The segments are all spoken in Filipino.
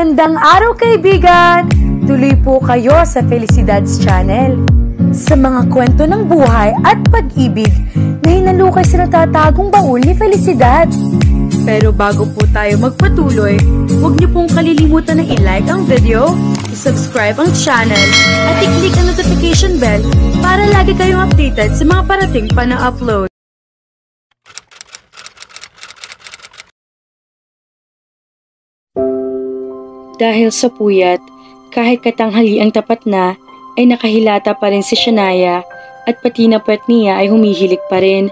Magandang araw kaibigan! Tuloy po kayo sa Felicidad's Channel. Sa mga kwento ng buhay at pag-ibig na hinalukay sa natatagong baul ni Felicidad. Pero bago po tayo magpatuloy, huwag niyo pong kalilimutan na i-like ang video, i-subscribe ang channel, at i-click ang notification bell para lagi kayong updated sa mga parating pa na upload. Dahil sa puyat, kahit katanghali ang tapat na, ay nakahilata pa rin si Shania at pati na puwet niya ay humihilik pa rin.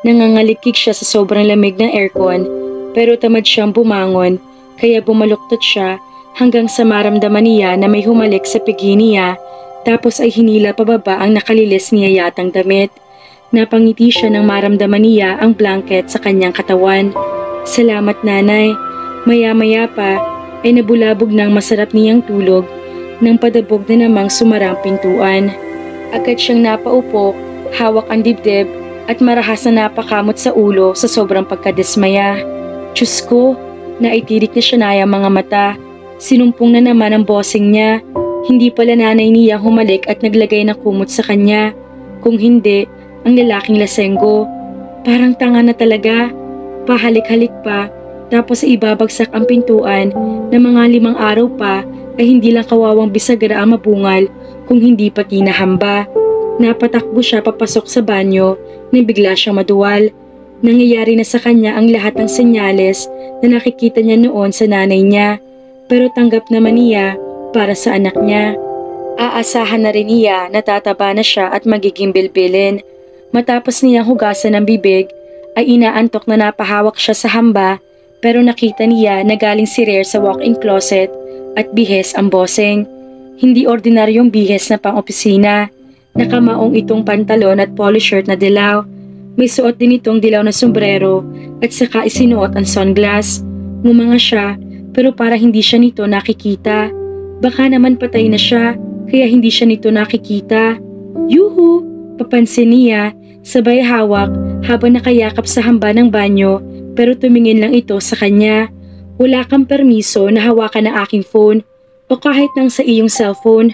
Nangangalikik siya sa sobrang lamig ng aircon pero tamad siyang bumangon kaya bumaluktot siya hanggang sa maramdaman niya na may humalik sa pigi niya tapos ay hinila pababa ang nakalilis niya yatang damit. Napangiti siya nang maramdaman niya ang blanket sa kanyang katawan. Salamat nanay. Maya-maya pa ay nabulabog ng masarap niyang tulog nang padabog na namang sumarang pintuan. Agad siyang napaupo, hawak ang dibdib at marahas na napakamot sa ulo sa sobrang pagkadismaya. Diyos ko, naitirik na siya na ang mga mata. Sinumpong na naman ang bossing niya. Hindi pala nanay niya humalik at naglagay ng kumot sa kanya. Kung hindi, ang lalaking lasenggo. Parang tanga na talaga. Pahalik-halik pa. Tapos ibabagsak ang pintuan na mga 5 araw pa ay hindi lang kawawang bisagra ang mabungal kung hindi pati nahamba. Napatakbo siya papasok sa banyo nang bigla siyang maduwal. Nangyayari na sa kanya ang lahat ng senyales na nakikita niya noon sa nanay niya pero tanggap naman niya para sa anak niya. Aasahan na rin niya na tataba na siya at magiging bilbilin. Matapos niya hugasan ng bibig ay inaantok na napahawak siya sa hamba. Pero nakita niya na galing si Rare sa walk-in closet at bihes ang bossing. Hindi ordinaryong bihes na pang-opisina. Nakamaong itong pantalon at polo shirt na dilaw. May suot din itong dilaw na sombrero at saka isinuot ang sunglass. Ngumanga siya pero para hindi siya nito nakikita. Baka naman patay na siya kaya hindi siya nito nakikita. Yuhu! Papansin niya, sabay hawak habang nakayakap sa hamba ng banyo. Pero tumingin lang ito sa kanya. Wala kang permiso na hawakan ang aking phone o kahit nang sa iyong cellphone.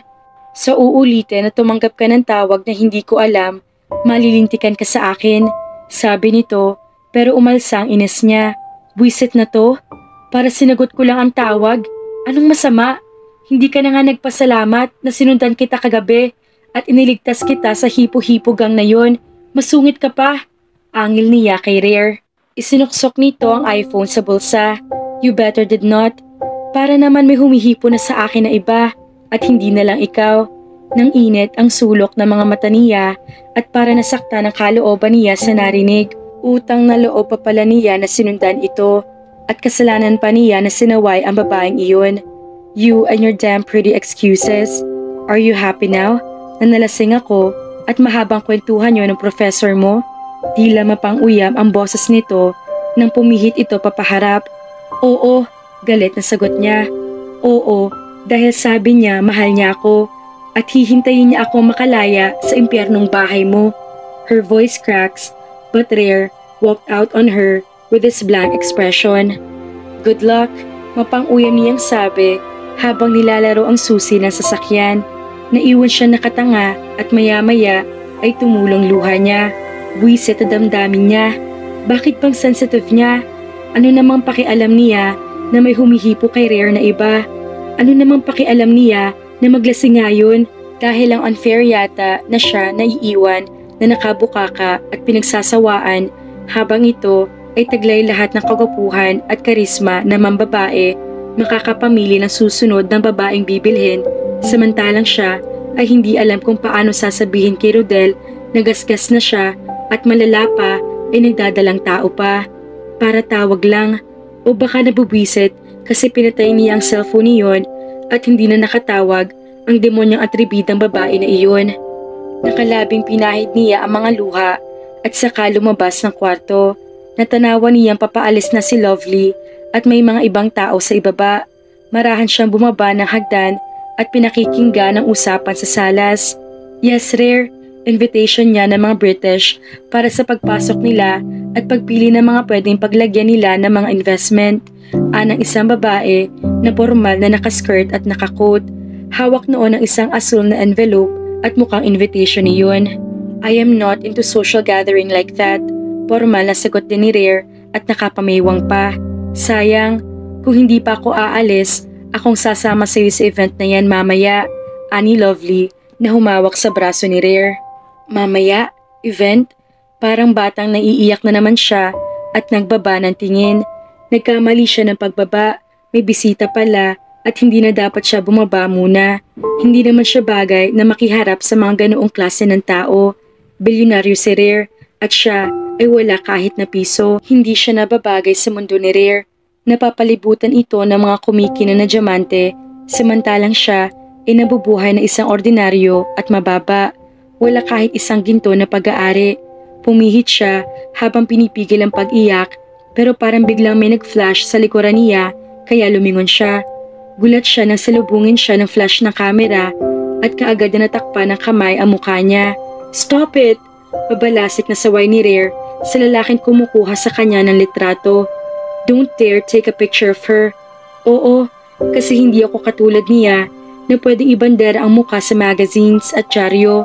Sa uulitin na tumanggap ka ng tawag na hindi ko alam, malilintikan ka sa akin. Sabi nito, pero umalsa ang ines niya. Buwisit na to? Para sinagot ko lang ang tawag. Anong masama? Hindi ka na nga nagpasalamat na sinundan kita kagabi at iniligtas kita sa hipo-hipo gang na yon. Masungit ka pa. Angil niya kay Rare. Isinuksok nito ang iPhone sa bulsa. You better did not. Para naman may humihipo na sa akin na iba at hindi na lang ikaw. Nang init ang sulok ng mga mata niya at para nasakta ng kalooban niya sa narinig. Utang na loob pa pala niya na sinundan ito at kasalanan pa niya na sinaway ang babaeng iyon. You and your damn pretty excuses. Are you happy now? Na nalasing ako at mahabang kwentuhan yun ng professor mo? Tila mapang-uyam ang boses nito nang pumihit ito papaharap. Oo, galit na sagot niya. Oo, dahil sabi niya mahal niya ako at hihintayin niya ako makalaya sa impyernong bahay mo. Her voice cracks, but Rare walked out on her with his blank expression. Good luck, mapang-uyam niyang sabi habang nilalaro ang susi ng sasakyan. Naiwan siya nakatanga at maya-maya ay tumulong luha niya. Buwisit na damdamin niya. Bakit bang sensitive niya? Ano namang pakialam niya na may humihipo kay Rare na iba? Ano namang pakialam niya na maglasing ngayon dahil ang unfair yata na siya naiiwan na nakabukaka at pinagsasawaan habang ito ay taglay lahat ng kagwapuhan at karisma na mambabae makakapamili ng susunod ng babaeng bibilhin samantalang siya ay hindi alam kung paano sasabihin kay Rodel na gasgas na siya at malala pa ay nagdadalang tao pa. Para tawag lang o baka nabubwisit kasi pinatay niya ang cellphone niyon at hindi na nakatawag ang demonyang atribidang babae na iyon. Nakalabing pinahid niya ang mga luha at saka lumabas ng kwarto. Natanawan niyang papaalis na si Lovely at may mga ibang tao sa ibaba. Marahan siyang bumaba ng hagdan at pinakikinggan ang usapan sa salas. Yes, Rare. Invitation niya ng mga British para sa pagpasok nila at pagpili ng mga pwedeng paglagyan nila ng mga investment. anang isang babae na formal na nakaskirt at nakacoat. Hawak noon ang isang asul na envelope at mukhang invitation iyon. I am not into social gathering like that. Formal na sagot din ni Rare at nakapamaywang pa. Sayang, kung hindi pa ako aalis, akong sasama sa iyo sa event na yan mamaya. Ani Lovely na humawak sa braso ni Rare. Mamaya? Event? Parang batang naiiyak na naman siya at nagbaba ng tingin. Nagkamali siya ng pagbaba, may bisita pala at hindi na dapat siya bumaba muna. Hindi naman siya bagay na makiharap sa mga ganoong klase ng tao. Bilyonaryo si Rare at siya ay wala kahit na piso. Hindi siya nababagay sa mundo ni Rare. Napapalibutan ito ng mga kumikina na diamante, samantalang siya ay nabubuhay na isang ordinaryo at mababa. Wala kahit isang ginto na pag-aari. Pumihit siya habang pinipigil ang pag-iyak pero parang biglang may nag-flash sa likuran niya kaya lumingon siya. Gulat siya nang salubungin siya ng flash ng kamera at kaagad na natakpan ng kamay ang mukha niya. Stop it! Babalasik na saway ni Rare sa lalaking kumukuha sa kanya ng litrato. Don't dare take a picture of her. Oo, kasi hindi ako katulad niya na pwedeng ibandera ang mukha sa magazines at dyaryo.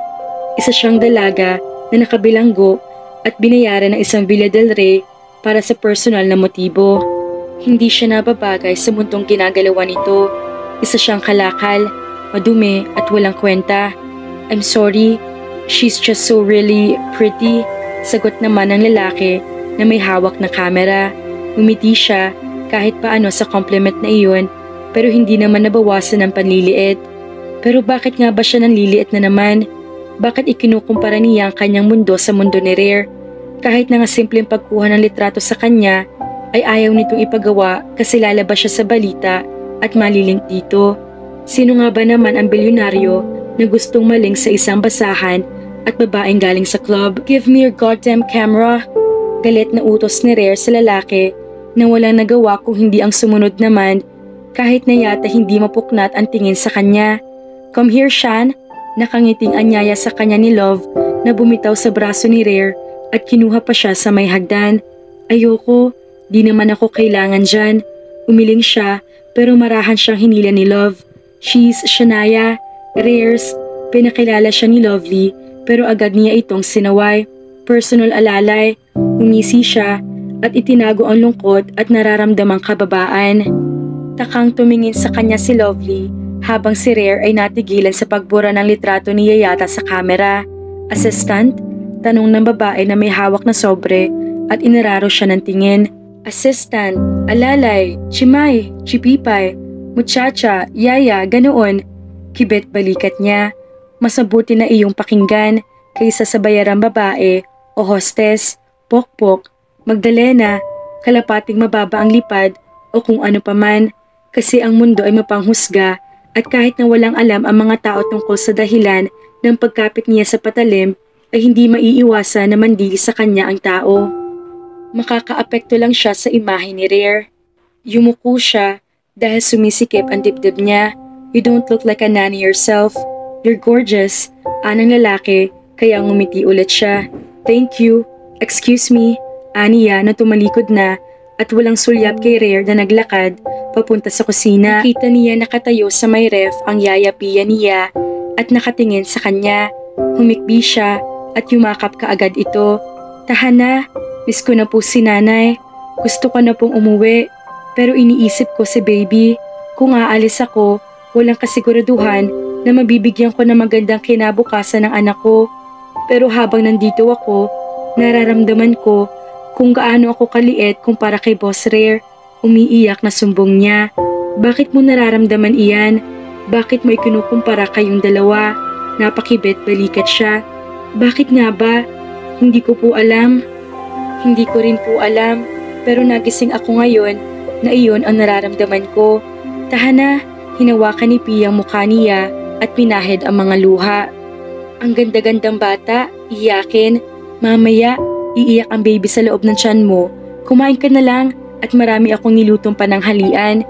Isa siyang dalaga na nakabilanggo at binayaran ng isang Villa del Rey para sa personal na motibo. Hindi siya nababagay sa mundong ginagalawan nito. Isa siyang kalakal, madumi at walang kwenta. I'm sorry, she's just so really pretty. Sagot naman ng lalaki na may hawak na kamera. Umiti siya kahit paano sa compliment na iyon pero hindi naman nabawasan ng panliliit. Pero bakit nga ba siya nanliliit na naman? Bakit ikinukumpara niya ang kanyang mundo sa mundo ni Rare? Kahit na nga simpleng pagkuha ng litrato sa kanya, ay ayaw nitong ipagawa kasi lalabas siya sa balita at malilink dito. Sino nga ba naman ang bilyonaryo na gustong maling sa isang basahan at babaeng galing sa club? Give me your goddamn camera! Galit na utos ni Rare sa lalaki na walang nagawa kung hindi ang sumunod naman kahit na yata hindi mapuknat ang tingin sa kanya. Come here, Shan! Nakangiting anyaya sa kanya ni Love na bumitaw sa braso ni Rare at kinuha pa siya sa may hagdan. Ayoko, di naman ako kailangan dyan. Umiling siya pero marahan siyang hinila ni Love. She's Shania, Rare's. Pinakilala siya ni Lovely pero agad niya itong sinaway. Personal alalay, umisi siya at itinago ang lungkot at nararamdamang kababaan. Takang tumingin sa kanya si Lovely habang si Rare ay natigilan sa pagbura ng litrato ni Yayata sa kamera. Assistant? Tanong ng babae na may hawak na sobre at inararo siya ng tingin. Assistant, alalay, chimay, chipipay, muchacha, yaya, ganoon. Kibet balikat niya. Masabuti na iyong pakinggan kaysa sa bayarang babae o hostess, pokpok, Magdalena, kalapating mababa ang lipad o kung ano paman kasi ang mundo ay mapanghusga. At kahit na walang alam ang mga tao tungkol sa dahilan ng pagkapit niya sa patalim, ay hindi maiiwasan na mandili sa kanya ang tao. Makakaapekto lang siya sa imahe ni Rare. Yumuko siya dahil sumisikip ang dibdib niya. You don't look like a nanny yourself. You're gorgeous. Anang lalaki, kaya ngumiti ulit siya. Thank you. Excuse me. Aniya na tumalikod na at walang sulyap kay Rare na naglakad papunta sa kusina. Nakita niya nakatayo sa may ref ang yaya-piya niya at nakatingin sa kanya. Humikbi siya at yumakap kaagad ito. Tahan na, miss ko na po si nanay. Gusto ko na pong umuwi pero iniisip ko si baby. Kung aalis ako, walang kasiguraduhan na mabibigyan ko ng magandang kinabukasan ng anak ko. Pero habang nandito ako, nararamdaman ko kung gaano ako kaliit kumpara kay Boss Rare. Umiiyak na sumbong niya. Bakit mo nararamdaman iyan? Bakit mo ikinukumpara kayong dalawa? Napakibet balikat siya. Bakit nga ba? Hindi ko po alam. Hindi ko rin po alam. Pero nagising ako ngayon na iyon ang nararamdaman ko. Tahan na, hinawakan ni Pia ang mukha niya at pinahid ang mga luha. Ang ganda-gandang bata, iyakin. Mamaya, iiyak ang baby sa loob ng tiyan mo. Kumain ka na lang. At marami akong nilutong pananghalian.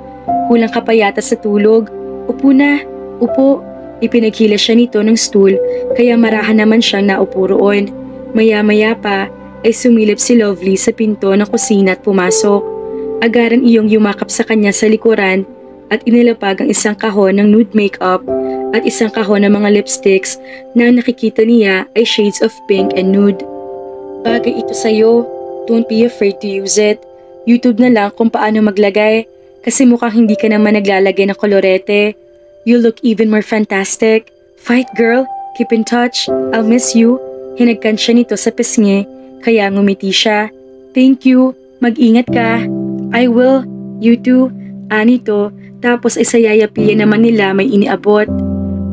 Kulang ka pa yata sa tulog. Upo na, upo. Ipinaghila siya nito ng stool kaya marahan naman siyang naupo roon. Maya-maya pa ay sumilip si Lovely sa pinto ng kusina at pumasok. Agaran iyong yumakap sa kanya sa likuran at inilapag ang isang kahon ng nude makeup at isang kahon ng mga lipsticks na nakikita niya ay shades of pink and nude. Bagay ito sa'yo. Don't be afraid to use it. YouTube na lang kung paano maglagay kasi mukhang hindi ka naman naglalagay ng kolorete. You look even more fantastic. Fight girl, keep in touch. I'll miss you. Hinagkan siya nito sa pisngi kaya ngumiti siya. Thank you. Mag-ingat ka. I will. You too. Anito. Tapos ay sayayapian naman nila may iniabot.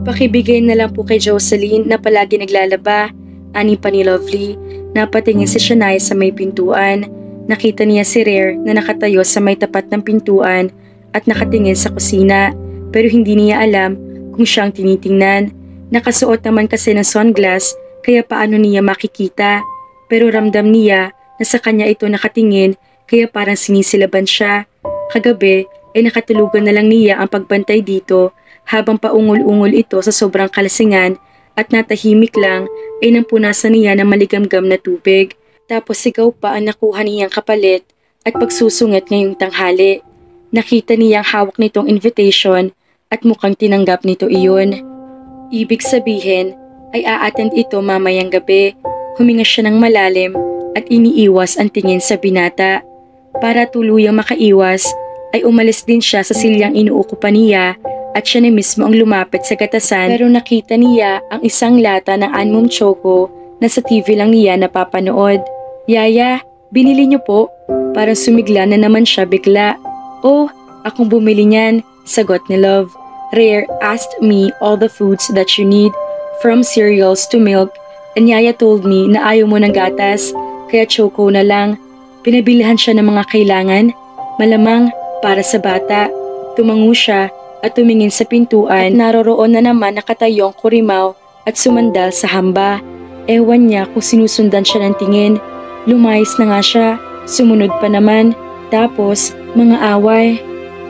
Pakibigay na lang po kay Jocelyn na palagi naglalaba. Ani pa ni Lovely. Napatingin si Shania sa may pintuan. Nakita niya si Rare na nakatayo sa may tapat ng pintuan at nakatingin sa kusina. Pero hindi niya alam kung siyang tinitingnan. Nakasuot naman kasi ng sunglass kaya paano niya makikita. Pero ramdam niya na sa kanya ito nakatingin kaya parang sinisilaban siya. Kagabi ay nakatulugan na lang niya ang pagbantay dito habang paungol-ungol ito sa sobrang kalasingan at natahimik lang ay nampunasan niya ng maligamgam na tubig. Tapos sigaw pa ang nakuha niyang kapalit at pagsusungat ngayong tanghali. Nakita niyang hawak nitong invitation at mukhang tinanggap nito iyon. Ibig sabihin ay a-attend ito mamayang gabi. Huminga siya ng malalim at iniiwas ang tingin sa binata. Para tuluyang makaiwas ay umalis din siya sa silyang inuukupan niya at siya na mismo ang lumapit sa gatasan pero nakita niya ang isang lata ng Anmum Choco na sa TV lang niya napapanood. Yaya, binili niyo po? Parang sumigla na naman siya bigla. Oh, akong bumili niyan, sagot ni Love. Rare asked me all the foods that you need, from cereals to milk, and Yaya told me na ayaw mo ng gatas, kaya Choco na lang. Pinabilihan siya ng mga kailangan, malamang para sa bata. Tumango siya at tumingin sa pintuan at naroroon na naman nakatayong Kurimaw at sumandal sa hamba. Ewan niya kung sinusundan siya ng tingin. Lumayas na nga siya, sumunod pa naman. Tapos, mga away.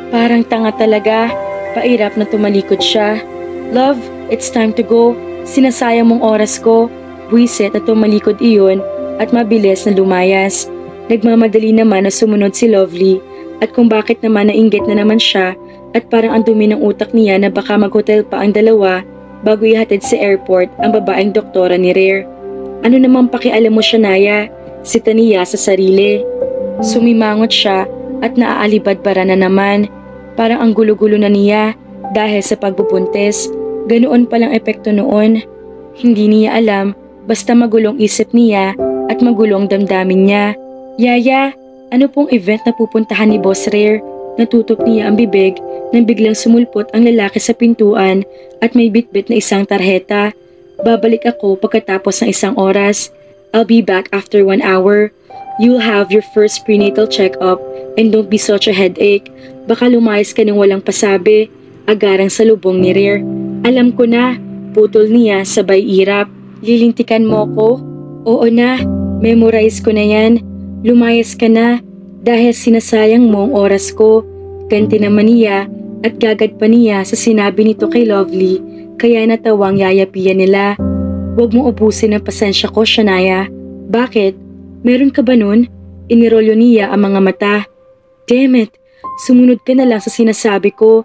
Parang tanga talaga. Pairap na tumalikod siya. Love, it's time to go. Sinasayang mong oras ko. Buwisit na tumalikod iyon at mabilis na lumayas. Nagmamadali naman na sumunod si Lovely at kung bakit naman nainggit na naman siya at parang ang dumi ng utak niya na baka mag-hotel pa ang dalawa bago ihatid sa airport ang babaeng doktora ni Rare. Ano namang pakialam mo, Shania? Sita niya sa sarili. Sumimangot siya at naaalibadbara na naman. Parang ang gulo-gulo na niya dahil sa pagbubuntis. Ganoon palang epekto noon. Hindi niya alam basta magulong isip niya at magulong damdamin niya. Yaya, ano pong event na pupuntahan ni Boss Rare? Natutup niya ang bibig nang biglang sumulpot ang lalaki sa pintuan at may bitbit na isang tarheta. Babalik ako pagkatapos ng isang oras. I'll be back after 1 hour. You'll have your first prenatal check-up and don't be such a headache. Baka lumayas ka ng walang pasabi. Agarang sa lubong ni Rare. Alam ko na, putol niya sabay irap. Lilintikan mo ko? Oo na, memorize ko na yan. Lumayas ka na dahil sinasayang mo ang oras ko. Ganti naman niya at gagad pa niya sa sinabi nito kay Lovely kaya natawang yayapian nila. Huwag mo ubusin ang pasensya ko, Shania. Bakit? Meron ka ba nun? Inirolyo niya ang mga mata. Damn it! Sumunod ka na lang sa sinasabi ko.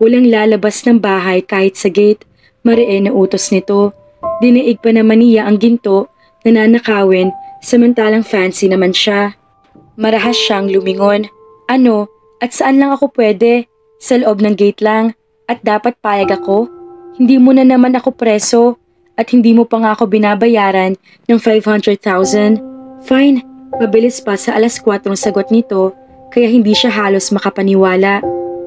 Walang lalabas ng bahay kahit sa gate. Mariin na utos nito. Dinaig pa naman niya ang ginto na nanakawin samantalang fancy naman siya. Marahas siyang lumingon. Ano? At saan lang ako pwede? Sa loob ng gate lang. At dapat payag ako? Hindi mo na naman ako preso. At hindi mo pa nga ako binabayaran ng 500,000. Fine. Mabilis pa sa 4:00 ang sagot nito. Kaya hindi siya halos makapaniwala.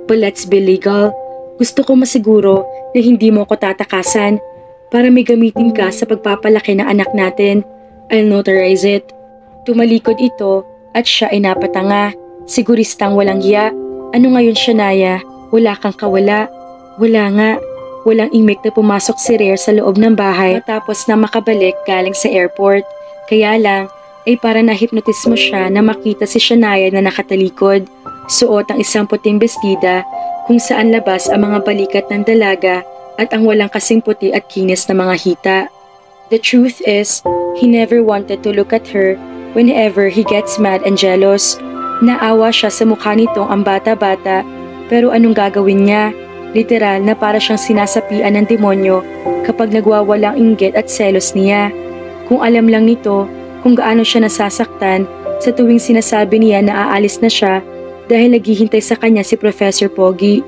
But let's be legal. Gusto ko masiguro na hindi mo ko tatakasan para may gamitin ka sa pagpapalaki ng anak natin. I'll notarize it. Tumalikod ito at siya ay napatanga. Siguristang walang hiya. Ano ngayon, Shania? Wala kang kawala. Wala nga. Walang imik na pumasok si Rare sa loob ng bahay matapos na makabalik galing sa airport. Kaya lang, ay para nahipnotismo siya na makita si Shania na nakatalikod. Suot ang isang puting bestida kung saan labas ang mga balikat ng dalaga at ang walang kasing puti at kinis na mga hita. The truth is, he never wanted to look at her whenever he gets mad and jealous. Naawa siya sa mukha nitong ang bata-bata, pero anong gagawin niya? Literal na para siyang sinasapian ng demonyo kapag nagwawalang inggit at selos niya. Kung alam lang nito kung gaano siya nasasaktan sa tuwing sinasabi niya na aalis na siya dahil naghihintay sa kanya si Professor Pogi.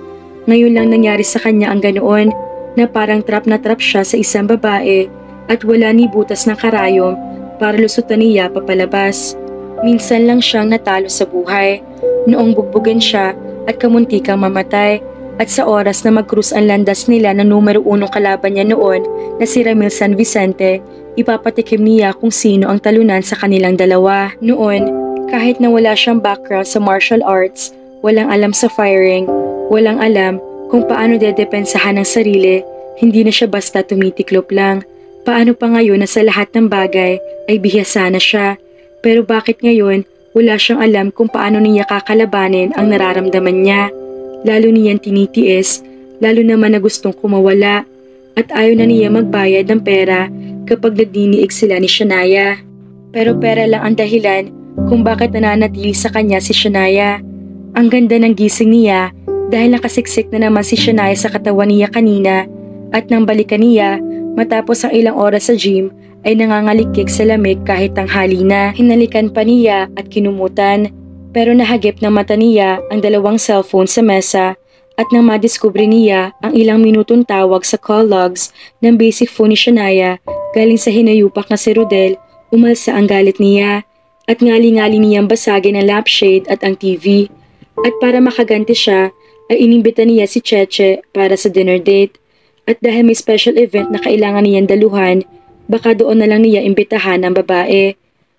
Ngayon lang nangyari sa kanya ang ganoon na parang trap na trap siya sa isang babae at wala ni butas ng karayom para lusutan niya papalabas. Minsan lang siyang natalo sa buhay, noong bugbugin siya at kamuntikang mamatay. At sa oras na mag-cruise ang landas nila na numero 1 kalaban niya noon na si Ramil San Vicente, ipapatikim niya kung sino ang talunan sa kanilang dalawa. Noon, kahit na wala siyang background sa martial arts, walang alam sa firing, walang alam kung paano dedepensahan ng sarili, hindi na siya basta tumitiklop lang. Paano pa ngayon na sa lahat ng bagay ay bihasa na siya? Pero bakit ngayon wala siyang alam kung paano niya kakalabanin ang nararamdaman niya? Lalo niyang tinitiis, lalo naman na gustong kumawala at ayaw na niya magbayad ng pera kapag nagdiniig sila ni Shania. Pero pera lang ang dahilan kung bakit nananatili sa kanya si Shania. Ang ganda ng gising niya dahil nakasiksik na naman si Shania sa katawan niya kanina at nang balikan niya matapos ang ilang oras sa gym ay nangangalikik sa lamig kahit tanghali na. Hinalikan pa niya at kinumutan. Pero nahagip ng mata niya ang 2 cellphone sa mesa at nang madiskubre niya ang ilang minutong tawag sa call logs ng basic phone ni Shania galing sa hinayupak na si Rodel, umalsa ang galit niya at ngali-ngali niyang basagin ang lampshade at ang TV. At para makaganti siya ay inimbita niya si Cheche para sa dinner date. At dahil may special event na kailangan niyang daluhan, baka doon na lang niya imbitahan ang babae.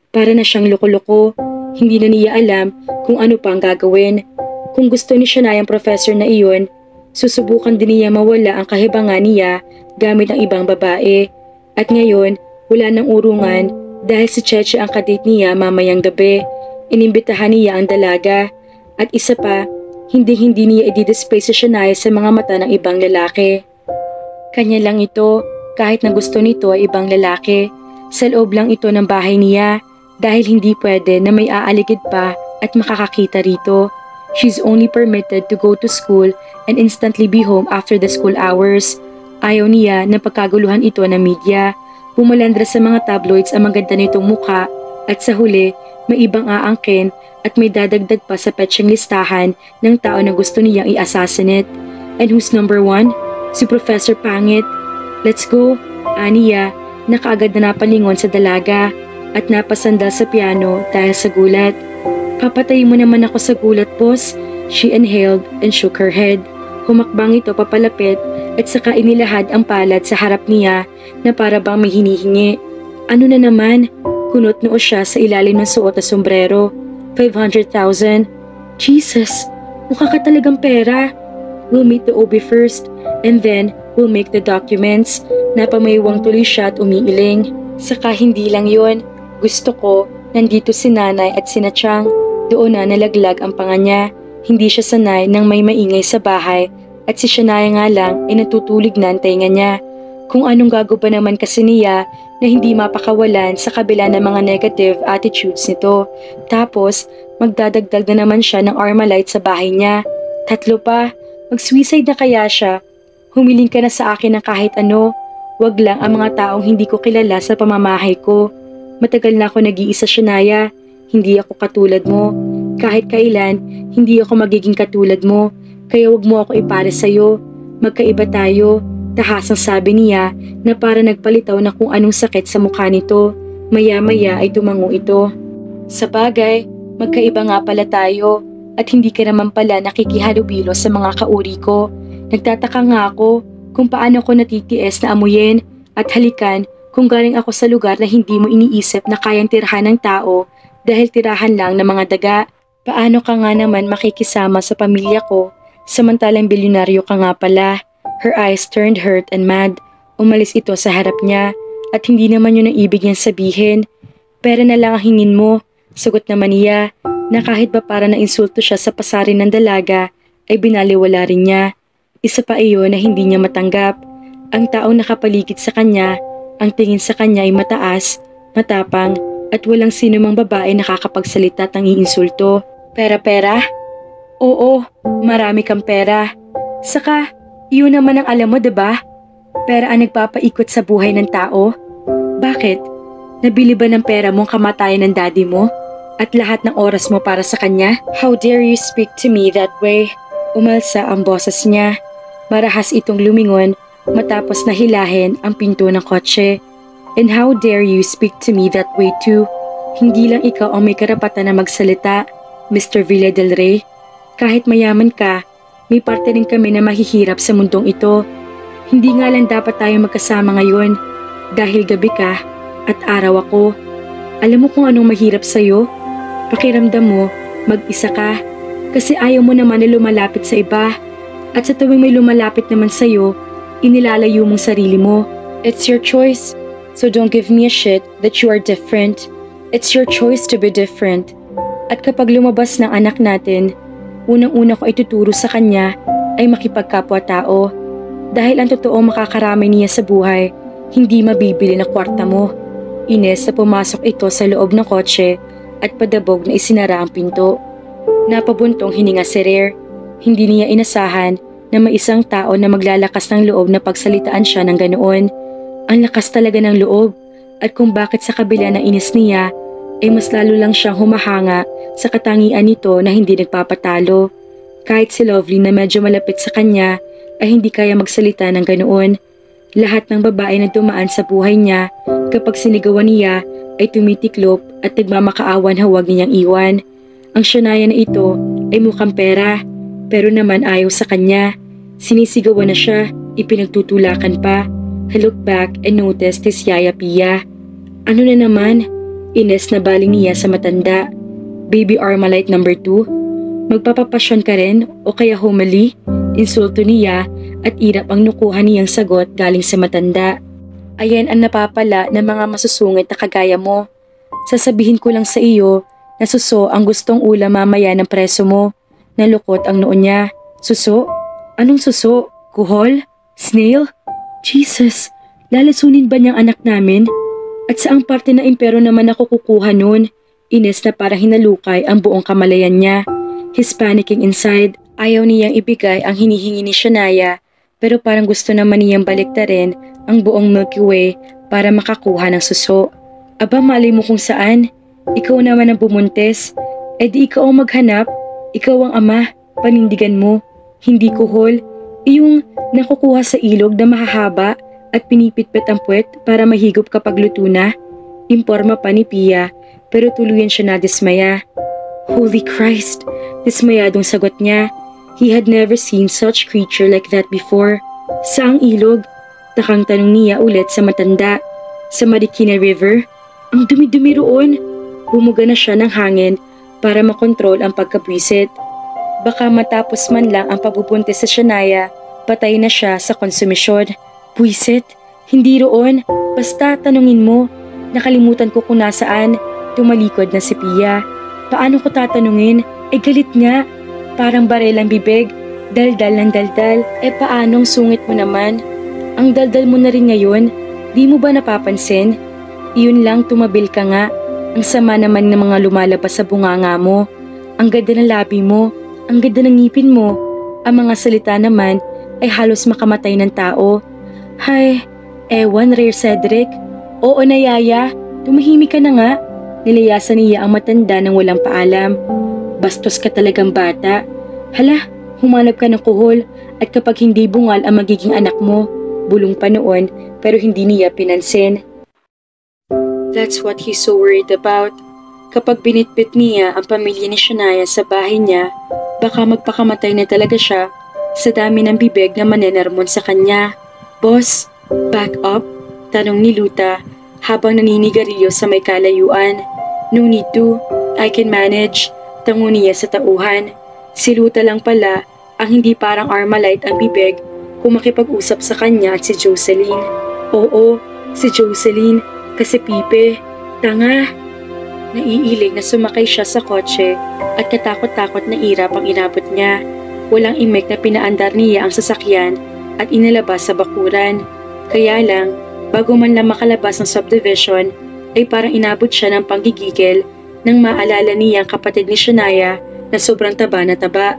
Para na siyang loko-loko. Hindi na niya alam kung ano pa ang gagawin. Kung gusto ni Shania ang professor na iyon, susubukan din niya mawala ang kahibangan niya gamit ang ibang babae. At ngayon, wala nang urungan dahil si Cheche ang kadate niya mamayang gabi. Inimbitahan niya ang dalaga. At isa pa, hindi niya i-display si Shania sa mga mata ng ibang lalaki. Kanya lang ito, kahit na gusto nito ay ibang lalaki. Sa loob lang ito ng bahay niya. Dahil hindi pwede na may aaligid pa at makakakita rito. She's only permitted to go to school and instantly be home after the school hours. Ayaw niya na pagkaguluhan ito ng media. Pumalandra sa mga tabloids ang maganda nitong mukha at sa huli, may ibang aangkin at may dadagdag pa sa petsyeng listahan ng tao na gusto niyang i-assassinate. And who's number 1? Si Professor Pangit. Let's go, aniya, na kaagad na napalingon sa dalaga at napasandal sa piano dahil sa gulat. Papatayin mo naman ako sa gulat, boss. She inhaled and shook her head. Humakbang ito papalapit at saka inilahad ang palad sa harap niya na para bang may hinihingi. Ano na naman? Kunot noo siya sa ilalim ng suot na sombrero. 500,000. Jesus, mukha ka talagang pera. We'll meet the OB first and then we'll make the documents. Napamaywang tuloy siya at umiiling. Saka hindi lang yon. Gusto ko, nandito si nanay at sina Chang. Doon na nalaglag ang panga niya. Hindi siya sanay nang may maingay sa bahay at si Shania nga lang ay natutulig na ang tainga niya. Kung anong gago ba naman kasi niya na hindi mapakawalan sa kabila ng mga negative attitudes nito. Tapos, magdadagdag na naman siya ng Armalite sa bahay niya. 3 pa, mag-suicide na kaya siya. Humiling ka na sa akin ng kahit ano. Wag lang ang mga taong hindi ko kilala sa pamamahay ko. Matagal na ako nag-iisa, Shania. Hindi ako katulad mo. Kahit kailan, hindi ako magiging katulad mo. Kaya wag mo ako ipare sa'yo. Magkaiba tayo. Tahasang sabi niya na para nagpalitaw na kung anong sakit sa mukha nito. Maya-maya ay tumango ito. Sa bagay, magkaiba nga pala tayo. At hindi ka naman pala nakikihalubilo sa mga kauri ko. Nagtataka nga ako kung paano ko natitiis na amuyin at halikan kung galing ako sa lugar na hindi mo iniisip na kayang tirahan ng tao dahil tirahan lang ng mga daga. Paano ka nga naman makikisama sa pamilya ko samantalang bilyonaryo ka nga pala? Her eyes turned hurt and mad. Umalis ito sa harap niya at hindi naman yun ang ibig niyang sabihin. Pera na lang ang hingin mo. Sagot naman niya na kahit ba para na insulto siya sa pasarin ng dalaga ay binaliwala rin niya. Isa pa iyon na hindi niya matanggap. Ang taong nakapaligid sa kanya, ang tingin sa kanya ay mataas, matapang, at walang sino mang babae nakakapagsalita at iinsulto. Pera-pera? Oo, marami kang pera. Saka, yun naman ang alam mo, 'di ba? Pera ang nagpapaikot sa buhay ng tao. Bakit? Nabili ba ng pera mong kamatayan ng daddy mo? At lahat ng oras mo para sa kanya? How dare you speak to me that way? Umalsa ang boses niya. Marahas itong lumingon matapos na hilahin ang pinto ng kotse. And how dare you speak to me that way too? Hindi lang ikaw ang may karapatan na magsalita, Mr. Villa del Rey. Kahit mayaman ka, may parte rin kami na mahihirap sa mundong ito. Hindi nga lang dapat tayo magkasama ngayon dahil gabi ka at araw ako. Alam mo kung anong mahirap sa'yo? Pakiramdam mo, mag-isa ka. Kasi ayaw mo naman na lumalapit sa iba. At sa tuwing may lumalapit naman sa'yo, inilalayo mong sarili mo. It's your choice. So don't give me a shit that you are different. It's your choice to be different. At kapag lumabas ng anak natin, unang-una ko ituturo sa kanya ay makipagkapwa-tao. Dahil ang totoo makakarami niya sa buhay, hindi mabibili na kwarta mo. Ines na pumasok ito sa loob ng kotse at padabog na isinara ang pinto. Napabuntong hininga si Rare. Hindi niya inasahan na may isang tao na maglalakas ng loob na pagsalitaan siya ng ganoon. Ang lakas talaga ng loob at kung bakit sa kabila ng inis niya ay mas lalo lang siyang humahanga sa katangian nito na hindi nagpapatalo. Kahit si Lovely na medyo malapit sa kanya ay hindi kaya magsalita ng ganoon. Lahat ng babae na dumaan sa buhay niya kapag sinigawan niya ay tumitiklop at nagmamakaawan huwag niyang iwan. Ang Shania na ito ay mukhang pera pero naman ayaw sa kanya. Sinisigawan na siya, ipinagtutulakan pa. I looked back and noticed his yaya Pia. Ano na naman? Ines na baling niya sa matanda. Baby Armalite number 2? Magpapapasyon ka rin o kaya humali? Insulto niya at irap ang nukuhan niyang sagot galing sa matanda. Ayan ang napapala ng mga masusungit na kagaya mo. Sasabihin ko lang sa iyo na suso ang gustong ulam mamaya ng preso mo. Nalukot ang noo niya. Suso? Anong suso? Kuhol? Snail? Jesus, lalasunin ba niyang anak namin? At saang parte na impero naman ako kukuha nun? Ines na para hinalukay ang buong kamalayan niya. He's panicking inside. Ayaw niyang ibigay ang hinihingi ni Shania pero parang gusto naman niyang baliktarin ang buong Milky Way para makakuha ng suso. Aba malay mo kung saan? Ikaw naman ang bumuntes. E di ikaw ang maghanap. Ikaw ang ama. Panindigan mo. Hindi kuhol. Iyong nakukuha sa ilog na mahahaba at pinipitpit ang puwet para mahigop kapag luto na. Imporma pa ni Pia pero tuluyan siya nadismaya. Holy Christ! Dismayadong sagot niya. He had never seen such creature like that before. Saang ilog? Takang tanong niya ulit sa matanda. Sa Marikina River? Ang dumi-dumi roon. Bumuga na siya ng hangin para makontrol ang pagkabwisit. Baka matapos man lang ang pagbubuntis sa Shania, patay na siya sa konsumisyon. Buwisit? Hindi roon. Basta tanungin mo. Nakalimutan ko kung nasaan. Tumalikod na si Pia. Paano ko tatanungin? Galit nga. Parang barelang bibig. Daldal ng daldal. Paanong sungit mo naman? Ang daldal mo na rin ngayon. Di mo ba napapansin? Iyon lang tumabil ka nga. Ang sama naman ng mga lumalabas sa bunganga mo. Ang ganda ng labi mo. Ang ganda ng ngipin mo. Ang mga salita naman ay halos makamatay ng tao. Hay, ewan Rare Cedric. Oo na yaya, tumahimik ka na nga. Nilayasan niya ang matanda ng walang paalam. Bastos ka talagang bata. Hala, humanap ka ng kuhol at kapag hindi bungal ang magiging anak mo. Bulong pa noon pero hindi niya pinansin. That's what he's so worried about. Kapag binitbit niya ang pamilya ni Shania sa bahay niya, baka magpakamatay na talaga siya sa dami ng bibig na manenermon sa kanya. Boss, back up? Tanong ni Luta habang naninigarilyo sa may kalayuan. No need to, I can manage. Tango niya sa tauhan. Si Luta lang pala ang hindi parang Armalite ang bibig kung makipag-usap sa kanya at si Jocelyn. Oo, si Jocelyn kasi Pipe. Tanga. Naiiling na sumakay siya sa kotse at katakot-takot na irap ang inabot niya. Walang imik na pinaandar niya ang sasakyan at inalabas sa bakuran. Kaya lang, bago man lang makalabas ng subdivision, ay parang inabot siya ng panggigigil nang maalala niya ang kapatid ni Shania na sobrang taba na taba.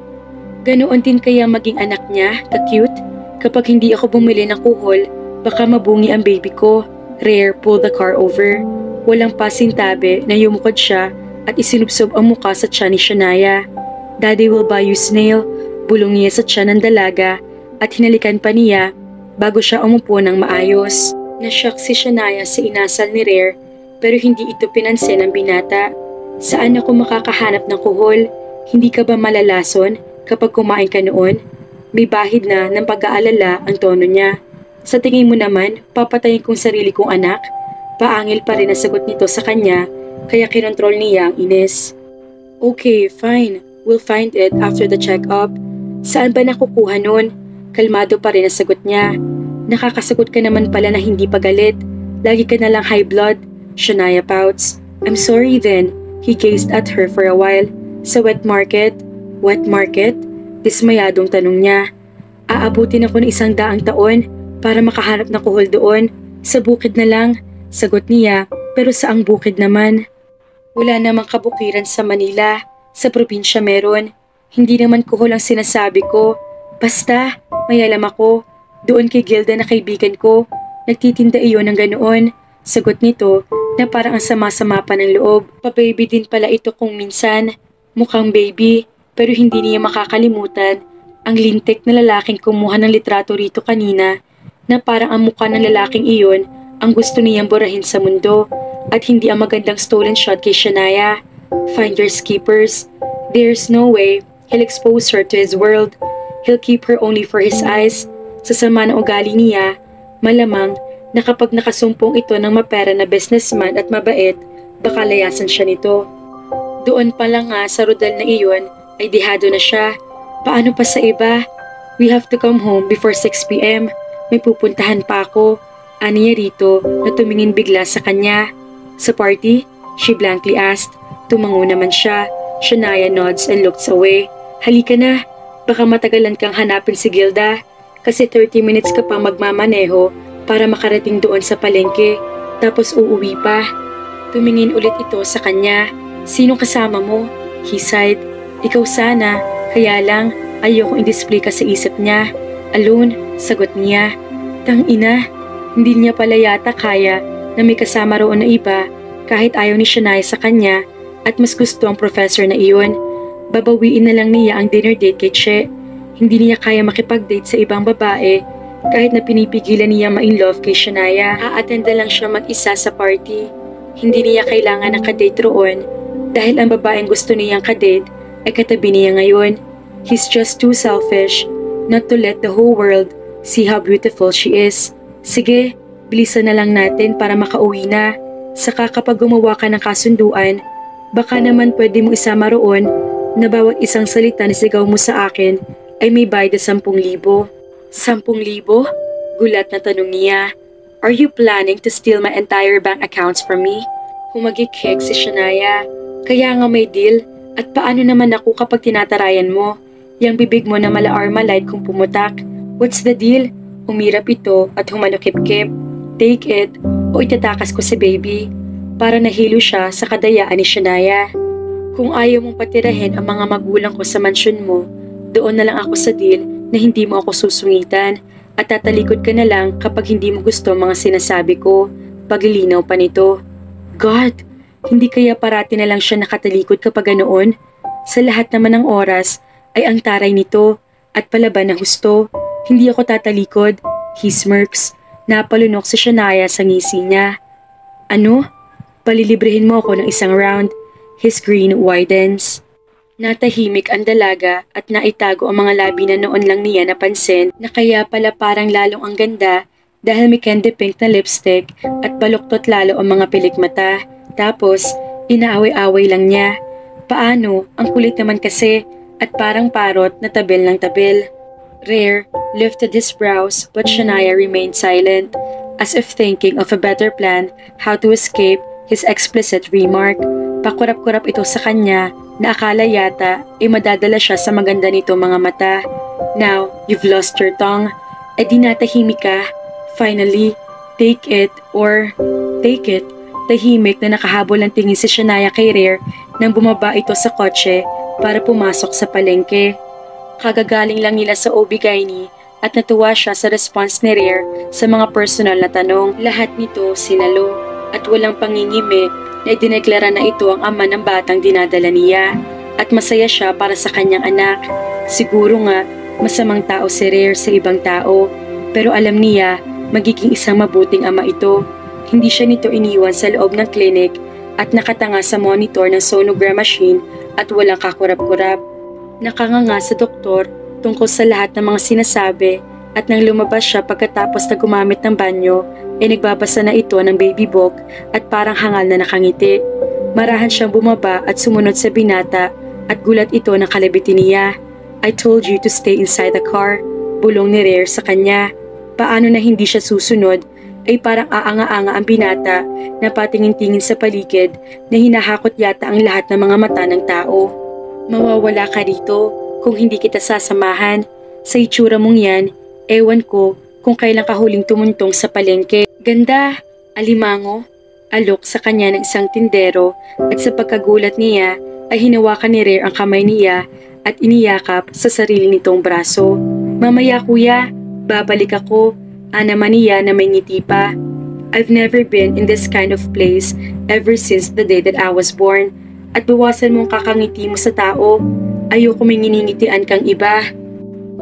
Ganoon din kaya maging anak niya, ka-cute? Kapag hindi ako bumili ng kuhol, baka mabungi ang baby ko. Rare pulled the car over. Walang pasintabi na yumukod siya at isinubsob ang muka sa tiyan ni Shania. Daddy will buy you snail. Bulong niya sa tiyan ng dalaga at hinalikan pa niya bago siya umupo ng maayos. Nashock si Shania sa inasal ni Rare pero hindi ito pinansin ng binata. Saan ako makakahanap ng kuhol? Hindi ka ba malalason kapag kumain ka noon? May bahid na ng pag-aalala ang tono niya. Sa tingin mo naman, papatayin kong sarili kong anak? Paangil pa rin ang sagot nito sa kanya kaya kinontrol niya ang inis. Okay, fine. We'll find it after the check-up. Saan ba nakukuha nun? Kalmado pa rin ang sagot niya. Nakakasagot ka naman pala na hindi pagalit. Lagi ka nalang high blood. Shania pouts. I'm sorry then. He gazed at her for a while. Sa wet market? Wet market? Dismayadong tanong niya. Aabutin ako ng 100 taon para makahanap ng kuhol doon. Sa bukid na lang. Sagot niya. Pero saang bukid naman? Wala namang kabukiran sa Manila. Sa probinsya meron. Hindi naman kuhol ang sinasabi ko. Basta, may alam ako. Doon kay Gilda na kaibigan ko. Nagtitinda iyon ng ganoon. Sagot nito na parang ang sama-sama pa ng loob. Pa-baby din pala ito kung minsan. Mukhang baby, pero hindi niya makakalimutan ang lintik na lalaking kumuha ng litrato rito kanina na parang ang mukha ng lalaking iyon ang gusto niyang burahin sa mundo at hindi ang magandang stolen shot kay Shania. Finders keepers. There's no way he'll expose her to his world. He'll keep her only for his eyes. Sa sama ng ugali niya, malamang na kapag nakasumpong ito ng mapera na businessman at mabait, baka layasan siya nito. Doon pa lang nga sa rudal na iyon ay dihado na siya. Paano pa sa iba? We have to come home before 6 p.m. May pupuntahan pa ako. Ani niya rito na tumingin bigla sa kanya. Sa party? She blankly asked. Tumango naman siya. Shania nods and looks away. Halika na. Baka matagalan kang hanapin si Gilda. Kasi 30 minutes ka pang magmamaneho para makarating doon sa palengke. Tapos uuwi pa. Tumingin ulit ito sa kanya. Sinong kasama mo? He sighed. Ikaw sana. Kaya lang, ayokong i-display ka sa isip niya. Alone, sagot niya. Tangina, hindi niya pala yata kaya na may kasama roon na iba kahit ayaw ni Shania sa kanya at mas gusto ang professor na iyon. Babawiin na lang niya ang dinner date kay Che. Hindi niya kaya makipag-date sa ibang babae kahit na pinipigilan niya ma-in-love kay Shania. Aattenda lang siya mag-isa sa party. Hindi niya kailangan ng kadate roon dahil ang babaeng gusto niyang kadate ay katabi niya ngayon. He's just too selfish not to let the whole world see how beautiful she is. Sige, bilisan na lang natin para makauwi na. Saka kapag gumawa ka ng kasunduan, baka naman pwede mo isama roon na bawat isang salita na sigaw mo sa akin ay may bayad na 10,000. 10,000? Gulat na tanong niya. Are you planning to steal my entire bank accounts from me? Humagik-hik si Shania. Kaya nga may deal. At paano naman ako kapag tinatarayan mo? Yang bibig mo na mala-armalite kung pumutak. What's the deal? Umirap ito at humalukip-kip. Take it o itatakas ko si baby. Para nahilo siya sa kadayaan ni Shania. Kung ayaw mong patirahin ang mga magulang ko sa mansyon mo, doon na lang ako sa deal na hindi mo ako susungitan at tatalikod ka na lang kapag hindi mo gusto mga sinasabi ko. Paglilinaw pa nito. God, hindi kaya parati na lang siya nakatalikod kapag ganoon? Sa lahat naman ng oras ay ang taray nito at palaban na husto. Hindi ako tatalikod. He smirks. Napalunok si Shania sa ngisi niya. Ano? Palilibrehin mo ako ng isang round. His grin widens. Natahimik ang dalaga at naitago ang mga labi na noon lang niya napansin na kaya pala parang lalong ang ganda dahil may candy pink na lipstick at baluktot lalo ang mga pilik mata. Tapos, inaaway-away lang niya. Paano? Ang kulit naman kasi at parang parot na tabil ng tabil. Rare lifted his brows but Shania remained silent as if thinking of a better plan how to escape his explicit remark. Pakurap-kurap ito sa kanya na akala yata ay madadala siya sa maganda nito mga mata. Now, you've lost your tongue. E di natahimik ka. Finally, take it or take it. Tahimik na nakahabol ang tingin si Shania kay Rare nang bumaba ito sa kotse para pumasok sa palengke. Kagagaling lang nila sa OB-GYN at natuwa siya sa response ni Rare sa mga personal na tanong. Lahat nito sinalo at walang pangingimi na idineklara na ito ang ama ng batang dinadala niya at masaya siya para sa kanyang anak. Siguro nga masamang tao si Rare sa ibang tao pero alam niya magiging isang mabuting ama ito. Hindi siya nito iniwan sa loob ng clinic at nakatanga sa monitor ng sonogram machine at walang kakurap-kurap. Nakanganga sa doktor tungkol sa lahat ng mga sinasabi at nang lumabas siya pagkatapos na gumamit ng banyo ay nagbabasa na ito ng baby book at parang hangal na nakangiti. Marahan siyang bumaba at sumunod sa binata at gulat ito ng kalabitin niya. I told you to stay inside the car. Bulong ni Rare sa kanya. Paano na hindi siya susunod ay parang aanga-anga ang binata na patingin-tingin sa paligid na hinahakot yata ang lahat ng mga mata ng tao. Mawawala ka rito kung hindi kita sasamahan. Sa itsura mong yan, ewan ko kung kailan ka huling tumuntong sa palengke. Ganda, alimango, alok sa kanya ng isang tindero at sa pagkagulat niya ay hinawakan ni Rare ang kamay niya at iniyakap sa sarili nitong braso. Mamaya kuya, babalik ako, naman niya na may ngiti pa. I've never been in this kind of place ever since the day that I was born. At bawasan mong kakangiti mo sa tao. Ayoko may nginingitian kang iba.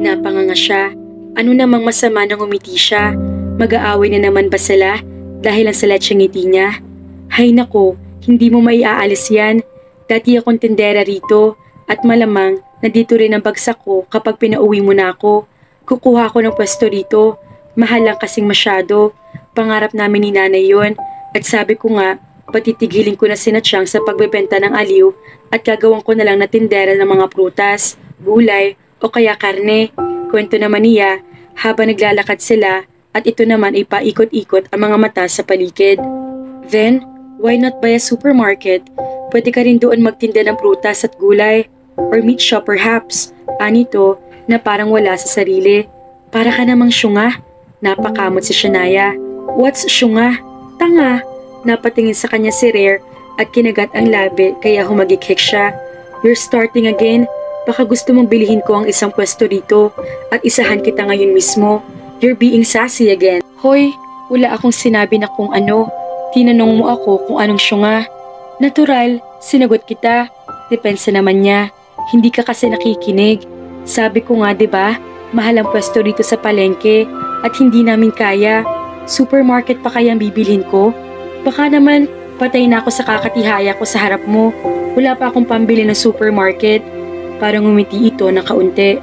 Napanganga siya. Ano namang masama nang umiti siya? Mag-aaway na naman ba sila dahil ang salat siyang ngiti niya? Hay nako, hindi mo maiaalis yan. Dati akong tendera rito at malamang na dito rin ang bagsak ko kapag pinauwi mo na ako. Kukuha ko ng pwesto rito. Mahal lang kasing masyado. Pangarap namin ni nanay yon at sabi ko nga, patitigilin ko na sina Chang sa pagbebenta ng aliw at gagawin ko na lang na tindera ng mga prutas, gulay o kaya karne. Kwento naman niya habang naglalakad sila at ito naman ay paikot-ikot ang mga mata sa paligid. Then, why not buy a supermarket? Pwede ka rin doon magtinda ng prutas at gulay or meat shop perhaps. Anito na parang wala sa sarili. Para ka namang syunga. Napakamot si Shania. What's syunga? Tanga. Napatingin sa kanya si Rare at kinagat ang labi kaya humagikhik siya. You're starting again? Baka gusto mong bilihin ko ang isang pwesto dito at isahan kita ngayon mismo. You're being sassy again. Hoy, wala akong sinabi na kung ano. Tinanong mo ako kung anong syunga. Natural, sinagot kita. Depensa naman niya. Hindi ka kasi nakikinig. Sabi ko nga 'di ba, mahal ang pwesto dito sa palengke at hindi namin kaya. Supermarket pa kaya ang bibilhin ko? Baka naman patay na ako sa kakatihaya ko sa harap mo. Wala pa akong pambili ng supermarket. Parang umiti ito ng kaunti.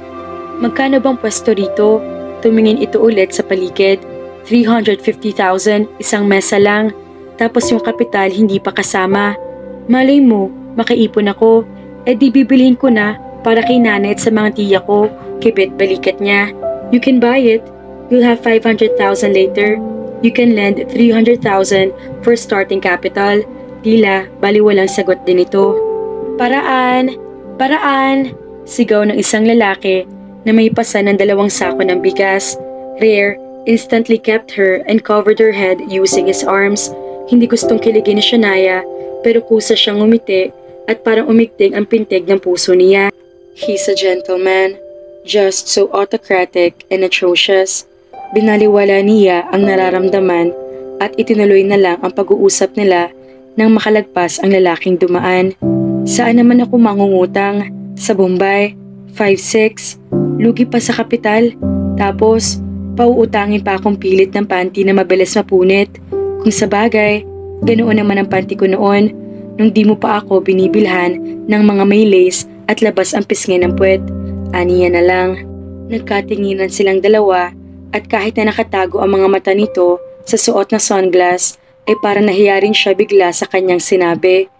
Magkano bang pwesto rito? Tumingin ito ulit sa paligid. 350,000, isang mesa lang. Tapos yung kapital hindi pa kasama. Malay mo, makaipon ako. Di bibilhin ko na para kay nanay at sa mga tiya ko. Kibit balikat niya. You can buy it. You'll have 500,000 later. You can lend 300,000 for starting capital. Tila, baliwalang sagot din ito. Paraan! Paraan! Sigaw ng isang lalaki na may pasa ng 2 sako ng bigas. Rare instantly kept her and covered her head using his arms. Hindi gustong kiligin ni Shania pero kusa siyang umiti at parang umigting ang pintig ng puso niya. He's a gentleman, just so autocratic and atrocious. Binaliwala niya ang nararamdaman at itinuloy na lang ang pag-uusap nila nang makalagpas ang lalaking dumaan. Saan naman ako mangungutang? Sa Bombay? 5-6? Lugi pa sa kapital? Tapos, pauutangin pa akong pilit ng panty na mabilis mapunit. Kung sa bagay, ganoon naman ang panty ko noon nung di mo pa ako binibilhan ng mga may lace at labas ang pisngi ng puwet. Aniya na lang. Nagkatinginan silang dalawa at kahit na nakatago ang mga mata nito sa suot na sunglass ay parang nahiya rin siya bigla sa kanyang sinabi.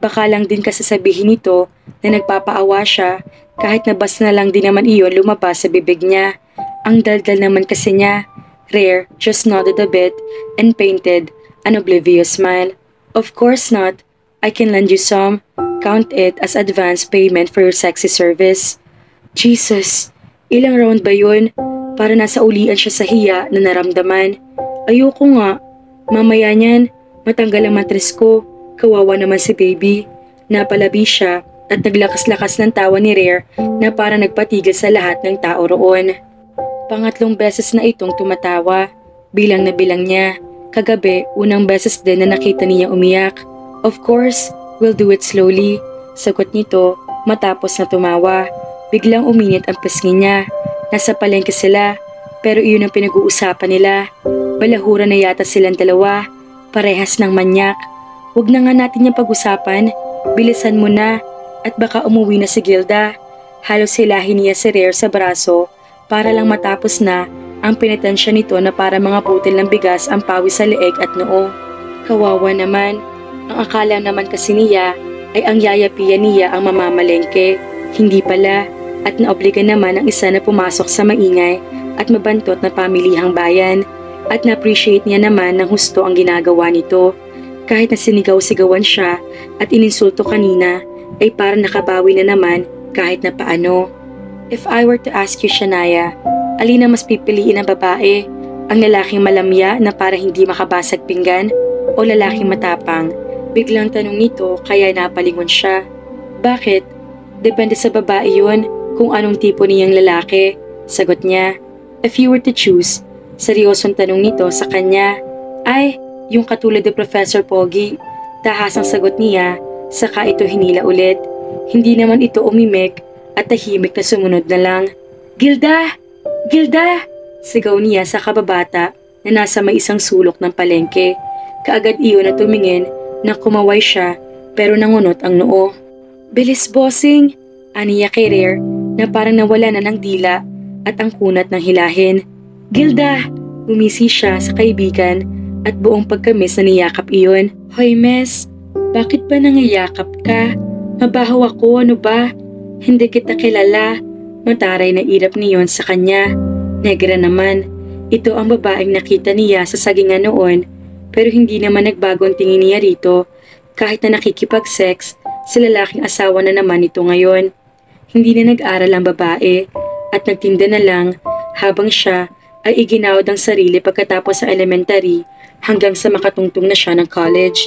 Baka lang din kasasabihin nito na nagpapaawa siya kahit nabas na lang din naman iyon lumabas sa bibig niya. Ang daldal naman kasi niya. Rare just nodded a bit and painted an oblivious smile. Of course not. I can lend you some. Count it as advance payment for your sexy service. Jesus, ilang round ba yun? Para nasa ulian siya sa hiya na naramdaman. Ayoko nga. Mamaya niyan, matanggal ang matres ko. Kawawa naman si baby. Napalabi siya at naglakas-lakas ng tawa ni Rare na parang nagpatigil sa lahat ng tao roon. Pangatlong beses na itong tumatawa. Bilang na bilang niya. Kagabi, unang beses din na nakita niya umiyak. Of course, we'll do it slowly. Sagot nito matapos na tumawa. Biglang uminit ang pisngi niya. Nasa palengke sila, pero iyon ang pinag-uusapan nila. Balahura na yata silang dalawa. Parehas ng manyak. Huwag na nga natin yung pag-usapan. Bilisan mo na. At baka umuwi na si Gilda. Halos hilahin niya si Rare sa braso para lang matapos na ang pinitensya nito na para mga butil ng bigas ang pawis sa leeg at noo. Kawawa naman. Ang akala naman kasi niya ay ang yayapian niya ang mamamalengke. Hindi pala. At naobliga naman ang isa na pumasok sa maingay at mabantot na pamilihang bayan. At na-appreciate niya naman ng husto ang ginagawa nito. Kahit na sinigaw-sigawan siya at ininsulto kanina, ay parang nakabawi na naman kahit na paano. If I were to ask you, Shania, alin ang mas pipiliin ng babae? Ang lalaking malamya na para hindi makabasag pinggan o lalaking matapang? Biglang tanong nito kaya napalingon siya. Bakit? Depende sa babae yun kung anong tipo niyang lalaki. Sagot niya. If you were to choose, seryosong tanong nito sa kanya. Ay, yung katulad ni Professor Pogi. Tahasang sagot niya. Saka ito hinila ulit. Hindi naman ito umimik at tahimik na sumunod na lang. Gilda! Gilda! Sigaw niya sa kababata na nasa may isang sulok ng palengke. Kaagad iyon na tumingin na kumaway siya pero nangunot ang noo. Bilis bossing! Aniya kay Rare na parang nawala na ng dila at ang kunat ng hilahin. Gilda! Umisi siya sa kaibigan at buong pagkamis na niyakap iyon. Hoy Mes! Bakit ba nangiyakap ka? Mabaho ako, ano ba? Hindi kita kilala. Mataray na irap niyon sa kanya. Negra naman. Ito ang babaeng nakita niya sa sagingan noon, pero hindi naman nagbago ang tingin niya rito. Kahit na nakikipag-sex, sa lalaking asawa na naman ito ngayon. Hindi na nag-aral ang babae at nagtinda na lang habang siya ay iginawad ang sarili pagkatapos sa elementary hanggang sa makatungtong na siya ng college.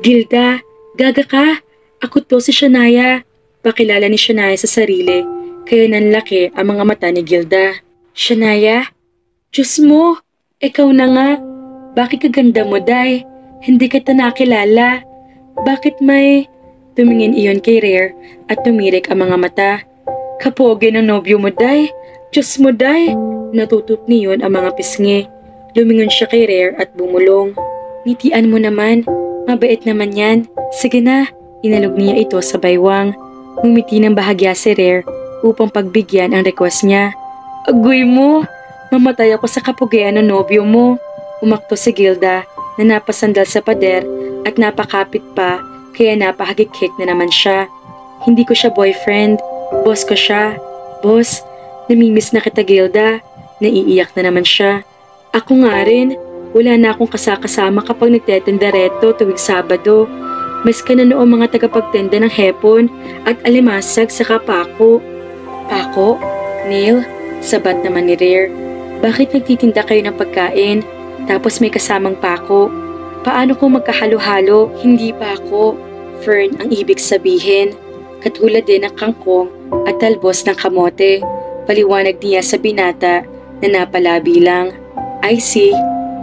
Gilda, gaga ka? Ako to si Shania. Pakilala ni Shania sa sarili, kaya nanlaki ang mga mata ni Gilda. Shania? Diyos mo, ikaw na nga. Bakit kaganda mo, Day? Hindi kita nakilala. Bakit may... Tumingin iyon kay Rare at tumirik ang mga mata. Kapogi ng nobyo mo, Day. Diyos mo, Day. Natutup niyon ang mga pisngi. Lumingon siya kay Rare at bumulong. Nitian mo naman. Mabait naman yan. Sige na. Inalog niya ito sa baywang. Ngumiti ng bahagya si Rare upang pagbigyan ang request niya. Agoy mo! Mamatay ako sa kapugian ng nobyo mo. Umakto si Gilda na napasandal sa pader at napakapit pa kaya napahagikik na naman siya. Hindi ko siya boyfriend. Boss ko siya. Boss, namimiss na kita Gilda. Naiiyak na naman siya. Ako nga rin. Wala na akong kasakasama kapag nagtetendareto tuwing Sabado. Mas ka na noong mga tagapagtenda ng hepon at alimasag sa kapako. Pako? Neil? Sabat naman ni Rare. Bakit nagtitinda kayo ng pagkain tapos may kasamang pako? Paano kung magkahalo-halo? Hindi pako. Fern ang ibig sabihin. Katulad din ng kangkong at talbos ng kamote. Paliwanag niya sa binata na napalabi lang. I see.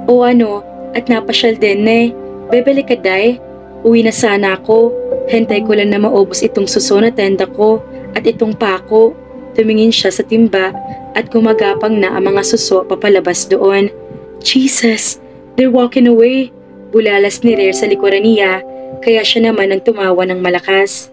O ano, at napasyal din eh. Bebeli ka, Day? Uwi na sana ako. Hintay ko lang na maubos itong suso na tenda ko at itong pako. Tumingin siya sa timba at gumagapang na ang mga suso papalabas doon. Jesus, they're walking away. Bulalas ni Rare sa likuran niya, kaya siya naman ang tumawa ng malakas.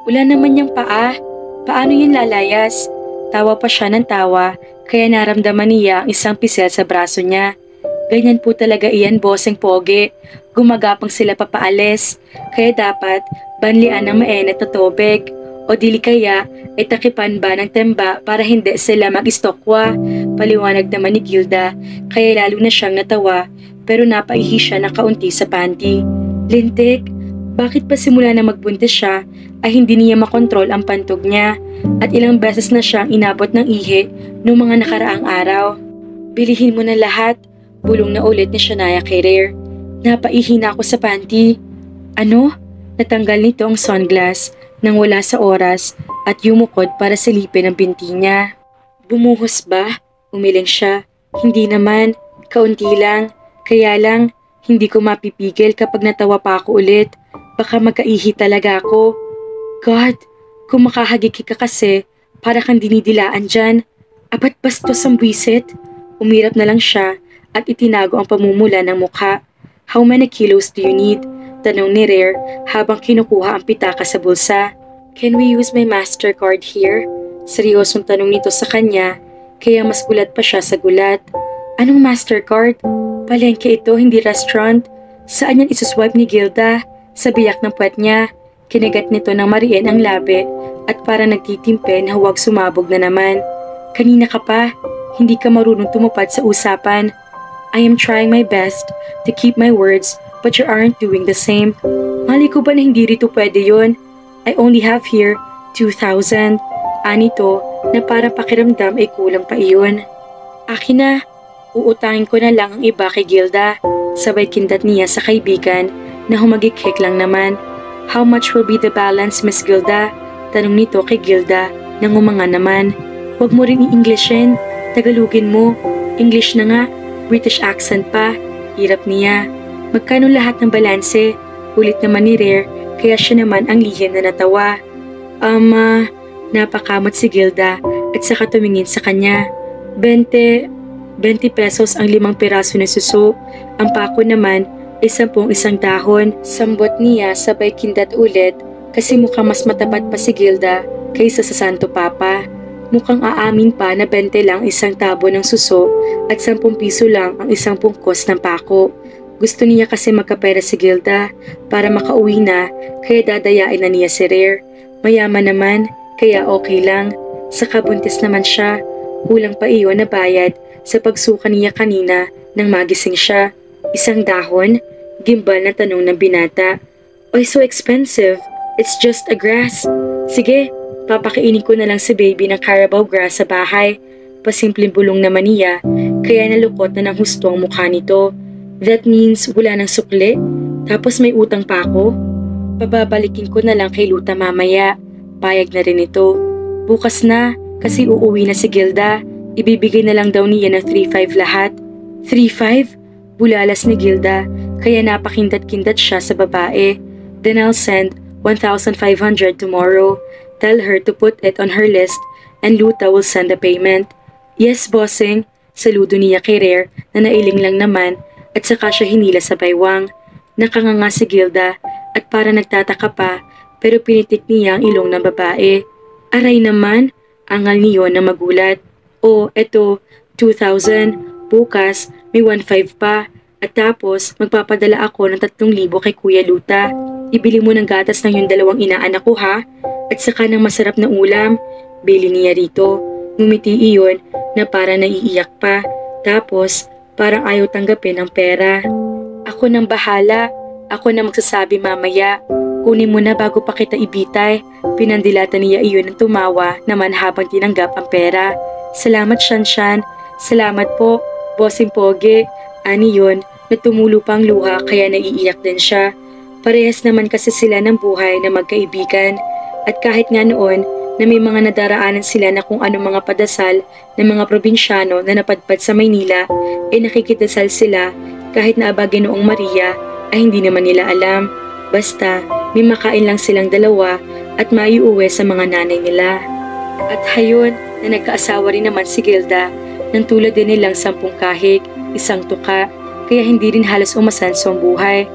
Wala naman niyang paa. Paano yun lalayas? Tawa pa siya ng tawa, kaya naramdaman niya ang isang pisel sa braso niya. Ganyan po talaga iyan, bossing pogi. Gumagapang sila papaalis, kaya dapat banlian ng mainit na tubig. O dili kaya ay takipan ba ng temba para hindi sila mag-istokwa. Paliwanag naman ni Gilda, kaya lalo na siyang natawa pero napaihi siya ng kaunti sa panty. Lintik, bakit pa simula na magbuntis siya ay hindi niya makontrol ang pantog niya at ilang beses na siyang inabot ng ihi noong mga nakaraang araw. Bilihin mo na lahat, bulong na ulit ni Shania kay Rare. Napaihi na ako sa panty. Ano? Natanggal nito ang sunglass nang wala sa oras at yumukod para silipin ang binti niya. Bumuhos ba? Umiling siya. Hindi naman, kaunti lang. Kaya lang, hindi ko mapipigil kapag natawa pa ako ulit. Baka magkaihi talaga ako. God, kung makahagiki ka kasi, para kang dinidilaan dyan. Apat bastos ang buwisit. Umirap na lang siya at itinago ang pamumula ng mukha. How many kilos do you need? Tanong ni Rare habang kinukuha ang pitaka sa bulsa. Can we use my MasterCard here? Seryosong tanong nito sa kanya, kaya mas gulat pa siya sa gulat. Anong MasterCard? Palengke ito, hindi restaurant. Saan yan isuswipe ni Gilda? Sa biyak ng puwet niya. Kinagat nito ng mariin ang labi at para nagtitimpe na huwag sumabog na naman. Kanina ka pa, hindi ka marunong tumupad sa usapan. I am trying my best to keep my words but you aren't doing the same. Mali ko ba na hindi rito pwede yun? I only have here 2,000. Anito na para pakiramdam ay kulang pa iyon. Akin na, uutangin ko na lang ang iba kay Gilda. Sabay kindat niya sa kaibigan na humagik-hik lang naman. How much will be the balance, Miss Gilda? Tanong nito kay Gilda nang umanga naman. Huwag mo rin i-Englishin. Tagalogin mo. English na nga. British accent pa. Hirap niya. Magkano lahat ng balanse? Ulit naman ni Rare kaya siya naman ang lihim na natawa. Napakamot si Gilda at saka tumingin sa kanya. 20 pesos ang 5 piraso na suso. Ang pako naman ay 10 isang dahon. Sambot niya sabay kindat ulit kasi mukhang mas matapat pa si Gilda kaysa sa Santo Papa. Mukhang aamin pa na 20 lang isang tabo ng suso at 10 piso lang ang isang pungkos ng pako. Gusto niya kasi magkapera si Gilda para makauwi na kaya dadayain na niya si Rare. Mayaman naman kaya okay lang. Saka buntis naman siya. Kulang pa iyon na bayad sa pagsuka niya kanina nang magising siya. Isang dahon? Gimbal na tanong ng binata. Oy, so expensive. It's just a grass. Sige, papakainin ko na lang si baby ng Carabao grass sa bahay. Pasimpleng bulong naman niya, kaya nalukot na ng husto ang mukha nito. That means wala ng sukli? Tapos may utang pa ako? Pababalikin ko na lang kay Luta mamaya. Payag na rin ito. Bukas na, kasi uuwi na si Gilda. Ibibigay na lang daw niya ng 3,500 lahat. 3,500? Bulalas ni Gilda, kaya napakindat-kindat siya sa babae. Then I'll send 1,500 tomorrow. Tell her to put it on her list and Luta will send the payment. Yes, bossing. Saludo niya kay Rare na nailing lang naman at saka siya hinila sa baywang. Nakanganga si Gilda at para nagtataka pa pero pinitik niya ang ilong ng babae. Aray naman, angal niyo na magulat. Oh, eto, 2,000. Bukas, may 1,500 pa. At tapos, magpapadala ako ng 3,000 kay Kuya Luta. Ibili mo ng gatas ng yung 2 inaanak ko ha? At saka ng masarap na ulam. Bili niya rito. Ngumiti iyon na para naiiyak pa. Tapos, parang ayaw tanggapin ang pera. Ako nang bahala. Ako na magsasabi mamaya. Kunin mo na bago pa kita ibitay. Pinandilatan niya iyon ng tumawa naman habang tinanggap ang pera. Salamat, Shanshan. Salamat po, Bossing Pogi. Ani yun, na tumulo pa ang luha kaya naiiyak din siya. Parehas naman kasi sila ng buhay na magkaibigan. At kahit nga noon na may mga nadaraanan sila na kung anong mga padasal ng mga probinsyano na napadpad sa Maynila, nakikidasal sila kahit na abagin noong Maria ay hindi naman nila alam. Basta, may makain lang silang dalawa at maiuwi sa mga nanay nila. At hayon na nagkaasawa rin naman si Gilda nang tulad din nilang 10 kahig, 1 tuka, kaya hindi rin halos umasanso ang buhay.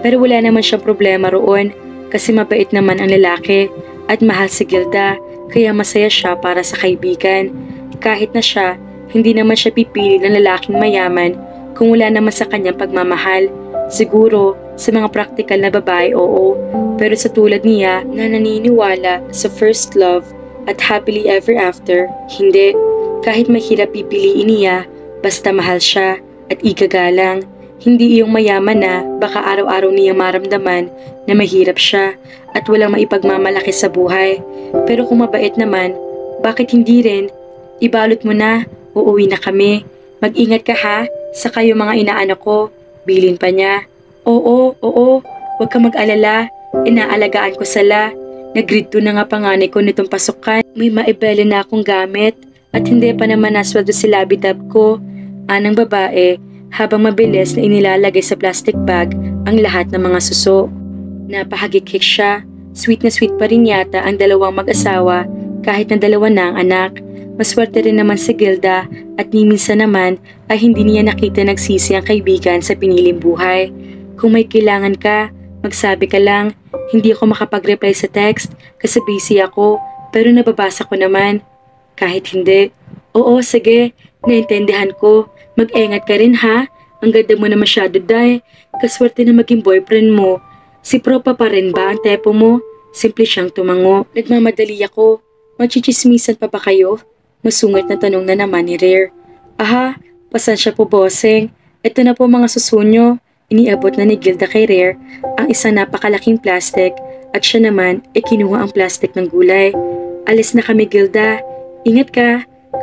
Pero wala naman siyang problema roon kasi mabait naman ang lalaki at mahal si Gilda kaya masaya siya para sa kaibigan. Kahit na siya, hindi naman siya pipili ng lalaking mayaman kung wala naman sa kanyang pagmamahal. Siguro, sa mga praktikal na babae oo, pero sa tulad niya na naniniwala sa first love at happily ever after, hindi. Kahit mahirap pipiliin niya, basta mahal siya at igagalang. Hindi iyong mayaman na baka araw-araw niya maramdaman na mahirap siya at walang maipagmamalaki sa buhay. Pero kung mabait naman, bakit hindi rin? Ibalot mo na, uuwi na kami. Mag-ingat ka ha, sa kayo mga inaanak ko. Bilin pa niya. Oo, wag ka mag-alala. Inaalagaan ko sila. Nag-grade 2 na nga panganay ko nitong pasukan. May maibele na akong gamit at hindi pa naman nasweldo si Labitab ko. Anang babae, habang mabilis na inilalagay sa plastic bag ang lahat ng mga suso. Napahagikik siya. Sweet na sweet pa rin yata ang dalawang mag-asawa kahit na dalawa na ang anak. Maswerte rin naman si Gilda at ni minsan naman ay hindi niya nakita nagsisi ang kaibigan sa piniling buhay. Kung may kailangan ka, magsabi ka lang. Hindi ako makapag-reply sa text kasi busy ako pero nababasa ko naman. Kahit hindi. Oo, sige. Naintindihan ko. Mag-engat ka rin ha. Ang ganda mo na masyado, Day. Kaswerte na maging boyfriend mo. Si Propa pa rin ba ang tepo mo? Simple siyang tumango. Nagmamadali ako. Magchichismisan pa ba kayo? Masungit na tanong na naman ni Rare. Aha, pasensya po bossing. Ito na po mga susunyo. Iniabot na ni Gilda kay Rare ang isang napakalaking plastic at siya naman ay kinuha ang plastic ng gulay. Alis na kami Gilda. Ingat ka.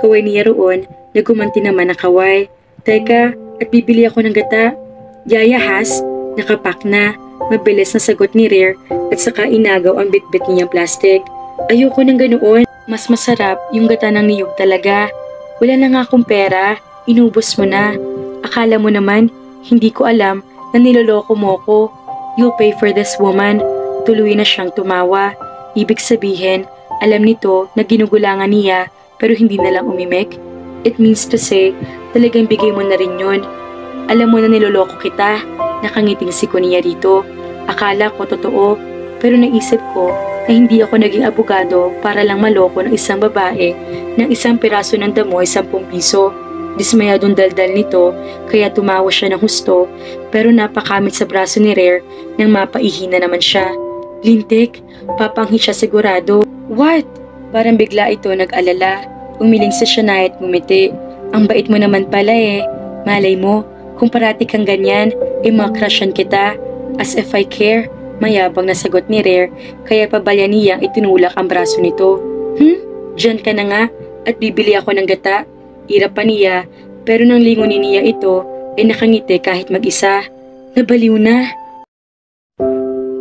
Kaway niya roon na gumanti naman ang kaway. Teka, at bibili ako ng gata. Yaya has, nakapak na. Mabilis na sagot ni Rare at saka inagaw ang bitbit niyang plastic. Ayoko ng ganoon. Mas masarap yung gata ng niyog talaga. Wala na nga akong pera. Inubos mo na. Akala mo naman, hindi ko alam na niloloko mo ko. You'll pay for this woman. Tuloy na siyang tumawa. Ibig sabihin, alam nito na ginugulangan niya pero hindi na lang umimik. It means to say, talagang bigay mo na rin yun. Alam mo na niloloko kita. Nakangiting si Konia rito. Akala ko totoo pero naisip ko na hindi ako naging abogado para lang maloko ng isang babae ng isang piraso ng damo ay 10 piso. Dismayadong daldal nito kaya tumawa siya ng husto pero napakamit sa braso ni Rare nang mapaihi na naman siya. Lintik, papanghi siya sigurado. What? Parang bigla ito nag-alala. Umiling sa Shania at ngumiti. Ang bait mo naman pala eh. Malay mo, kung parati kang ganyan, makrushan kita. As if I care, mayabang na sagot ni Rare kaya pabalya niyang itinulak ang braso nito. Diyan ka na nga at bibili ako ng gata. Irap pa niya pero nang lingunin niya ito ay nakangiti kahit mag-isa. Nabaliw na.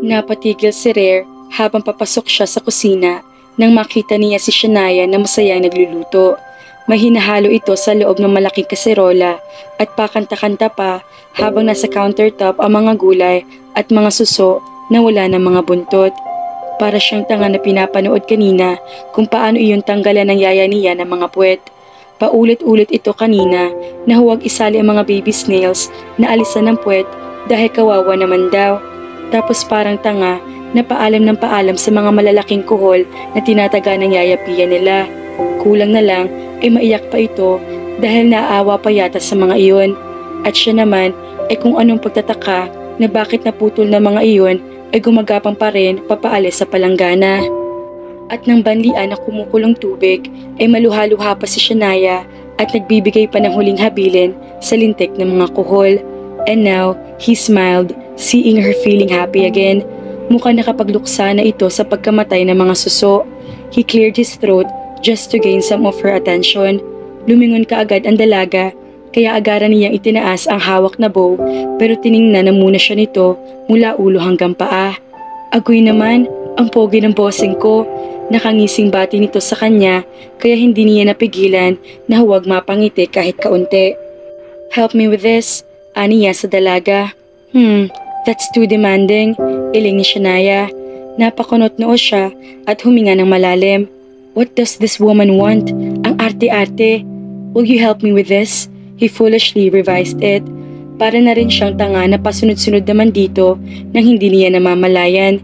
Napatigil si Rare habang papasok siya sa kusina nang makita niya si Shania na masayang nagluluto. May hinahalo ito sa loob ng malaking kaserola at pakanta-kanta pa habang nasa countertop ang mga gulay at mga suso na wala ng mga buntot. Para siyang tanga na pinapanood kanina kung paano iyon tanggalan ng yaya niya ng mga puwet. Paulit-ulit ito kanina na huwag isali ang mga baby snails na alisan ng puwet dahil kawawa naman daw. Tapos parang tanga na paalam ng paalam sa mga malalaking kuhol na tinataga ng yayapian nila. Kulang na lang ay maiyak pa ito dahil naaawa pa yata sa mga iyon. At siya naman ay kung anong pagtataka na bakit naputol na mga iyon ay gumagapang pa rin papaalis sa palanggana. At nang banlian na kumukulong tubig ay maluha-luha pa si Shania at nagbibigay pa ng huling habilin sa lintik ng mga kuhol. And now, he smiled, seeing her feeling happy again. Mukhang nakapagluksa na ito sa pagkamatay ng mga suso. He cleared his throat just to gain some of her attention. Lumingon kaagad ang dalaga, kaya agaran niyang itinaas ang hawak na bow pero tiningnan na muna siya nito mula ulo hanggang paa. Agoy naman, ang pogi ng bossing ko. Nakangising bati nito sa kanya kaya hindi niya napigilan na huwag mapangiti kahit kaunti. Help me with this, ani niya sa dalaga. That's too demanding, iling ni Shania. Napakunot noo siya at huminga ng malalim. What does this woman want? Ang arte-arte. Will you help me with this? He foolishly revised it. Para na rin siyang tanga na pasunod-sunod naman dito nang hindi niya namamalayan.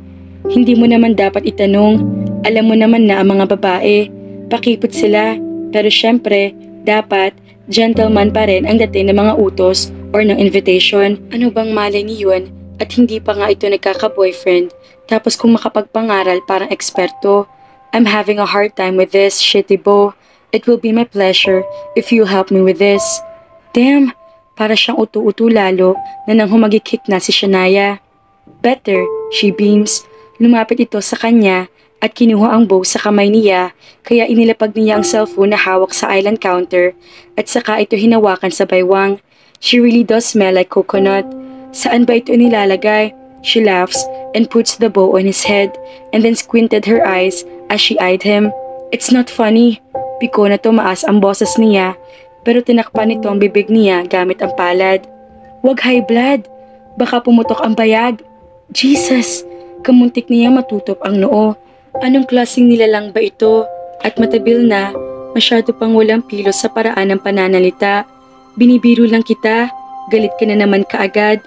Hindi mo naman dapat itanong. Alam mo naman na ang mga babae, pakipot sila. Pero syempre, dapat gentleman pa rin ang dating ng mga utos or ng invitation. Ano bang malay ni yun? At hindi pa nga ito nagkaka-boyfriend. Tapos kung makapagpangaral parang eksperto. I'm having a hard time with this, shitty beau. It will be my pleasure if you help me with this. Damn, para siyang utu-utu lalo na nang humagikik na si Shania. Better, she beams. Lumapit ito sa kanya at kinuha ang bow sa kamay niya kaya inilapag niya ang cellphone na hawak sa island counter at saka ito hinawakan sa baywang. She really does smell like coconut. Saan ba ito nilalagay? She laughs and puts the bow on his head and then squinted her eyes as she eyed him. It's not funny. Piko na tumaas ang boses niya pero tinakpan nito ang bibig niya gamit ang palad. Wag high blood. Baka pumutok ang bayag. Jesus! Kamuntik niya matutop ang noo. Anong klaseng nilalang ba ito? At matabil na, masyado pang walang pilos sa paraan ng pananalita. Binibiro lang kita. Galit ka na naman kaagad.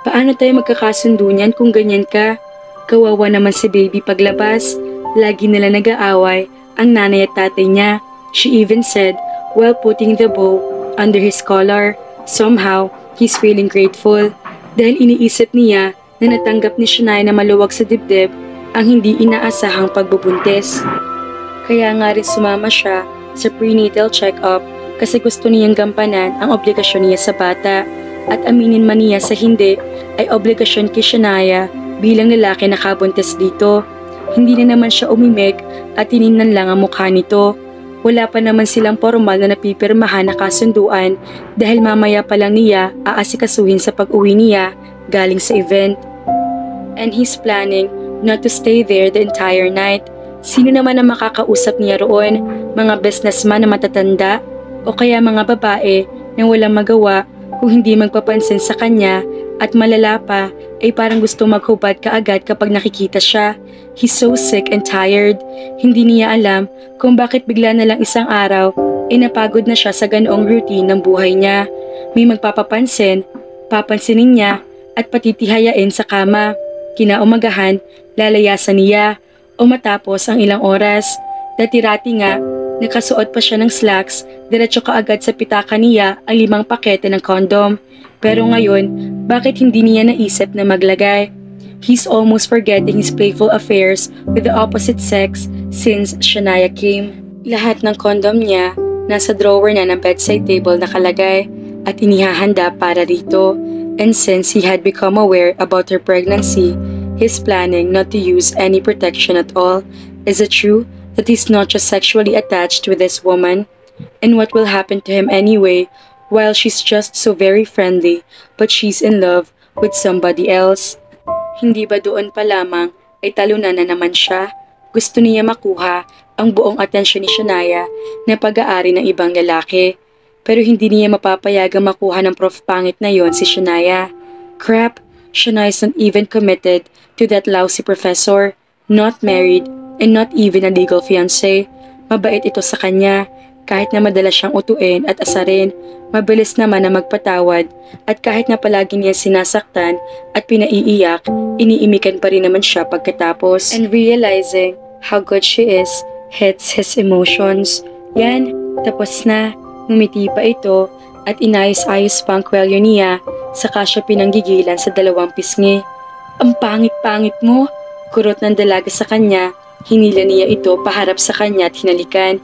Paano tayo magkakasundo niyan kung ganyan ka? Kawawa naman si baby paglabas. Lagi nila nag-aaway ang nanay at tatay niya. She even said while putting the bow under his collar. Somehow, he's feeling grateful dahil iniisip niya na natanggap ni Shania na maluwag sa dibdib ang hindi inaasahang pagbubuntis. Kaya nga rin sumama siya sa prenatal check-up kasi gusto niyang gampanan ang obligasyon niya sa bata at aminin man niya sa hindi ay obligasyon kay Shania bilang lalaki na kabuntis dito. Hindi na naman siya umimik at tiningnan lang ang mukha nito. Wala pa naman silang formal na napipirmahan na kasunduan dahil mamaya pa lang niya aasikasuhin sa pag-uwi niya galing sa event. And he's planning not to stay there the entire night. Sino naman ang makakausap niya roon? Mga businessman na matatanda? O kaya mga babae na walang magawa kung hindi magpapansin sa kanya at malala pa ay parang gusto maghubad kaagad kapag nakikita siya. He's so sick and tired. Hindi niya alam kung bakit bigla na lang isang araw ay napagod na siya sa ganoong routine ng buhay niya. May magpapapansin, papansinin niya at patitihayain sa kama. Kinaumagahan, lalayasan niya o matapos ang ilang oras. Dati-rati nga, nakasuot pa siya ng slacks, diretso kaagad sa pitaka niya ang 5 pakete ng condom. Pero ngayon, bakit hindi niya naisip na maglagay? He's almost forgetting his playful affairs with the opposite sex since Shania came. Lahat ng condom niya nasa drawer na ng bedside table nakalagay at inihahanda para rito. And since he had become aware about her pregnancy, he's planning not to use any protection at all. Is it true that he's not just sexually attached with this woman? And what will happen to him anyway while she's just so very friendly but she's in love with somebody else? Hindi ba doon pa lamang ay talunan na naman siya? Gusto niya makuha ang buong atensyon ni Shania na pag-aari ng ibang lalaki. Pero hindi niya mapapayagang makuha ng prof pangit na yon si Shania. Crap, Shania's not even committed to that lousy professor, not married, and not even a legal fiancé. Mabait ito sa kanya, kahit na madalas siyang utuin at asarin, mabilis naman na magpatawad, at kahit na palagi niya sinasaktan at pinaiiyak, iniimikan pa rin naman siya pagkatapos. And realizing how good she is hits his emotions. Yan, tapos na. Ngumiti pa ito at inayos-ayos pa ang kwelyo niya, saka siya pinanggigilan sa 2 pisngi. Ang pangit-pangit mo! Kurot ng dalaga sa kanya, hinila niya ito paharap sa kanya at hinalikan.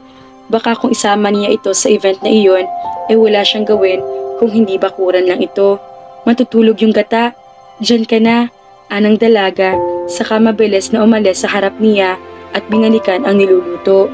Baka kung isama niya ito sa event na iyon, ay wala siyang gawin kung hindi bakuran lang ito. Matutulog yung gata. Diyan ka na, anang dalaga, saka mabilis na umalis sa harap niya at binalikan ang niluluto.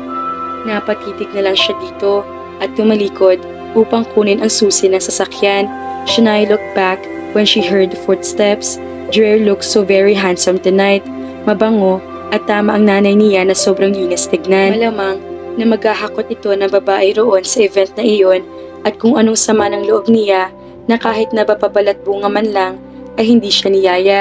Napatitig na lang siya dito at tumalikod upang kunin ang susi ng sasakyan. Shania looked back when she heard the footsteps. Dreer looked so very handsome tonight. Mabango at tama ang nanay niya na sobrang linis tignan. Malamang na maghahakot ito ng babae roon sa event na iyon at kung anong sama ng loob niya na kahit nabapabalat bunga man lang ay hindi siya niyaya.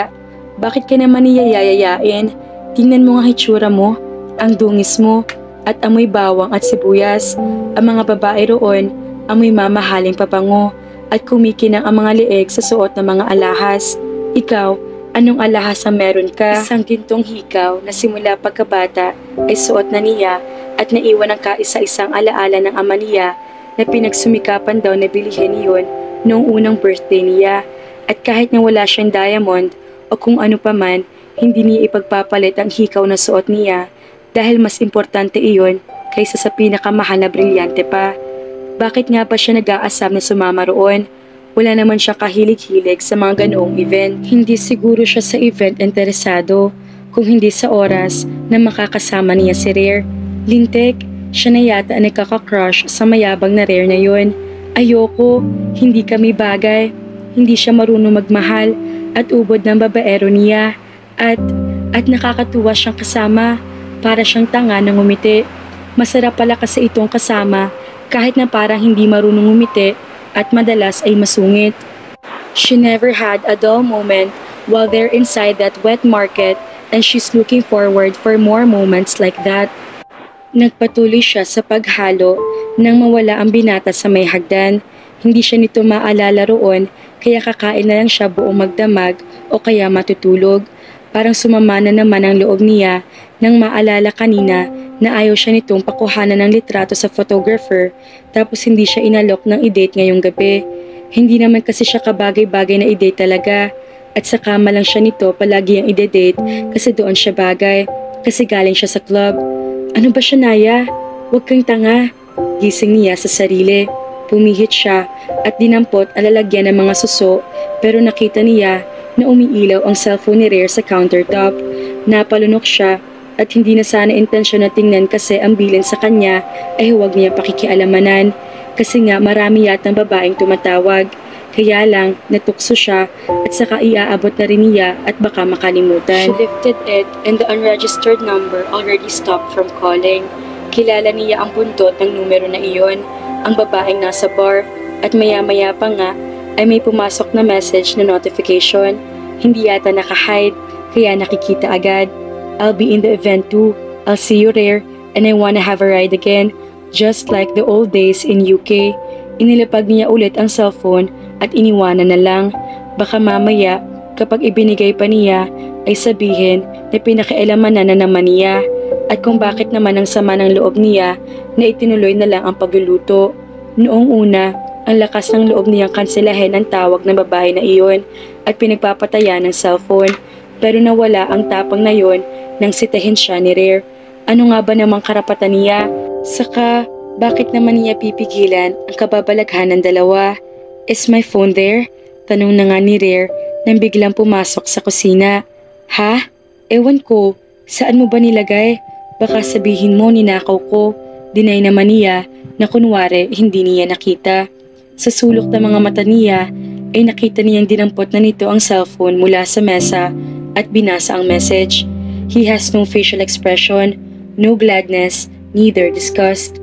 Bakit ka naman niyayayayain? Tingnan mo nga hitsura mo, ang dungis mo, at amoy bawang at sibuyas. Ang mga babae roon, amoy mamahaling pabango at kumikinang ang mga leeg sa suot ng mga alahas. Ikaw, anong alahas ang meron ka? Isang gintong hikaw na simula pagkabata ay suot na niya at naiwan ang kaisa-isang alaala ng ama niya na pinagsumikapan daw na bilihin iyon noong unang birthday niya. At kahit na wala siyang diamond o kung ano paman, hindi niya ipagpapalit ang hikaw na suot niya dahil mas importante iyon kaysa sa pinakamahal na brilyante pa. Bakit nga ba siya nag-aasam na sumama roon? Wala naman siya kahilig-hilig sa mga ganoong event. Hindi siguro siya sa event interesado kung hindi sa oras na makakasama niya si Rare. Lintek, siya na yata ang nagkaka-crush sa mayabang na Rare na yun. Ayoko, hindi kami bagay. Hindi siya marunong magmahal at ubod ng babaero niya. At nakakatuwa siyang kasama, para siyang tanga ng ngumiti. Masarap pala kasi itong kasama kahit na parang hindi marunong ngumiti at madalas ay masungit. She never had a dull moment while they're inside that wet market and she's looking forward for more moments like that. Nagpatuloy siya sa paghalo nang mawala ang binata sa may hagdan. Hindi siya nito maalala roon kaya kakain na lang siya buong magdamag o kaya matutulog. Parang sumama na naman ang loob niya nang maalala kanina na ayaw siya nitong pakuhanan ng litrato sa photographer tapos hindi siya inalok ng i-date ngayong gabi. Hindi naman kasi siya kabagay-bagay na i-date talaga at sa kama lang siya nito palagi ang i-date kasi doon siya bagay kasi galing siya sa club. Ano ba siya, Naya? Huwag kang tanga. Gising niya sa sarili. Pumihit siya at dinampot ang lalagyan ng mga suso pero nakita niya na umiilaw ang cellphone ni Rare sa countertop. Napalunok siya at hindi na sana intensyon na tingnan kasi ang bilin sa kanya ay huwag niya pakikialamanan kasi nga marami yatang babaeng tumatawag. Kaya lang natukso siya at saka iaabot na rin niya at baka makalimutan. She lifted it and the unregistered number already stopped from calling. Kilala niya ang buntot ng numero na iyon, ang babaeng nasa bar at maya-maya pa nga ay may pumasok na message na notification. Hindi yata naka-hide, kaya nakikita agad. I'll be in the event too. I'll see you Rare and I wanna have a ride again. Just like the old days in UK. Inilapag niya ulit ang cellphone at iniwanan na lang. Baka mamaya, kapag ibinigay pa niya, ay sabihin na pinakialaman na naman niya. At kung bakit naman ang sama ng loob niya na itinuloy na lang ang pagluluto. Noong una, ang lakas ng loob niyang kanselahin ang tawag ng babae na iyon at pinagpapataya ng cellphone. Pero nawala ang tapang na yon nang sitahin siya ni Rare. Ano nga ba namang karapatan niya? Saka, bakit naman niya pipigilan ang kababalaghan ng dalawa? Is my phone there? Tanong na nga ni Rare nang biglang pumasok sa kusina. Ha? Ewan ko. Saan mo ba nilagay? Baka sabihin mo ninakaw ko. Dinay naman niya na kunwari hindi niya nakita. Sa sulok ng mga mata niya ay nakita niyang dinampot na nito ang cellphone mula sa mesa at binasa ang message. He has no facial expression, no gladness, neither disgust.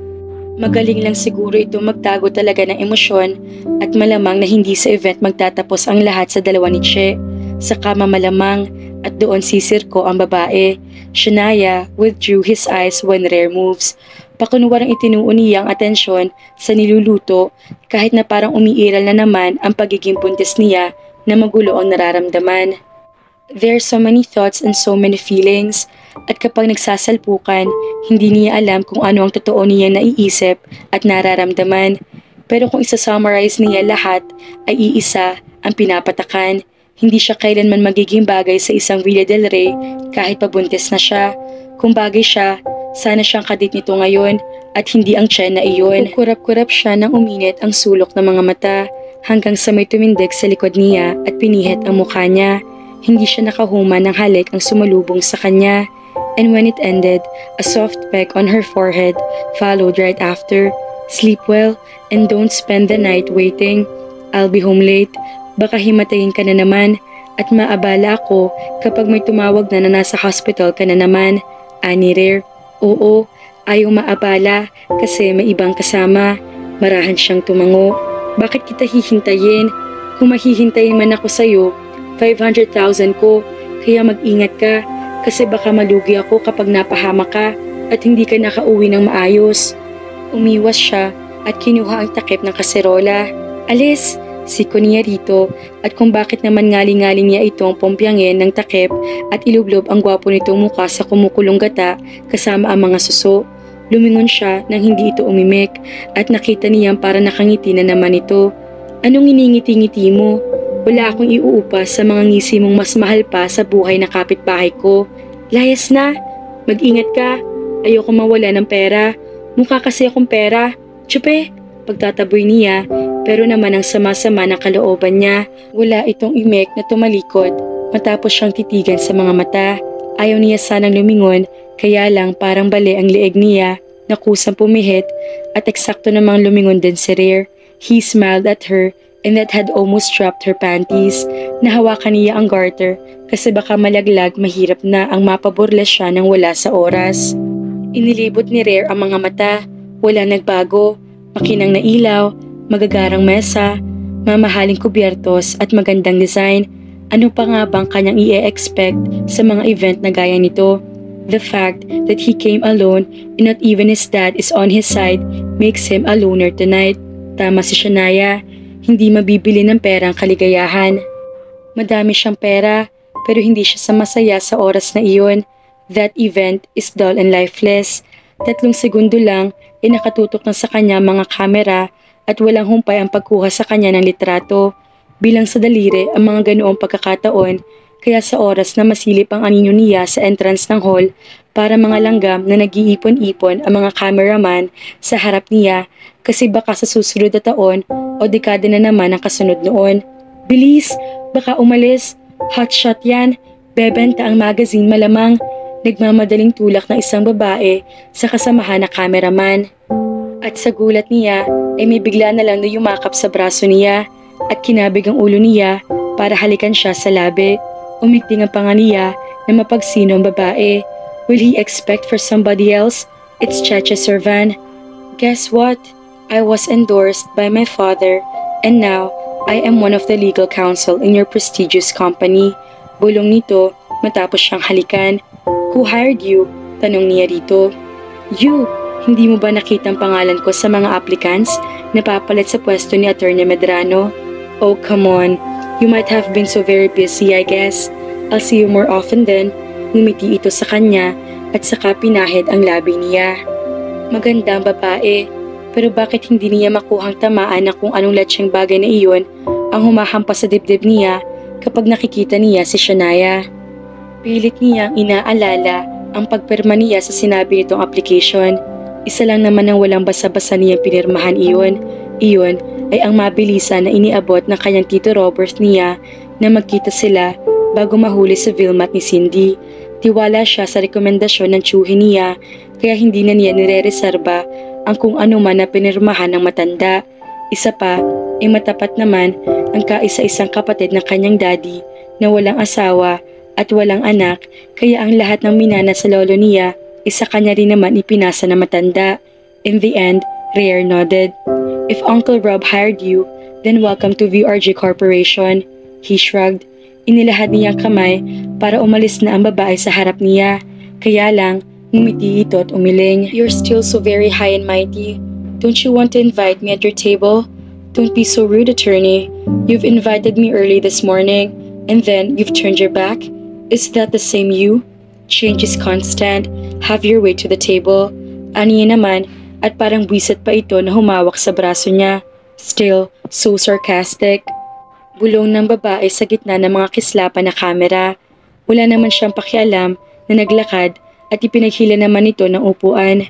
Magaling lang siguro ito magtago talaga ng emosyon at malamang na hindi sa event magtatapos ang lahat sa dalawa ni Che. Sa kama malamang at doon sisirko ang babae. Shania withdrew his eyes when Rare moves. Pakunwarang itinuon niya ang atensyon sa niluluto kahit na parang umiiral na naman ang pagiging buntis niya na magulo ang nararamdaman. There are so many thoughts and so many feelings at kapag nagsasalpukan, hindi niya alam kung ano ang totoo niya naiisip at nararamdaman. Pero kung isa-summarize niya lahat ay iisa ang pinapatakan. Hindi siya kailanman magiging bagay sa isang Villa del Rey kahit pabuntis na siya. Kung bagay siya, sana siyang kadit nito ngayon at hindi ang tiyan na iyon. Kurap-kurap siya nang uminit ang sulok ng mga mata hanggang sa may tumindig sa likod niya at pinihit ang mukha niya. Hindi siya nakahuma ng halik ang sumalubong sa kanya. And when it ended, a soft peck on her forehead followed right after. Sleep well and don't spend the night waiting. I'll be home late. Baka himatayin ka na naman at maabala ako kapag may tumawag na nasa hospital ka na naman. Ani Rare. Oo, ayaw maabala kasi may ibang kasama. Marahan siyang tumango. Bakit kita hihintayin? Kung mahihintayin man ako sa'yo, 500,000 ko. Kaya mag-ingat ka kasi baka malugi ako kapag napahama ka at hindi ka nakauwi ng maayos. Umiwas siya at kinuha ang takip ng kaserola. Alis! Siko niya rito at kung bakit naman ngaling-ngaling niya itong pompyangin ng takip at ilublob ang gwapo nitong mukha sa kumukulong gata kasama ang mga suso. Lumingon siya nang hindi ito umimik at nakita niyang para nakangiti na naman ito. Anong iningiti-ngiti mo? Wala akong iuupa sa mga ngisi mong mas mahal pa sa buhay na kapitbahay ko. Layas na! Mag-ingat ka! Ayoko mawala ng pera. Mukha kasi akong pera. Tsupe! Pagtataboy niya, pero naman ang sama-sama ng kalooban niya. Wala itong imek na tumalikod matapos siyang titigan sa mga mata. Ayaw niya sanang lumingon, kaya lang parang bali ang leeg niya na kusang pumihit at eksakto namang lumingon din si Rare. He smiled at her and that had almost dropped her panties. Nahawakan niya ang garter kasi baka malaglag, mahirap na ang mapaburles siya nang wala sa oras. Inilibot ni Rare ang mga mata. Wala nagbago. Makinang na ilaw, magagarang mesa, mamahaling kubyertos at magandang design. Ano pa nga bang kanyang i-expect sa mga event na gaya nito? The fact that he came alone and not even his dad is on his side makes him a loner tonight. Tama si Shania, hindi mabibili ng pera ang kaligayahan. Madami siyang pera pero hindi siya masaya sa oras na iyon. That event is dull and lifeless. 3 segundo lang ay nakatutok na sa kanya mga kamera at walang humpay ang pagkuha sa kanya ng litrato. Bilang sa daliri ang mga ganoong pagkakataon, kaya sa oras na masilip ang anino niya sa entrance ng hall para mga langgam na nag-iipon-ipon ang mga cameraman sa harap niya kasi baka sa susunod na taon o dekada na naman ang kasunod noon. Bilis! Baka umalis! Hotshot yan! Bebenta ang magazine malamang! Nagmamadaling tulak ng isang babae sa kasamahan na cameraman. At sa gulat niya ay may bigla na lang na yumakap sa braso niya at kinabig ang ulo niya para halikan siya sa labi. Umigting ang panga niya na mapagsino ang babae. Will he expect for somebody else? It's Cheche Servan. Guess what? I was endorsed by my father and now I am one of the legal counsel in your prestigious company. Bulong nito matapos siyang halikan. Who hired you? Tanong niya rito. You! Hindi mo ba nakita ang pangalan ko sa mga applicants na papalit sa pwesto ni Attorney Medrano? Oh, come on. You might have been so very busy, I guess. I'll see you more often then. Ngumiti ito sa kanya at saka pinahid ang labi niya. Maganda ang babae, pero bakit hindi niya makuhang tamaan na kung anong latsyang bagay na iyon ang humahampas sa dibdib niya kapag nakikita niya si Shania. Pilit niyang inaalala ang pagpirma niya sa sinabi nitong application. Isa lang naman ang walang basa-basa niyang pinirmahan iyon. Iyon ay ang mabilisan na iniabot ng kanyang Tito Robert niya na magkita sila bago mahuli si Vilmat ni Cindy. Tiwala siya sa rekomendasyon ng tiyuhin niya kaya hindi na niya nire-reserba ang kung ano man na pinirmahan ng matanda. Isa pa ay matapat naman ang kaisa-isang kapatid ng kanyang daddy na walang asawa at walang anak kaya ang lahat ng minana sa lolo niya isa kanya rin naman ipinasa na matanda. In the end, Rare nodded. If Uncle Rob hired you, then welcome to VRG Corporation. He shrugged. Inilahad niya ang kamay para umalis na ang babae sa harap niya. Kaya lang, ngumiti ito at umiling. You're still so very high and mighty. Don't you want to invite me at your table? Don't be so rude, attorney. You've invited me early this morning, and then you've turned your back. Is that the same you? Change is constant. Have your way to the table. Aniya naman, at parang buwisit pa ito na humawak sa braso niya. Still, so sarcastic. Bulong ng babae sa gitna ng mga kislapan na kamera. Wala naman siyang pakialam na naglakad at ipinaghila naman ito ng upuan.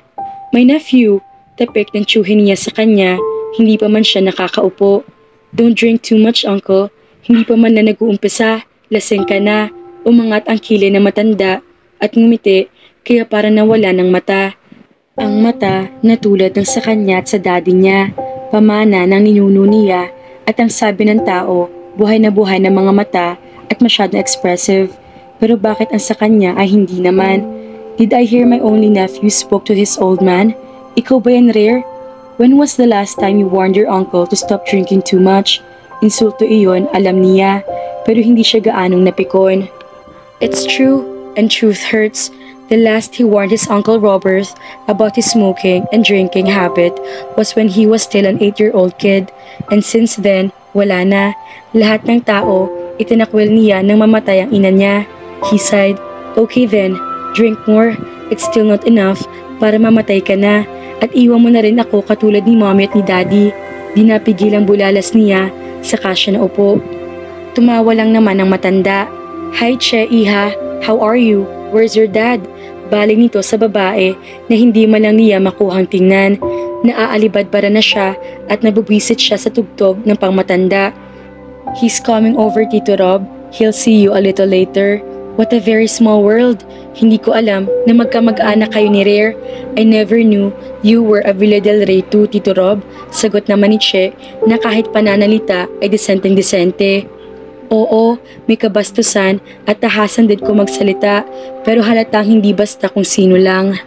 My nephew, tapik ng tiyuhin niya sa kanya, hindi pa man siya nakakaupo. Don't drink too much, uncle. Hindi pa man na nag-uumpisa, lasing ka na. Umangat ang kilay na matanda at ngumiti kaya para nawala ng mata. Ang mata na tulad ng sa kanya at sa daddy niya, pamana ng ninuno niya at ang sabi ng tao, buhay na mga mata at masyadong expressive. Pero bakit ang sa kanya ay hindi naman? Did I hear my only nephew spoke to his old man? Ikaw ba yan, Rare? When was the last time you warned your uncle to stop drinking too much? Insulto iyon, alam niya, pero hindi siya gaanong napikon. It's true, and truth hurts. The last he warned his Uncle Robert about his smoking and drinking habit was when he was still an 8-year-old kid, and since then, wala na. Lahat ng tao, itinakwil niya nang mamatay ang ina niya. He sighed, okay then, drink more. It's still not enough para mamatay ka na. At iwan mo na rin ako katulad ni mommy at ni daddy. Di napigil ang bulalas niya, saka siya naupo. Tumawa lang naman ang matanda. Hi Che, Iha. How are you? Where's your dad? Baling nito sa babae na hindi man lang niya makuhang tingnan. Naaalibadbara na siya at nabubwisit siya sa tugtog ng pangmatanda. He's coming over, Tito Rob. He'll see you a little later. What a very small world. Hindi ko alam na magkamag-anak kayo ni Rare. I never knew you were a Villa del Rey too, Tito Rob. Sagot naman ni Che na kahit pananalita ay desenteng-desente. Oo, may kabastusan at tahasan din ko magsalita, pero halatang hindi basta kung sino lang.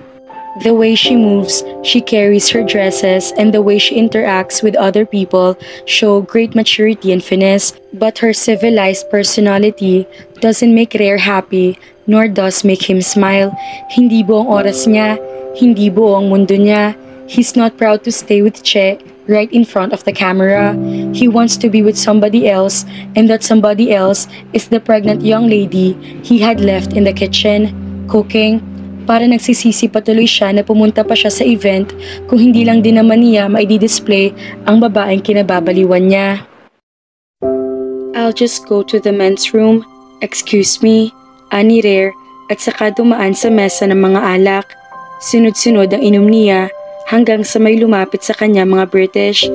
The way she moves, she carries her dresses, and the way she interacts with other people show great maturity and finesse. But her civilized personality doesn't make Rare happy, nor does make him smile. Hindi buong oras niya, hindi buong mundo niya. He's not proud to stay with Che right in front of the camera. He wants to be with somebody else, and that somebody else is the pregnant young lady he had left in the kitchen, cooking. Para nagsisisi patuloy siya na pumunta pa siya sa event kung hindi lang din naman niya maidi-display ang babaeng kinababaliwan niya. I'll just go to the men's room. Excuse me, ani Rare, at saka dumaan sa mesa ng mga alak. Sunod-sunod ang inom niya hanggang sa may lumapit sa kanya mga British.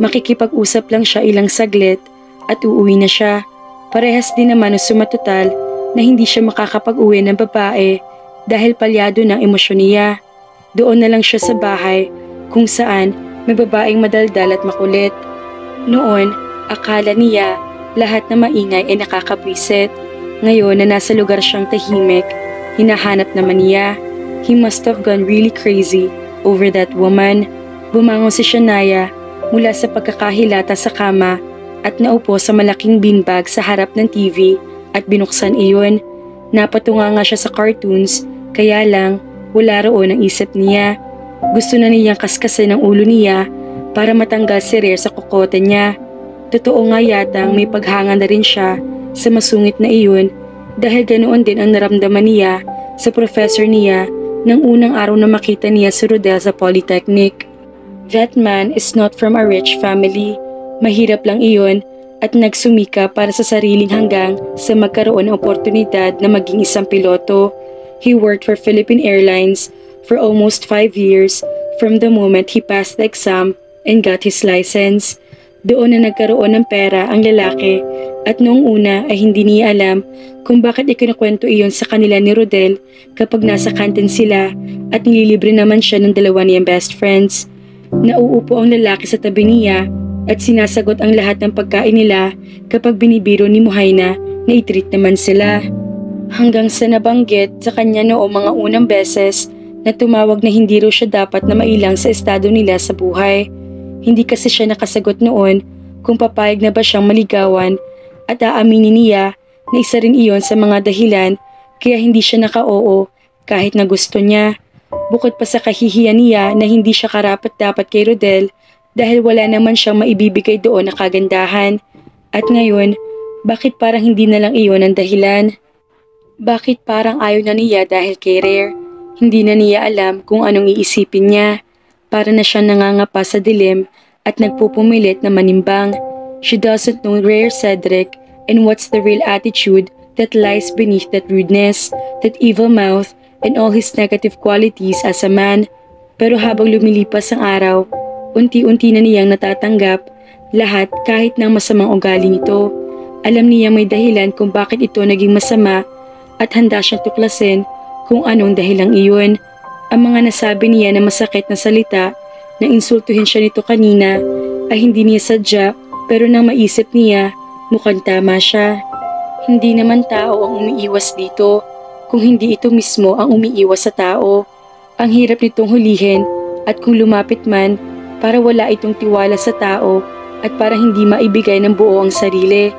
Makikipag-usap lang siya ilang saglit at uuwi na siya. Parehas din naman ang sumatotal na hindi siya makakapag-uwi ng babae dahil palyado ng emosyon niya. Doon na lang siya sa bahay kung saan may babaeng madaldal at makulit. Noon, akala niya lahat na maingay ay nakakabwisit. Ngayon na nasa lugar siyang tahimik, hinahanap naman niya. He must have gone really crazy over that woman. Bumangon si Shania mula sa pagkakahilata sa kama at naupo sa malaking beanbag sa harap ng TV at binuksan iyon. Napatunga nga siya sa cartoons, kaya lang wala roon ang isip niya. Gusto na niyang kaskasin ang ulo niya para matanggal si Rare sa kokote niya. Totoo nga yatang may paghanga na rin siya sa masungit na iyon dahil ganoon din ang naramdaman niya sa professor niya nang unang araw na makita niya si Rodel sa Polytechnic. That man is not from a rich family. Mahirap lang iyon at nagsumika para sa sariling hanggang sa magkaroon ng oportunidad na maging isang piloto. He worked for Philippine Airlines for almost 5 years from the moment he passed the exam and got his license. Doon na nagkaroon ng pera ang lalaki at noong una ay hindi niya alam kung bakit ikinukwento iyon sa kanila ni Rodel kapag nasa kantin sila at nililibre naman siya ng dalawa niyang best friends. Nauupo ang lalaki sa tabi niya at sinasagot ang lahat ng pagkain nila kapag binibiro ni Muhaina na i-treat naman sila. Hanggang sa nabanggit sa kanya noong mga unang beses na tumawag na hindi raw siya dapat na mailang sa estado nila sa buhay. Hindi kasi siya nakasagot noon kung papayag na ba siyang maligawan at aaminin niya na isa rin iyon sa mga dahilan kaya hindi siya naka-oo kahit na gusto niya. Bukod pa sa kahihiyan niya na hindi siya karapat-dapat kay Rodel dahil wala naman siyang maibibigay doon na kagandahan. At ngayon, bakit parang hindi na lang iyon ang dahilan? Bakit parang ayaw na niya dahil kay Rare? Hindi na niya alam kung anong iisipin niya. Para na siyang nangangapa sa dilim at nagpupumilit na manimbang. She doesn't know Rare Cedric and what's the real attitude that lies beneath that rudeness, that evil mouth, and all his negative qualities as a man. Pero habang lumilipas ang araw, unti-unti na niyang natatanggap lahat kahit ng masamang ugali nito. Alam niya may dahilan kung bakit ito naging masama at handa siyang tuklasin kung anong dahilang iyon. Ang mga nasabi niya na masakit na salita na insultuhin siya nito kanina ay hindi niya sadya pero nang maisip niya mukhang tama siya. Hindi naman tao ang umiiwas dito kung hindi ito mismo ang umiiwas sa tao. Ang hirap nitong hulihin at kung lumapit man para wala itong tiwala sa tao at para hindi maibigay ng buo ang sarili.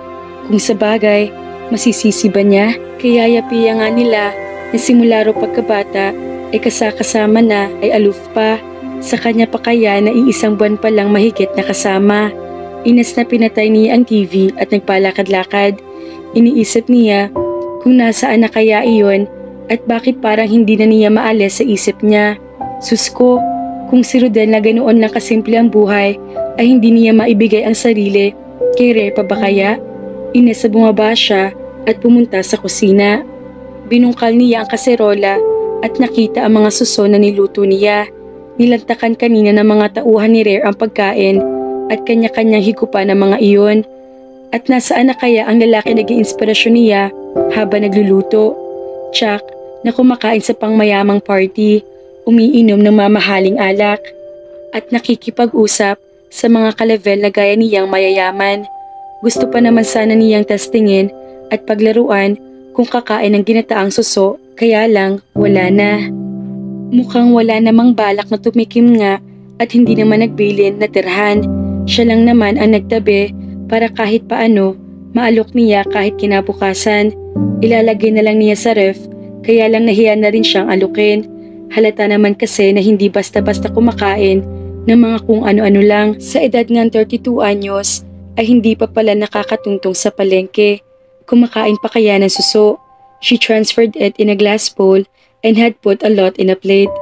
Kung sa bagay, masisisi ba niya? Kaya yapiya nga nila na simula raw pagkabata ay kasama na ay aloof pa. Sa kanya pa kaya na iisang buwan pa lang mahigit na kasama. Inas na pinatay niya ang TV at nagpalakad-lakad. Iniisip niya kung nasaan na kaya iyon at bakit parang hindi na niya maalis sa isip niya. Susko, kung si Rodel na ganoon lang kasimple ang buhay ay hindi niya maibigay ang sarili, kay Rare pa ba kaya? Ines na bumaba siya at pumunta sa kusina. Binungkal niya ang kaserola at nakita ang mga suso na niluto niya. Nilantakan kanina ng mga tauhan ni Rare ang pagkain at kanya-kanyang higupan ng mga iyon. At nasaan na kaya ang lalaki naging inspirasyon niya habang nagluluto? Chuck na kumakain sa pangmayamang party, umiinom ng mamahaling alak, at nakikipag-usap sa mga ka-level na gaya niyang mayayaman. Gusto pa naman sana niyang testingin at paglaruan kung kakain ng ginataang suso, kaya lang wala na. Mukhang wala namang balak na tumikim nga at hindi naman nagbilin na tirhan. Siya lang naman ang nagtabi para kahit paano maalok niya kahit kinabukasan. Ilalagay na lang niya sa ref, kaya lang nahiya na rin siyang alukin. Halata naman kasi na hindi basta-basta kumakain ng mga kung ano-ano lang. Sa edad ng 32 anyos ay hindi pa pala nakakatungtong sa palengke. Kumakain pa kaya ng suso. She transferred it in a glass bowl and had put a lot in a plate.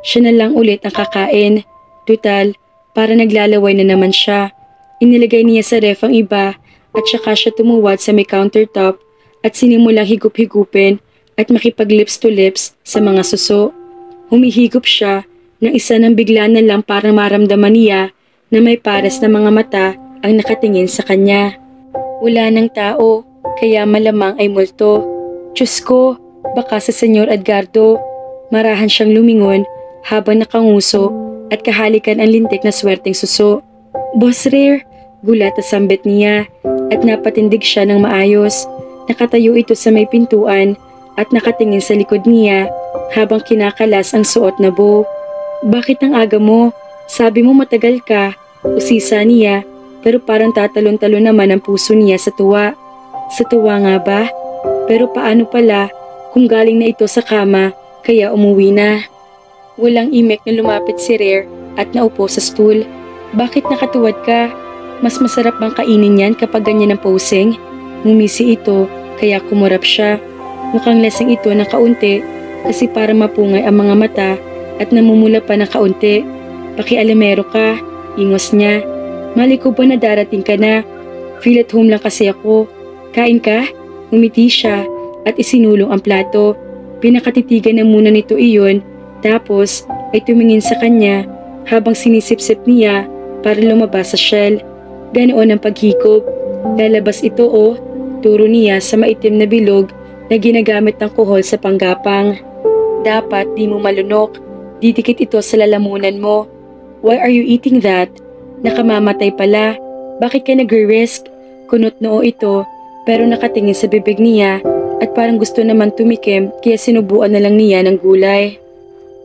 Siya na lang ulit ang kakain. Tutal, para naglalaway na naman siya. Inilagay niya sa ref ang iba at saka siya tumuwad sa may countertop at sinimulang higup-higupin at makipag-lips to lips sa mga suso. Humihigop siya nang isa nang bigla na lang parang maramdaman niya na may pares na mga mata ang nakatingin sa kanya. Wala ng tao, kaya malamang ay multo. Diyos ko, baka sa Senyor Edgardo. Marahan siyang lumingon habang nakanguso at kahalikan ang lintik na swerteng suso. Boss Rare, gulat at sambit niya at napatindig siya ng maayos. Nakatayo ito sa may pintuan at nakatingin sa likod niya habang kinakalas ang suot na bow. Bakit ang aga mo? Sabi mo matagal ka, usisa niya, pero parang tatalon-talon naman ang puso niya sa tuwa. Sa tuwa nga ba? Pero paano pala kung galing na ito sa kama kaya umuwi na? Walang imek na lumapit si Rare at naupo sa stool. Bakit nakatuwad ka? Mas masarap bang kainin yan kapag ganyan ang posing? Ngumisi ito kaya kumurap siya. Mukhang lasing ito na kaunti kasi para mapungay ang mga mata at namumula pa na kaunti. Pakialamero ka, ingos niya. Mali ko ba na darating ka na? Feel at home lang kasi ako. Kain ka? Umiti siya at isinulong ang plato. Pinakatitigan na muna nito iyon, tapos ay tumingin sa kanya habang sinisip-sip niya para lumabas sa shell. Ganoon ang paghikop. Lalabas ito turo niya sa maitim na bilog na ginagamit ng kuhol sa panggapang. Dapat di mo malunok. Didikit ito sa lalamunan mo. Why are you eating that? Nakamamatay pala. Bakit ka nag-risk? Kunot noo ito pero nakatingin sa bibig niya at parang gusto naman tumikim kaya sinubuan na lang niya ng gulay.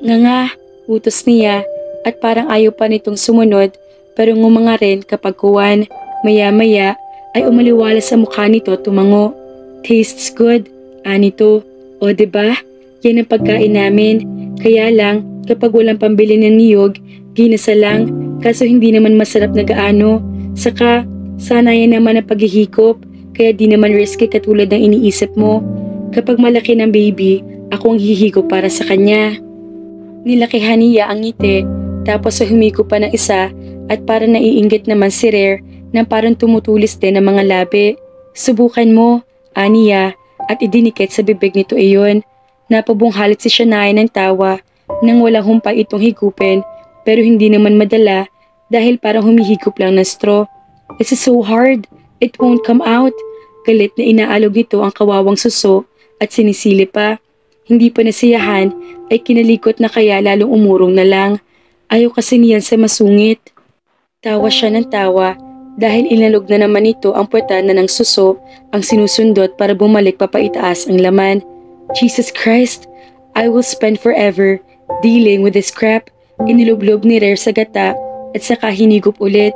Nga, utos niya at parang ayaw pa nitong sumunod pero ngumanga rin kapag kuwan. Maya-maya ay umaliwala sa mukha nito tumango. Tastes good, anito. O diba? Yan ang pagkain namin. Kaya lang, kapag walang pambili ng niyog, ginasa lang. Kaso hindi naman masarap na gaano. Saka, sanayan naman ang paghihikop. Kaya di naman risky katulad ng iniisip mo. Kapag malaki ng baby, ako ang hihigop para sa kanya. Nilakihan niya ang ngiti, tapos humiko pa ng isa at parang naiinggit naman si Rare nang parang tumutulis din ang mga labi. Subukan mo, aniya, at idinikit sa bibig nito iyon. Napabunghalit si Shania ng tawa nang walang humpay itong higupin pero hindi naman madala dahil parang humihigop lang ng straw. This is so hard, it won't come out. Galit na inaalog nito ang kawawang suso at sinisili pa. Hindi pa nasiyahan ay kinalikot na kaya lalong umurong na lang. Ayaw kasi niyan sa masungit. Tawa siya ng tawa dahil inalog na naman ito ang puwetan na ng suso ang sinusundot para bumalik papaitaas ang laman. Jesus Christ, I will spend forever dealing with this crap. Inilublob ni Rare sa gata at saka hinigup ulit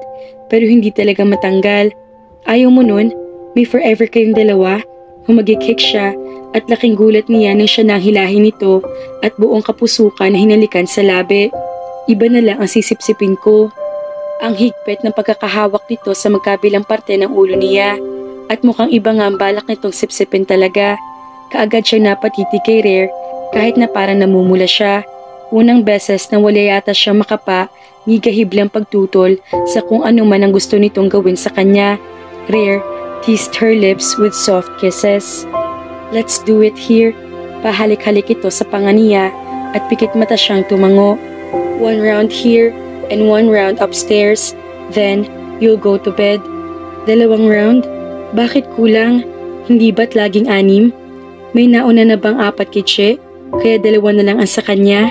pero hindi talaga matanggal. Ayaw mo nun? May forever kayong dalawa? Humagikik siya at laking gulat niya nang siya nang hilahin nito at buong kapusukan na hinalikan sa labi. Iba na lang ang sisipsipin ko. Ang higpit ng pagkakahawak nito sa magkabilang parte ng ulo niya at mukhang iba nga ang balak nitong sipsipin talaga. Kaagad siyang napatiti kay Rare kahit na parang namumula siya. Unang beses na wala yata siyang makapa, ngigahiblang pagtutol sa kung ano man ang gusto nitong gawin sa kanya. Rare teased her lips with soft kisses. Let's do it here. Pahalik-halik ito sa panga niya at pikit mata siyang tumango. One round here and one round upstairs. Then, you'll go to bed. 2 round? Bakit kulang? Hindi ba't laging 6? May nauna na bang 4 kay Che? Kaya 2 na lang ang sa kanya?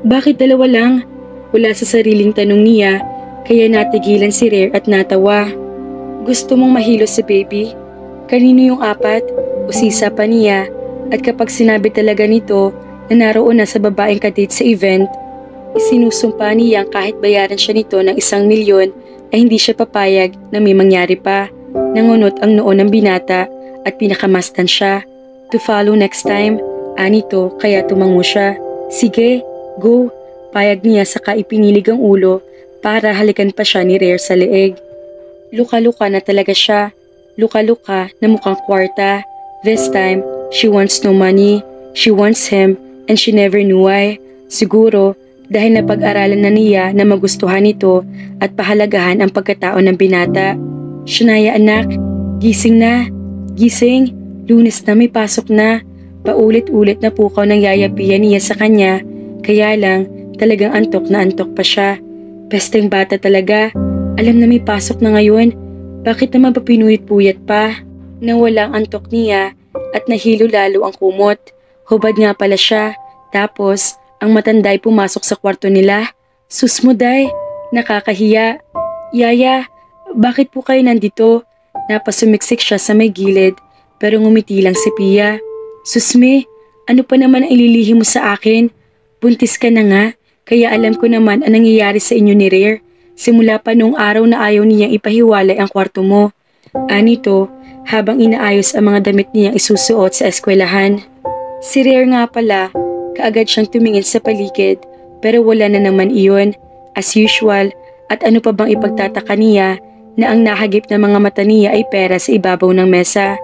Bakit 2 lang? Wala sa sariling tanong niya, kaya natigilan si Rare at natawa. Gusto mong mahilo si baby? Kanino yung 4? Usisa pa niya, at kapag sinabi talaga nito na naroon na sa babaeng kadate sa event, isinusumpa niyang kahit bayaran siya nito ng 1 milyon ay hindi siya papayag na may mangyari pa. Nangunot ang noo ng binata at pinakamastan siya. To follow next time, anito kaya tumango siya. Sige, go. Payag niya saka ipinilig ang ulo para halikan pa siya ni Rare sa leeg. Luka-luka na talaga siya. Luka-luka na mukhang kwarta. This time, she wants no money. She wants him and she never knew why. Siguro dahil napag-aralan na niya na magustuhan ito at pahalagahan ang pagkatao ng binata. Shania anak, gising na. Gising, Lunes na may pasok na. Paulit-ulit na pukaw ng yayapian niya sa kanya. Kaya lang, talagang antok na antok pa siya. Pesteng bata talaga. Alam na may pasok na ngayon. Bakit naman pa pinuyit-puyat pa? Nawala ang antok niya at nahilo lalo ang kumot. Hubad nga pala siya. Tapos, ang matanday pumasok sa kwarto nila. Sus mo day, nakakahiya. Yaya, bakit po kayo nandito? Napasumiksik siya sa may gilid pero ngumiti lang si Pia. Susme, ano pa naman ang ililihim mo sa akin? Buntis ka na nga, kaya alam ko naman ang nangyayari sa inyo ni Rare. Simula pa noong araw na ayaw niyang ipahiwalay ang kwarto mo. Anito, habang inaayos ang mga damit niyang isusuot sa eskwelahan. Si Rare nga pala, kaagad siyang tumingin sa paligid pero wala na naman iyon. As usual, at ano pa bang ipagtataka niya na ang nahagip na mga mata niya ay pera sa ibabaw ng mesa.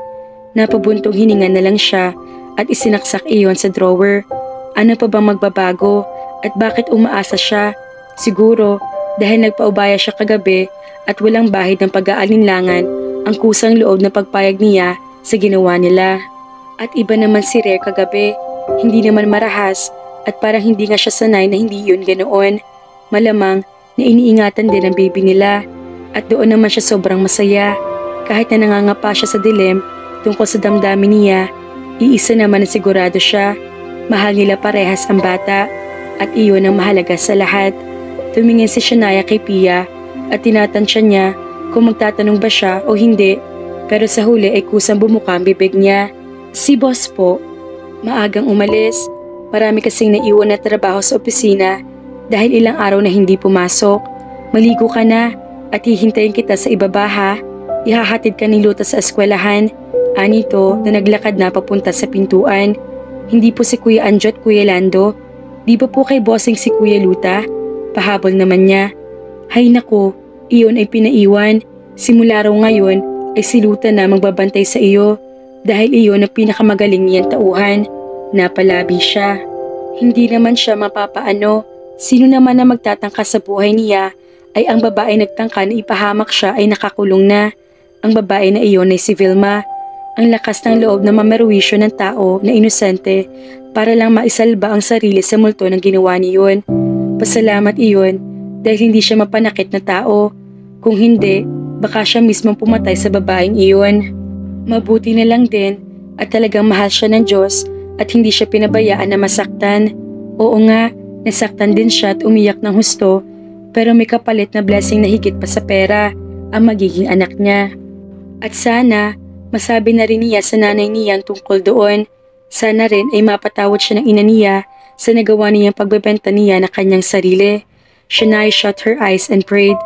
Napabuntong hininga na lang siya at isinaksak iyon sa drawer. Ano pa bang magbabago at bakit umaasa siya? Siguro dahil nagpaubaya siya kagabi at walang bahid ng pag-aalinlangan ang kusang loob na pagpayag niya sa ginawa nila. At iba naman si Rare kagabi, hindi naman marahas at parang hindi nga siya sanay na hindi yun ganoon. Malamang na iniingatan din ang baby nila at doon naman siya sobrang masaya. Kahit na nangangapa siya sa dilim tungkol sa damdamin niya, iisa naman na sigurado siya. Mahal nila parehas ang bata at iyon ang mahalaga sa lahat. Tumingin si Shania kay Pia at tinatansya niya kung magtatanong ba siya o hindi, pero sa huli ay kusang bumuka ang bibig niya. Si boss po, maagang umalis. Marami kasing naiwan na trabaho sa opisina dahil ilang araw na hindi pumasok. Maligo ka na at hihintayin kita sa ibaba ha. Ihahatid ka ni Luta sa eskwelahan. Anito na naglakad na papunta sa pintuan. Hindi po si Kuya Anjo at Kuya Lando. Di ba po kay bossing si Kuya Luta? Pahabol naman niya. Hay nako, iyon ay pinaiwan. Simula raw ngayon ay si Luta na magbabantay sa iyo dahil iyon ang pinakamagaling niyang tauhan. Napalabi siya. Hindi naman siya mapapaano. Sino naman na magtatangka sa buhay niya ay ang babae nagtangka na ipahamak siya ay nakakulong na. Ang babae na iyon ay si Vilma. Ang lakas ng loob na mamerwisyo ng tao na inosente para lang maisalba ang sarili sa multo ng ginawa niyon. Pasalamat iyon dahil hindi siya mapanakit na tao. Kung hindi, baka siya mismong pumatay sa babaeng iyon. Mabuti na lang din at talagang mahal siya ng Diyos at hindi siya pinabayaan na masaktan. Oo nga, nasaktan din siya at umiyak ng husto pero may kapalit na blessing na higit pa sa pera, ang magiging anak niya. At sana, masabi na rin niya sa nanay niya tungkol doon. Sana rin ay mapatawad siya ng ina niya sa nagawa niyang pagbebenta niya na kanyang sarili. Shania shut her eyes and prayed.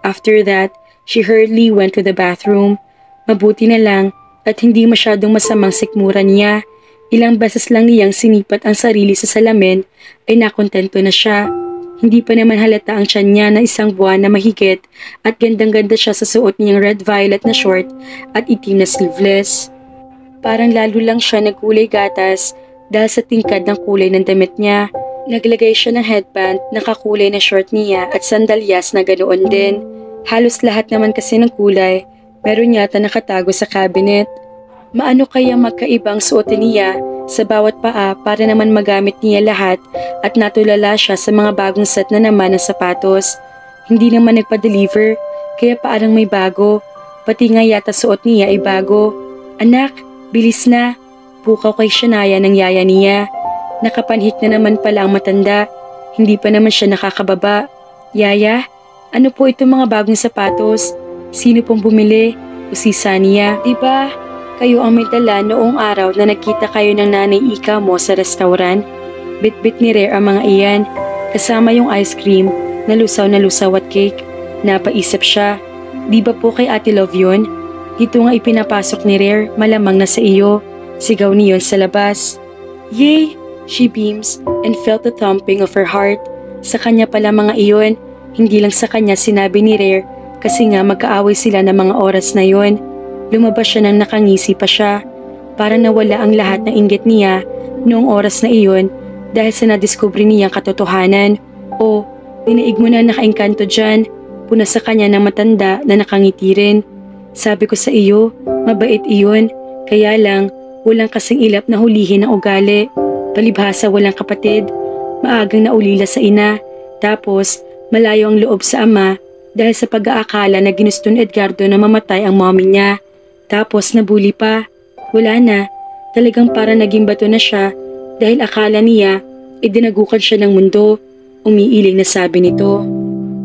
After that, she hurriedly went to the bathroom. Mabuti na lang at hindi masyadong masamang sikmura niya. Ilang beses lang niyang sinipat ang sarili sa salamin ay nakontento na siya. Hindi pa naman halata ang tiyan niya na 1 buwan na mahigit at gandang-ganda siya sa suot niyang red-violet na short at itim na sleeveless. Parang lalo lang siya nagkulay gatas dahil sa tingkad ng kulay ng damit niya. Naglagay siya ng headband na kakulay na short niya at sandalyas na ganoon din. Halos lahat naman kasi ng kulay, meron yata nakatago sa cabinet. Maano kaya magkaibang suotin niya sa bawat paa para naman magamit niya lahat at natulala siya sa mga bagong set na naman ng sapatos. Hindi naman nagpa-deliver, kaya parang may bago. Pati nga yata suot niya ay bago. Anak, bilis na. Pukaw kay Shania ng yaya niya. Nakapanhik na naman pala ang matanda. Hindi pa naman siya nakakababa. Yaya, ano po itong mga bagong sapatos? Sino pong bumili? O si Sania? Diba, kayo ang may dala noong araw na nagkita kayo ng nanay Ika mo sa restaurant? Bit-bit ni Rare ang mga iyan, kasama yung ice cream na lusaw at cake. Napaisip siya, di ba po kay Ate Love yun? Ito nga ipinapasok ni Rare, malamang na sa iyo. Sigaw niyon sa labas. Yay! She beams and felt the thumping of her heart. Sa kanya pala mga iyon, hindi lang sa kanya sinabi ni Rare kasi nga magkaaway sila ng mga oras na yon. Lumabas siya nang nakangisi pa siya. Para nawala ang lahat ng inggit niya noong oras na iyon dahil sa nadiskubre niyang katotohanan. O, dinaig mo na nakaengkanto dyan. Puna sa kanya ng matanda na nakangiti rin. Sabi ko sa iyo, mabait iyon. Kaya lang, walang kasing ilap na hulihin ang ugali. Palibhasa walang kapatid. Maagang naulila sa ina. Tapos, malayo ang loob sa ama dahil sa pag-aakala na ginusto ni Edgardo na mamatay ang mommy niya. Tapos nabuli pa. Wala na. Talagang para naging bato na siya dahil akala niya idinagukan siya ng mundo. Umiiling na sabi nito.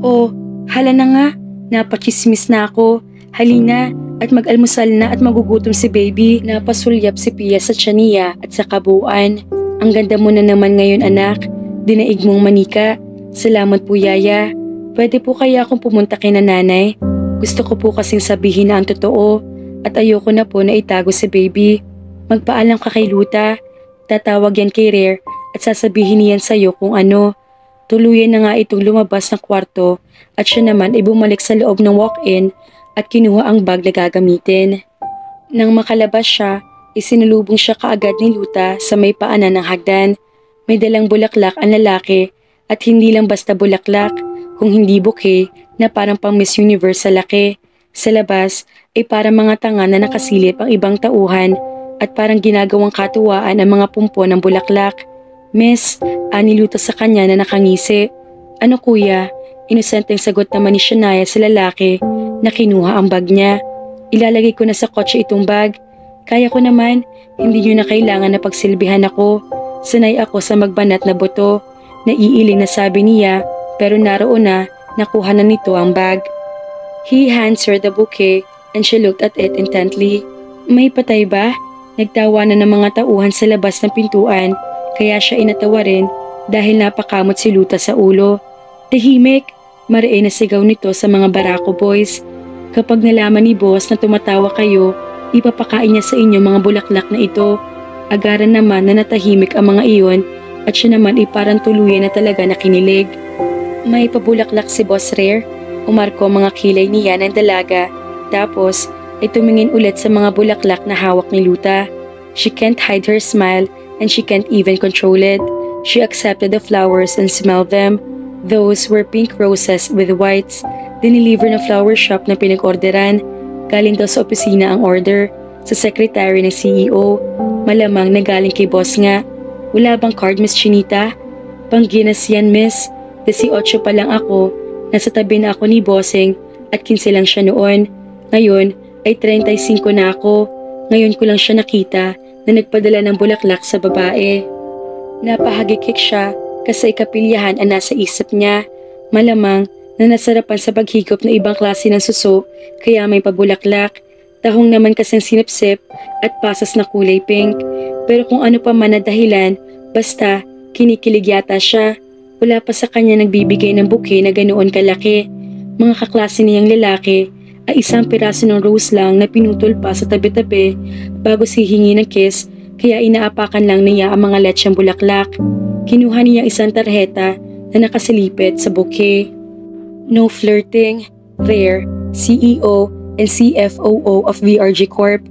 Oh, hala na nga. Napachismis na ako. Halina at mag-almusal na at magugutom si baby. Napasulyap si Pia sa tiyan at sa kabuuan. Ang ganda mo na naman ngayon anak. Dinaig mong manika. Salamat po yaya. Pwede po kaya akong pumunta kay nanay? Gusto ko po kasing sabihin na ang totoo at ayoko na po na itago si baby. Magpaalam ka kay Luta. Tatawag yan kay Rare at sasabihin niyan sa'yo kung ano. Tuluyan na nga itong lumabas ng kwarto at siya naman ay bumalik sa loob ng walk-in at kinuha ang bag na gagamitin. Nang makalabas siya, isinulubong siya kaagad ni Luta sa may paanan ng hagdan. May dalang bulaklak ang lalaki at hindi lang basta bulaklak, kung hindi bouquet na parang pang Miss Universe sa laki. Sa labas ay parang mga tanga na nakasilip ang ibang tauhan at parang ginagawang katuwaan ang mga pumpo ng bulaklak. Miss, ani Luta sa kanya na nakangisi. Ano kuya? Inosenteng sagot naman ni Shania sa lalaki na kinuha ang bag niya. Ilalagay ko na sa kotse itong bag. Kaya ko naman, hindi nyo na kailangan na pagsilbihan ako. Sanay ako sa magbanat na buto. Naiiling na sabi niya pero naroon na nakuha na nito ang bag. He hands her the bouquet and she looked at it intently. May patay ba? Nagtawa na ng mga tauhan sa labas ng pintuan kaya siya inatawa rin dahil napakamot si Luta sa ulo. Tahimik, mariay na sigaw nito sa mga Barako boys. Kapag nalaman ni boss na tumatawa kayo, ipapakain niya sa inyo mga bulaklak na ito. Agaran naman na natahimik ang mga iyon at siya naman ay parang tuluyan na talaga na kinilig. May pabulaklak si Boss Rare. Umarko mga kilay niya ng dalaga. Tapos ay tumingin ulit sa mga bulaklak na hawak ni Luta. She can't hide her smile and she can't even control it. She accepted the flowers and smelled them. Those were pink roses with whites. Diniliver ng flower shop na pinag-orderan. Galing daw sa opisina ang order. Sa secretary ng CEO. Malamang na galing kay boss nga. Wala bang card, Miss Chinita? Pangginas yan, Miss. 18 pa lang ako. Nasa tabi na ako ni Bossing at 15 lang siya noon. Ngayon ay 35 na ako. Ngayon ko lang siya nakita na nagpadala ng bulaklak sa babae. Napahagikik siya kasi kapilyahan ang nasa isip niya. Malamang na nasarapan sa paghigop na ibang klase ng suso kaya may pabulaklak. Tahong naman kasing sinipsip at pasas na kulay pink. Pero kung ano pa man na dahilan, basta kinikilig yata siya. Wala pa sa kanya nagbibigay ng bouquet na ganoon kalaki. Mga kaklase niyang lalaki ay isang piraso ng rose lang na pinutol pa sa tabi-tabi bago sihingi ng kiss kaya inaapakan lang niya ang mga letsyang bulaklak. Kinuha niya isang tarheta na nakasilipit sa bouquet. No flirting. Rare, CEO and CFOO of VRG Corp.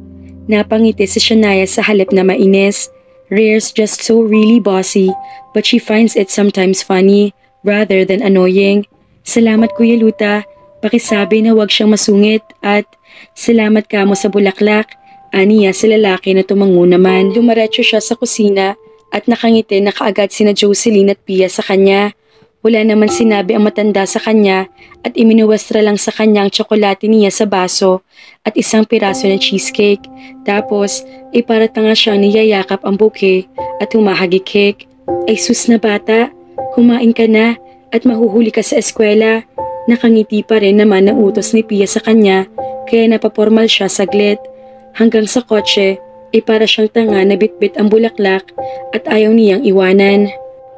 Napangiti si Shania sa halip na mainis. Rare's just so really bossy, but she finds it sometimes funny rather than annoying. Salamat Kuya Luta, pakisabi na wag siyang masungit at salamat ka mo sa bulaklak. Aniya sa lalaki na tumango naman. Dumaretso siya sa kusina at nakangiti na kaagad sina Jocelyn at Pia sa kanya. Wala naman sinabi ang matanda sa kanya at iminuwestra lang sa kanya ang tsokolate niya sa baso at isang piraso ng cheesecake. Tapos, para tanga siyang niyayakap ang bouquet at humahagikik. Ay sus na bata, kumain ka na at mahuhuli ka sa eskwela. Nakangiti pa rin naman ang utos ni Pia sa kanya kaya napapormal siya saglit. Hanggang sa kotse, para siyang tanga na bitbit ang bulaklak at ayaw niyang iwanan.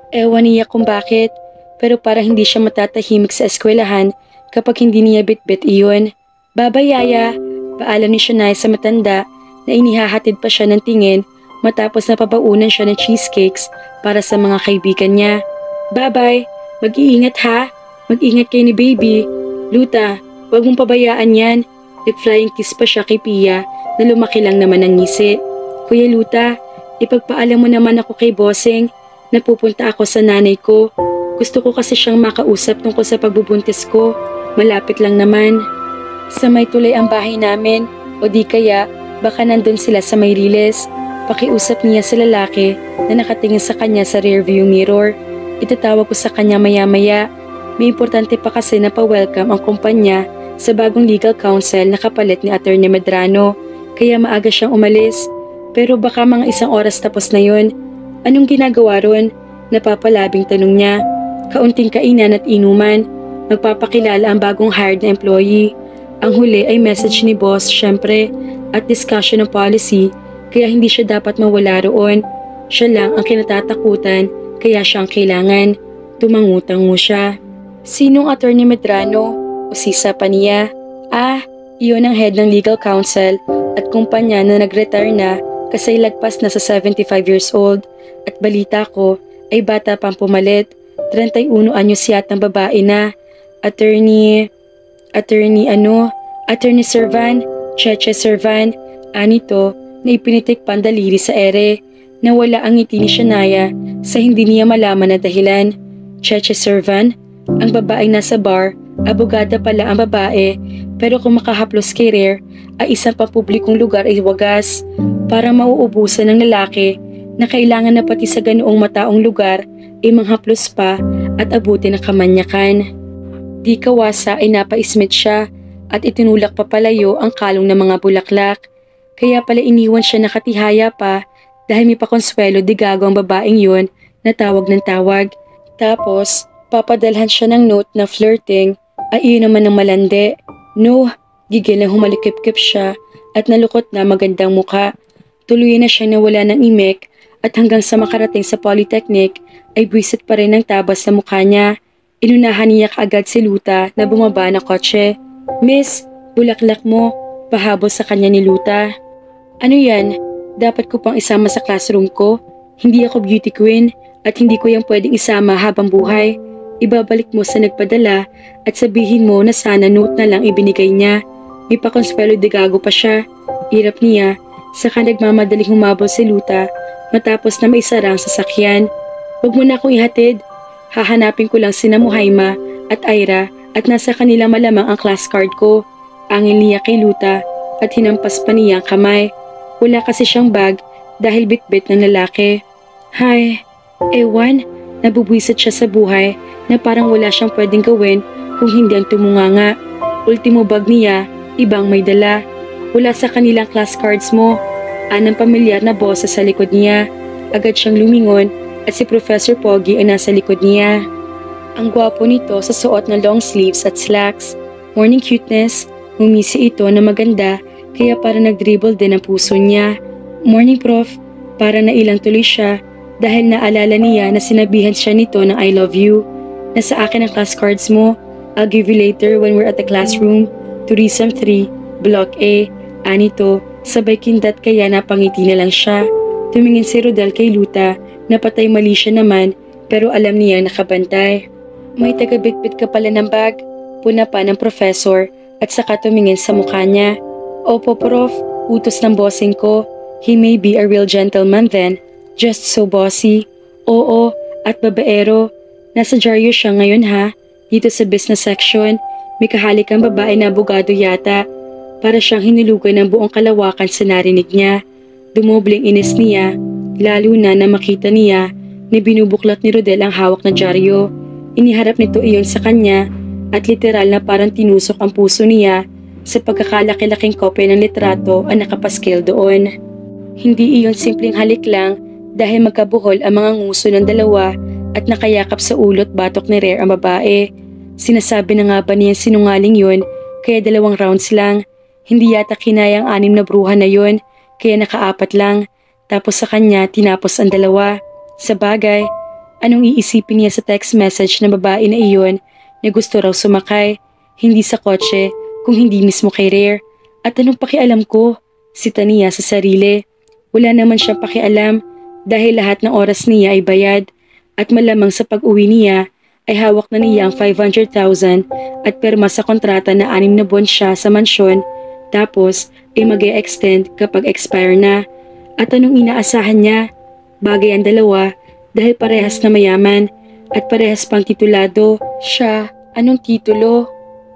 Ewan niya kung bakit, pero para hindi siya matatahimik sa eskwelahan kapag hindi niya bitbit iyon. Bye-bye, Yaya, paalam ni Shania sa matanda na inihahatid pa siya ng tingin matapos na papaunan siya ng cheesecakes para sa mga kaibigan niya. Bye-bye, mag-iingat ha, mag-ingat kayo ni baby. Luta, huwag mong pabayaan yan. Nag-flying kiss pa siya kay Pia na lumaki lang naman ang ngisi. Kuya Luta, ipagpaalam mo naman ako kay Bossing na pupunta ako sa nanay ko. Gusto ko kasi siyang makausap tungkol sa pagbubuntis ko. Malapit lang naman. Sa may tulay ang bahay namin o di kaya baka nandun sila sa may riles. Pakiusap niya sa lalaki na nakatingin sa kanya sa rearview mirror. Itatawag ko sa kanya maya-maya. May importante pa kasi na pa-welcome ang kumpanya sa bagong legal counsel na kapalit ni Attorney Medrano. Kaya maaga siyang umalis. Pero baka mga 1 oras tapos na yun. Anong ginagawa ron? Napapalabing tanong niya. Kaunting kainan at inuman. Magpapakilala ang bagong hired na employee. Ang huli ay message ni boss, syempre, at discussion ng policy, kaya hindi siya dapat mawala roon. Siya lang ang kinatatakutan, kaya siya ang kailangan. Tumangutango siya. Sinong Attorney Medrano? Usisa pa niya. Iyon ang head ng legal counsel at kumpanya na nag-retire na kasi lagpas na sa 75 years old. At balita ko ay bata pang pumalit. 31 anyos yatang babae na. Attorney Servan, Cheche Servan, anito na ipinitik pandaliri sa ere. Nawala ang ngiti ni Shania sa hindi niya malaman na dahilan. Cheche Servan, ang babaeng nasa bar, abogada pala ang babae, pero kung makahaplos kay Rare, ay isang pampublikong lugar ay wagas. Parang mauubusan ng lalaki na kailangan na pati sa ganoong mataong lugar ay manghaplos pa at abutin ng kamanyakan. Di kawasa ay napaismit siya at itinulak pa palayo ang kalong ng mga bulaklak. Kaya pala iniwan siya nakatihaya pa dahil may pakonsuelo di gago ang babaeng yun na tawag ng tawag. Tapos, papadalhan siya ng note na flirting ay iyon naman ng malandi. No, gigil na humalikip-kip siya at nalukot na magandang muka. Tuluyan na siya nawala ng imek at hanggang sa makarating sa Polytechnic ay buwisit pa rin ang tabas sa mukha niya. Inunahan niya kaagad si Luta na bumaba na kotse. Miss, bulaklak mo, pahabol sa kanya ni Luta. Ano yan? Dapat ko pang isama sa classroom ko? Hindi ako beauty queen at hindi ko yung pwedeng isama habang buhay. Ibabalik mo sa nagpadala at sabihin mo na sana note na lang ibinigay niya. May pakonsuelo de gago pa siya. Irap niya, saka nagmamadaling humabol si Luta matapos na maisara ang sasakyan. Huwag mo na akong ihatid. Hahanapin ko lang sina Muhaima at Ira at nasa kanila malamang ang class card ko. Angil niya kay Luta at hinampas pa niya ang kamay. Wala kasi siyang bag dahil bitbit ng lalaki. Hay, ewan, nabubwisit siya sa buhay na parang wala siyang pwedeng gawin kung hindi ang tumunganga. Ultimo bag niya, ibang may dala. Wala sa kanilang class cards mo. Anang pamilyar na boss sa likod niya. Agad siyang lumingon at si Professor Pogi ay nasa likod niya. Ang gwapo nito sa suot ng long sleeves at slacks. Morning cuteness, ngumisi ito na maganda kaya para nag-dribble din ang puso niya. Morning prof, para nailang tuloy siya dahil naalala niya na sinabihan siya nito ng I love you. Nasa akin ang class cards mo. I'll give you later when we're at the classroom. Tourism 3, Block A. Anito, sabay kindat kaya napangiti na lang siya. Tumingin si Rodel kay Luta na patay mali siya naman pero alam niya nakabantay. May tagabitbit ka pala ng bag, puna pa ng professor at saka tumingin sa mukha niya. Opo prof, utos ng bossing ko. He may be a real gentleman then, just so bossy. Oo, at babaero. Nasa dyaryo siya ngayon ha, dito sa business section. May kahalikang babae na abogado yata. Para siyang hinulugan ng buong kalawakan sa narinig niya. Dumobling inis niya, lalo na makita niya na binubuklat ni Rodel ang hawak na dyaryo. Iniharap nito iyon sa kanya at literal na parang tinusok ang puso niya sa pagkakalaki-laking kopya ng litrato ang nakapaskil doon. Hindi iyon simpleng halik lang dahil magkabuhol ang mga nguso ng dalawa at nakayakap sa ulot batok ni Rare ang babae. Sinasabi na nga ba niya sinungaling yun kaya 2 rounds lang. Hindi yata kinayang 6 na bruha na yun kaya naka-4 lang. Tapos sa kanya tinapos ang 2. Sa bagay, anong iisipin niya sa text message ng babae na iyon na gusto raw sumakay, hindi sa kotse, kung hindi mismo kay Rare. At anong pakialam ko? Sita niya sa sarili. Wala naman siyang pakialam dahil lahat ng oras niya ay bayad at malamang sa pag-uwi niya ay hawak na niya ang 500,000 at perma sa kontrata na 6 na buwan siya sa mansyon tapos ay mag-e-extend kapag expire na. At anong inaasahan niya? Bagay ang dalawa dahil parehas na mayaman at parehas pang titulado. Siya, anong titulo?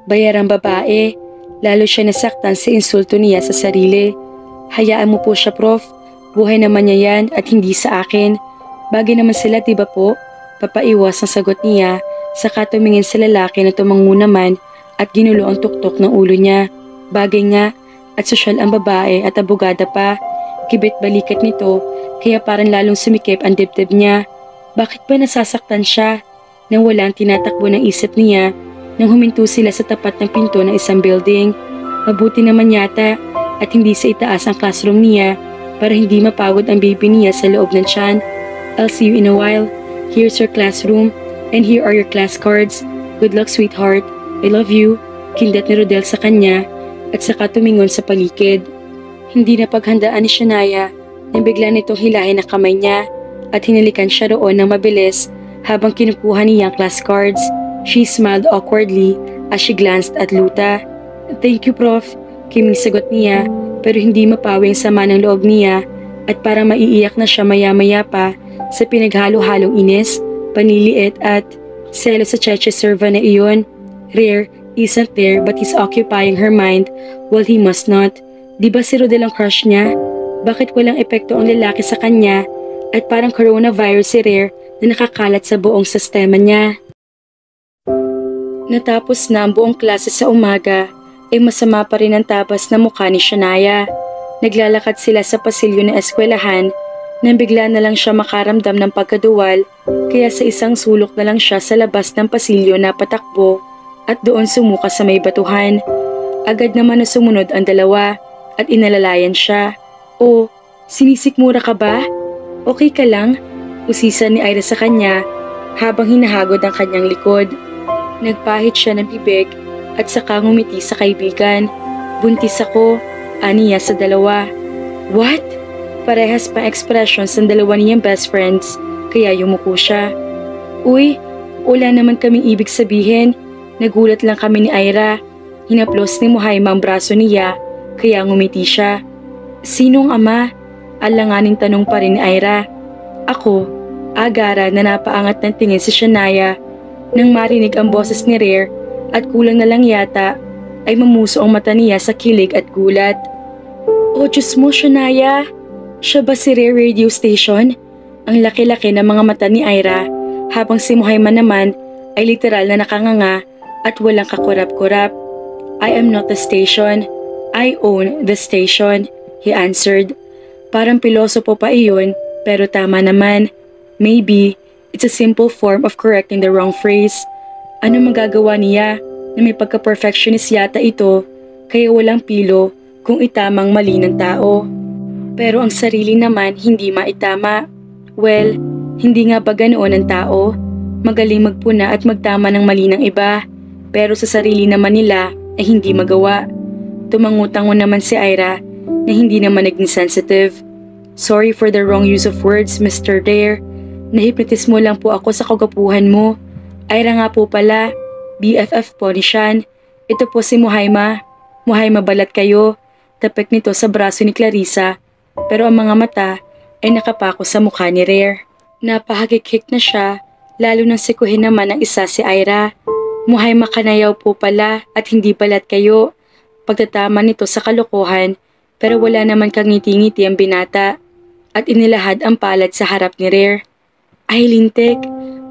Bayarang babae. Lalo siya nasaktan sa insulto niya sa sarili. Hayaan mo po siya, Prof. Buhay naman niya yan at hindi sa akin. Bagay naman sila, diba po? Papaiwas ang sagot niya, saka tumingin sa lalaki na tumango naman at ginulo ang tuktok ng ulo niya. Bagay nga, at sosyal ang babae at abogada pa. Kibit balikat nito, kaya parang lalong sumikip ang dibdib niya. Bakit ba nasasaktan siya? Nang walang tinatakbo ng isip niya, nang huminto sila sa tapat ng pinto ng isang building. Mabuti naman yata at hindi sa itaas ang classroom niya para hindi mapagod ang baby niya sa loob ng tiyan. I'll see you in a while. Here's your classroom and here are your class cards. Good luck, sweetheart. I love you. Kindat ni Rodel sa kanya at saka tumingon sa paligid. Hindi na paghandaan ni Shania nang bigla nitong hilahin ang kamay niya at hinalikan siya roon ng mabilis habang kinukuha niya ang class cards. She smiled awkwardly as she glanced at Luta. Thank you, Prof. Kiming sagot niya pero hindi mapawi ang sama ng loob niya at parang maiiyak na siya maya-maya pa sa pinaghalo-halong inis, panliliit at selo sa cheche serva na iyon. Rare isn't there but he's occupying her mind while he must not. Di ba si Rodel ang crush niya? Bakit walang epekto ang lalaki sa kanya at parang coronavirus si Rare na nakakalat sa buong sistema niya? Natapos na ang buong klase sa umaga, ay masama pa rin ang tabas na mukha ni Shania. Naglalakad sila sa pasilyo ng eskwelahan nang bigla na lang siya makaramdam ng pagkaduwal kaya sa isang sulok na lang siya sa labas ng pasilyo na patakbo at doon sumuka sa may batuhan. Agad naman na sumunod ang dalawa at inalalayan siya. Oh, sinisikmura ka ba? Okay ka lang? Usisa ni Ira sa kanya habang hinahagod ang kanyang likod. Nagpahit siya ng bibig at saka ngumiti sa kaibigan. Buntis ako, aniya sa dalawa. What? Parehas pa expressions ng dalawa niyang best friends, kaya yumuko siya. Uy, wala naman kaming ibig sabihin. Nagulat lang kami ni Ira. Hinaplos ni Muhaima ang braso niya, kaya ngumiti siya. Sinong ama? Alanganing tanong pa rin ni Ira. Ako, agara na napaangat ng tingin si Shania. Nang marinig ang boses ni Rare at kulang na lang yata ay mamuso ang mata niya sa kilig at gulat. Oh Diyos mo, Shania! Siya ba si Rare Radio Station? Ang laki-laki ng mga mata ni Ira habang si Muhaima naman ay literal na nakanganga at walang kakurap-kurap. I am not the station. I own the station, he answered. Parang pilosopo pa iyon pero tama naman. Maybe it's a simple form of correcting the wrong phrase. Ano magagawa niya na may pagka-perfectionist yata ito kaya walang pilo kung itamang mali ng tao. Pero ang sarili naman hindi maitama. Well, hindi nga ba ganoon ang tao? Magaling magpuna at magtama ng mali ng iba pero sa sarili naman nila ay hindi magawa. Tumangutango naman si Ira na hindi naman naging sensitive. Sorry for the wrong use of words, Mr. Dare. Nahipnotis mo lang po ako sa kagapuhan mo. Ira nga po pala, BFF po ni Sean. Ito po si Muhaima. Muhaima balat kayo. Tapik nito sa braso ni Clarissa. Pero ang mga mata ay nakapako sa mukha ni Rare. Napahagikik na siya, lalo nang sikuhin naman ng isa si Ira. Muhaima kanayaw po pala at hindi balat kayo. Pagtatama nito sa kalokohan, pero wala naman kang ngiti-ngiti ang binata. At inilahad ang palad sa harap ni Rare. Ay lintik,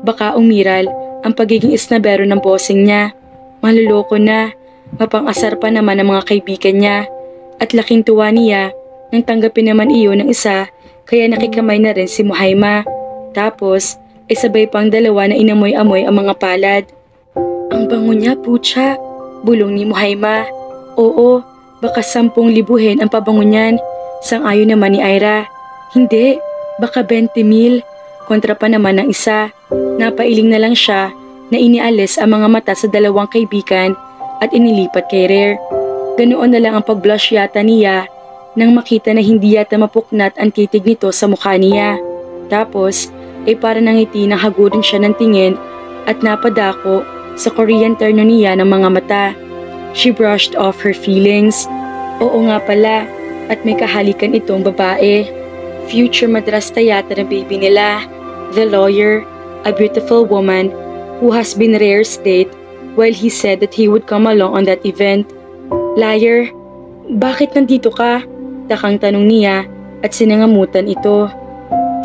baka umiral ang pagiging isnabero ng bossing niya. Maluloko na, mapang-asar pa naman ang mga kaibigan niya. At laking tuwa niya nang tanggapin naman iyon ng isa, kaya nakikamay na rin si Muhaima. Tapos, sabay pang dalawa na inamoy-amoy ang mga palad. Ang bango niya, putya, bulong ni Muhaima. Oo, baka 10,000 ang pabango niyan. Sang-ayon naman ni Ira. Hindi, baka 20,000. Kontra pa naman ng isa. Napailing na lang siya na inialis ang mga mata sa dalawang kaibigan at inilipat kay Rare. Ganoon na lang ang pag-blush yata niya nang makita na hindi yata mapuknat ang titig nito sa mukha niya. Tapos para nangiti na hagurin siya ng tingin at napadako sa Korean terno niya ng mga mata. She brushed off her feelings. Oo nga pala, at may kahalikan itong babae. Future madrasta yata ng baby nila. The lawyer, a beautiful woman who has been Rare's date while he said that he would come along on that event. Liar, bakit nandito ka? Takang tanong niya at sinangamutan ito.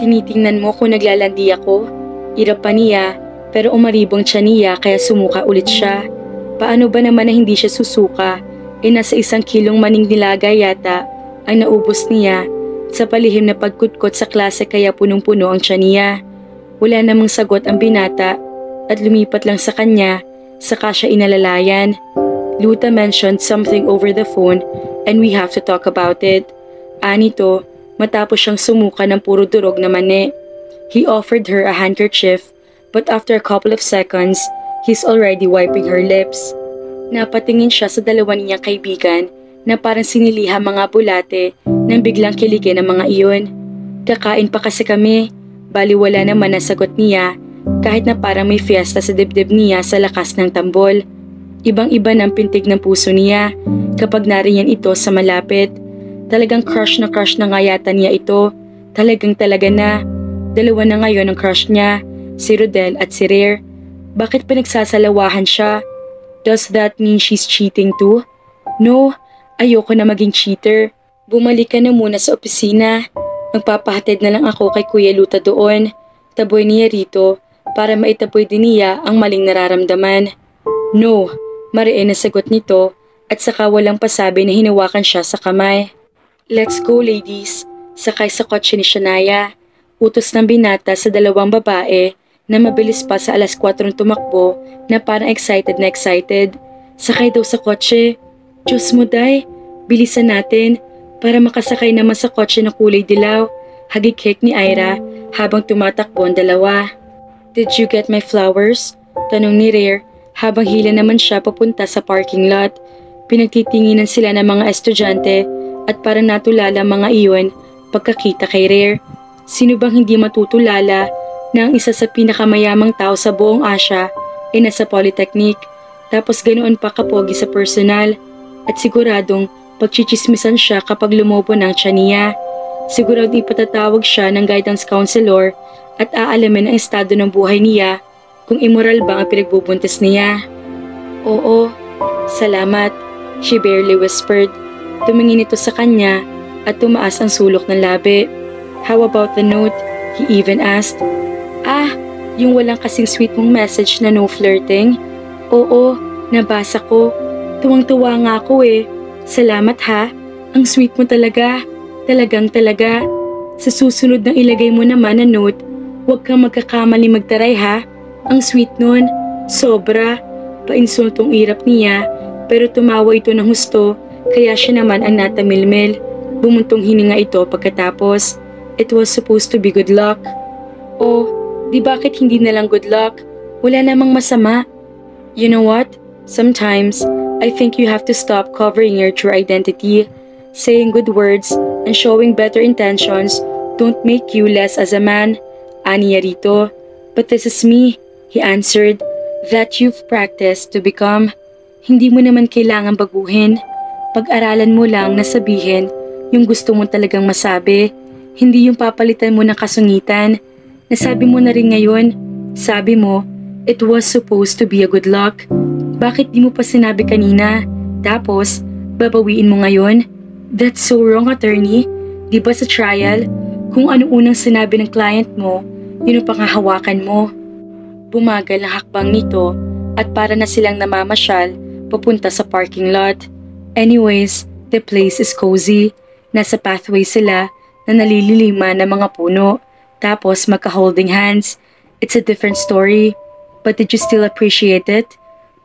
Tinitingnan mo kung naglalandi ako? Irap pa niya pero umaribong siya niya kaya sumuka ulit siya. Paano ba naman na hindi siya susuka? Nasa 1 kilong maning nilaga yata ang naubos niya sa palihim na pagkutkot sa klase kaya punong-puno ang tiyan niya. Wala namang sagot ang binata at lumipat lang sa kanya saka siya inalalayan. Luta mentioned something over the phone and we have to talk about it. Anito, matapos siyang sumuka ng puro durog na mani. He offered her a handkerchief but after a couple of seconds, he's already wiping her lips. Napatingin siya sa dalawa niyang kaibigan na parang siniliha mga bulate nang biglang kiligin ang mga iyon. Kakain pa kasi kami. Baliwala naman ang sagot niya kahit na parang may fiesta sa dibdib niya sa lakas ng tambol. Ibang-iba ng pintig ng puso niya kapag nariyan ito sa malapit. Talagang crush na nga yata niya ito. Talaga na. Dalawa na ngayon ang crush niya, si Rodel at si Rare. Bakit pinagsasalawahan siya? Does that mean she's cheating too? No, ayoko na maging cheater. Bumalik ka na muna sa opisina. Magpapahatid na lang ako kay Kuya Luta doon. Taboy niya rito para maitaboy din niya ang maling nararamdaman. No, mariin na sagot nito at saka walang pasabi na hinawakan siya sa kamay. Let's go ladies, sakay sa kotse ni Shania. Utos ng binata sa dalawang babae na mabilis pa sa 4:00 tumakbo na parang excited na excited. Sakay daw sa kotse. Diyos mo day, bilisan natin para makasakay naman sa kotse na kulay dilaw. Hagik-hik ni Ira habang tumatakbo ang dalawa. Did you get my flowers? Tanong ni Rare habang hila naman siya papunta sa parking lot. Pinagtitinginan sila ng mga estudyante at parang natulala mga iyon pagkakita kay Rare. Sino bang hindi matutulala na ang isa sa pinakamayamang tao sa buong Asia ay nasa Polytechnic, tapos ganoon pa kapogi sa personal at siguradong pagchichismisan siya kapag lumobo ng tiyan niya. Sigurado ipatatawag siya ng guidance counselor at aalamin ang estado ng buhay niya kung immoral ba ang pinagbubuntis niya. Oo, salamat, she barely whispered. Tumingin ito sa kanya at tumaas ang sulok ng labi. How about the note? He even asked. Ah, yung walang kasing sweet mong message na no flirting? Oo, nabasa ko. Tuwang-tuwa nga ako eh. Salamat ha, ang sweet mo talaga. Talaga. Sa susunod na ilagay mo naman na note, huwag kang magkakamali magtaray ha. Ang sweet nun, sobra. Painsultong irap niya, pero tumawa ito ng husto, kaya siya naman ang natamilmil. Bumuntong hininga ito pagkatapos. It was supposed to be good luck. Oh, di bakit hindi na lang good luck? Wala namang masama. You know what? Sometimes, I think you have to stop covering your true identity. Saying good words and showing better intentions don't make you less as a man. Aniya rito. But this is me, he answered. That you've practiced to become. Hindi mo naman kailangan baguhin. Pag-aralan mo lang na sabihin yung gusto mo talagang masabi. Hindi yung papalitan mo ng kasungitan. Nasabi mo na rin ngayon. Sabi mo, it was supposed to be a good luck. Bakit di mo pa sinabi kanina? Tapos, babawiin mo ngayon? That's so wrong, attorney. Di ba sa trial, kung ano unang sinabi ng client mo, yun ang panghahawakan mo. Bumagal ang hakbang nito at para na silang namamasyal papunta sa parking lot. Anyways, the place is cozy. Nasa pathway sila na nalililiman ng mga puno. Tapos magka-holding hands. It's a different story. But did you still appreciate it?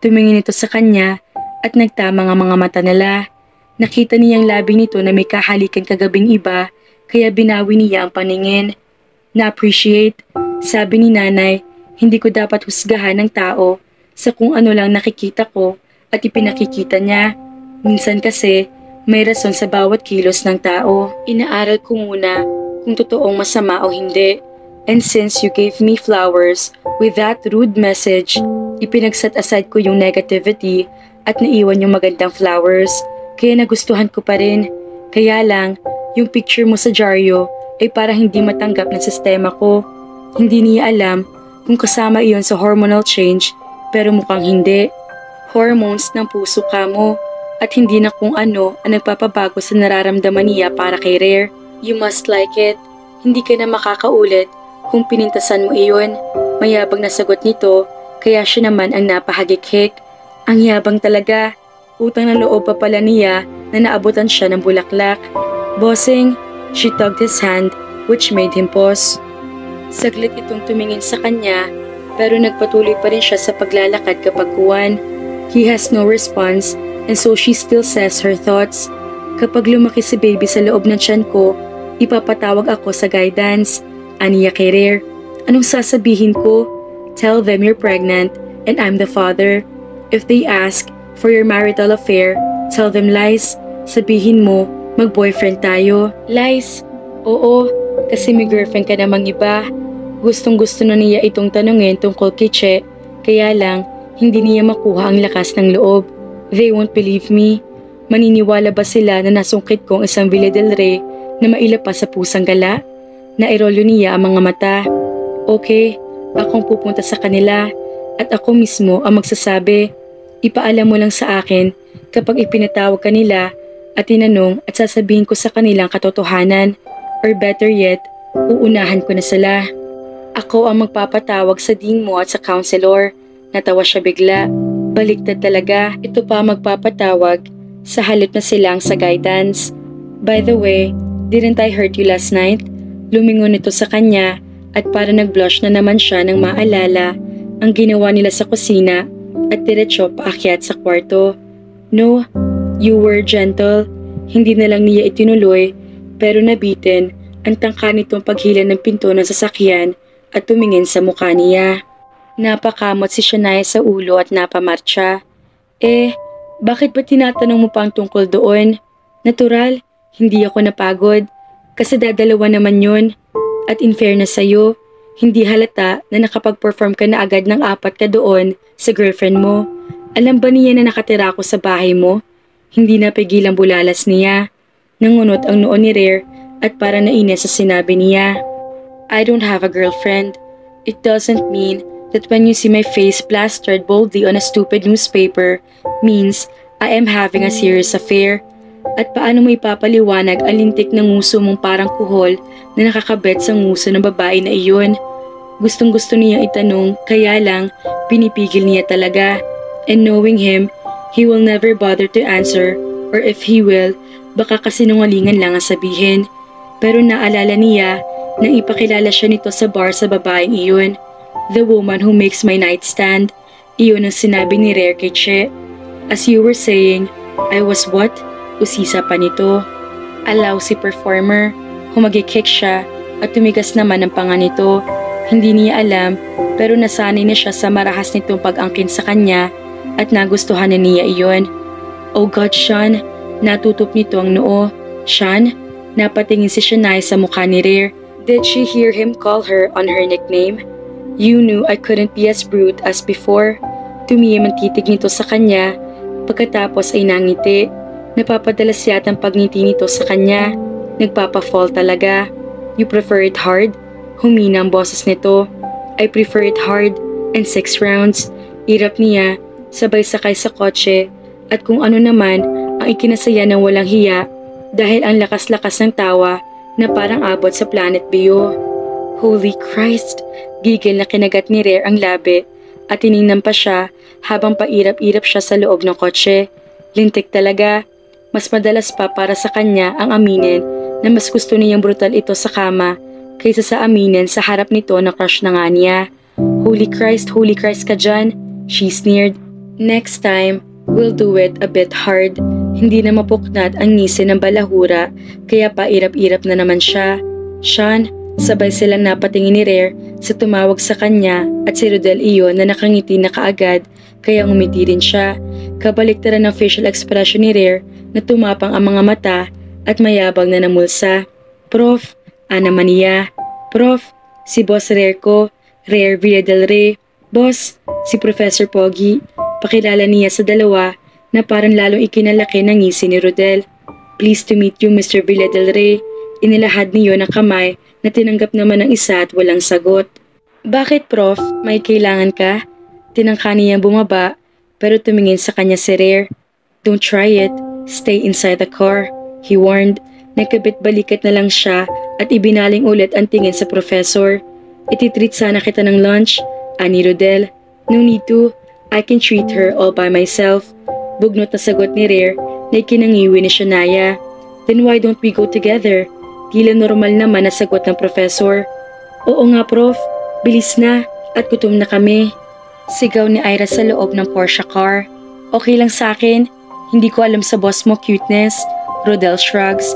Tumingin ito sa kanya at nagtama ang mga mata nila. Nakita niyang labi nito na may kahalikan kagabing iba kaya binawi niya ang paningin. Na-appreciate, sabi ni nanay, hindi ko dapat husgahan ng tao sa kung ano lang nakikita ko at ipinakikita niya. Minsan kasi may rason sa bawat kilos ng tao. Inaaral ko muna kung totoong masama o hindi. And since you gave me flowers with that rude message, ipinagset aside ko yung negativity at naiwan yung magandang flowers. Kaya nagustuhan ko pa rin. Kaya lang, yung picture mo sa dyaryo ay parang hindi matanggap ng sistema ko. Hindi niya alam kung kasama iyon sa hormonal change pero mukhang hindi. Hormones ng puso ka mo at hindi na kung ano ang nagpapabago sa nararamdaman niya para kay Rare. You must like it. Hindi ka na makakaulit kung pinintasan mo iyon. Mayabang na sagot nito kaya siya naman ang napahagik-hik. Ang yabang talaga. Utang na loob pa pala niya na naabutan siya ng bulaklak. Bossing, she tugged his hand which made him pause. Saglit itong tumingin sa kanya pero nagpatuloy pa rin siya sa paglalakad kapag kuwan. He has no response and so she still says her thoughts. Kapag lumaki si baby sa loob ng tiyan ko, ipapatawag ako sa guidance. Aniya kay Rare. Anong sasabihin ko? Tell them you're pregnant and I'm the father. If they ask for your marital affair, tell them lies. Sabihin mo, mag-boyfriend tayo. Lies? Oo, kasi may girlfriend ka namang iba. Gustong gusto na niya itong tanungin tungkol kay Che, kaya lang, hindi niya makuha ang lakas ng loob. They won't believe me. Maniniwala ba sila na nasungkit kong isang Villa del Rey na mailapa sa pusang gala? Nairolyo niya ang mga mata. Okay, akong pupunta sa kanila at ako mismo ang magsasabi. Ipaalam mo lang sa akin kapag ipinatawag ka nila at tinanong at sasabihin ko sa kanilang katotohanan. Or better yet, uunahan ko na sila. Ako ang magpapatawag sa dean mo at sa counselor. Natawa siya bigla. Baliktad talaga. Ito pa magpapatawag sa halip na silang sa guidance. By the way, didn't I hurt you last night? Lumingon ito sa kanya at para nag-blush na naman siya nang maalala ang ginawa nila sa kusina at diretso paakyat sa kwarto. No, you were gentle. Hindi na lang niya itinuloy pero nabitin ang tangka nitong paghila ng pinto ng sasakyan at tumingin sa mukha niya. Napakamot si Shania sa ulo at napamarcha. Bakit ba tinatanong mo pa ang tungkol doon? Natural, hindi ako napagod. Kasi dadalawa naman yun. At in fairness sa'yo, hindi halata na nakapag-perform ka na agad ng 4 ka doon sa girlfriend mo. Alam ba niya na nakatira ako sa bahay mo? Hindi napigil ang bulalas niya. Nangunot ang noo ni Rare at para nainis sa sinabi niya. I don't have a girlfriend. It doesn't mean that when you see my face plastered boldly on a stupid newspaper means I am having a serious affair. At paano mo ipapaliwanag ang lintik ng nguso mong parang kuhol na nakakabet sa nguso ng babae na iyon? Gustong gusto niya itanong kaya lang pinipigil niya talaga. And knowing him, he will never bother to answer or if he will, baka kasinungalingan lang ang sabihin. Pero naalala niya nang ipakilala siya nito sa bar sa babaeng iyon. The woman who makes my nightstand. Iyon ang sinabi ni Rare kay Che. As you were saying, I was what? Usisa pa nito. A lousy performer. Humagikik siya at tumigas naman ang panga nito. Hindi niya alam pero nasanay na siya sa marahas nitong pag-angkin sa kanya at nagustuhan na niya iyon. Oh God, Sean. Natutup nito ang noo. Sean? Napatingin si Shania sa mukha ni Rare. Did she hear him call her on her nickname? You knew I couldn't be as brute as before. Tumiyim ang titig nito sa kanya. Pagkatapos ay nangiti. Napapadalas yata ang pagngiti nito sa kanya. Nagpapa-fall talaga. You prefer it hard? Humina ang boses nito. I prefer it hard and 6 rounds. Irap niya, sabay sakay sa kotse at kung ano naman ang ikinasaya ng walang hiya dahil ang lakas-lakas ng tawa na parang abot sa Planet Bio. Holy Christ! Gigil na kinagat ni Rare ang labi at tiningnan pa siya habang pairap-irap siya sa loob ng kotse. Lintik talaga. Mas madalas pa para sa kanya ang aminin na mas gusto niyang brutal ito sa kama kaysa sa aminin sa harap nito na crush na nga niya. Holy Christ ka dyan, she sneered. Next time, we'll do it a bit hard. Hindi na mapuknat ang ngisi ng balahura kaya pairap-irap na naman siya. Sean, sabay silang napatingin ni Rare sa tumawag sa kanya at si Rodel iyon na nakangiti na kaagad kaya ngumiti rin siya. Kabaliktaran ng facial expression ni Rare na tumapang ang mga mata at mayabang na namulsa. Prof, Ana Mania. Prof, si Boss Rare ko, Rare Villa del Rey. Boss, si Professor Pogi. Pakilala niya sa dalawa na parang lalong ikinalaki ng ngisi ni Rodel. Pleased to meet you, Mr. Villa del Rey. Inilahad niyo ng kamay na tinanggap naman ng isa at walang sagot. Bakit, Prof? May kailangan ka? Tinangka niyang bumaba pero tumingin sa kanya si Rare. Don't try it. Stay inside the car, he warned. Nagkabit-balikat na lang siya at ibinaling ulit ang tingin sa professor. Ititreat sana kita ng lunch, ani Rodel. No need to. I can treat her all by myself. Bugnot na sagot ni Rare na ikinangiwi ni Shania. Then why don't we go together? Tila normal naman na sagot ng professor. Oo nga, Prof. Bilis na at gutom na kami. Sigaw ni Ira sa loob ng Porsche car. Okay lang sa akin. Hindi ko alam sa boss mo, cuteness. Rodel shrugs.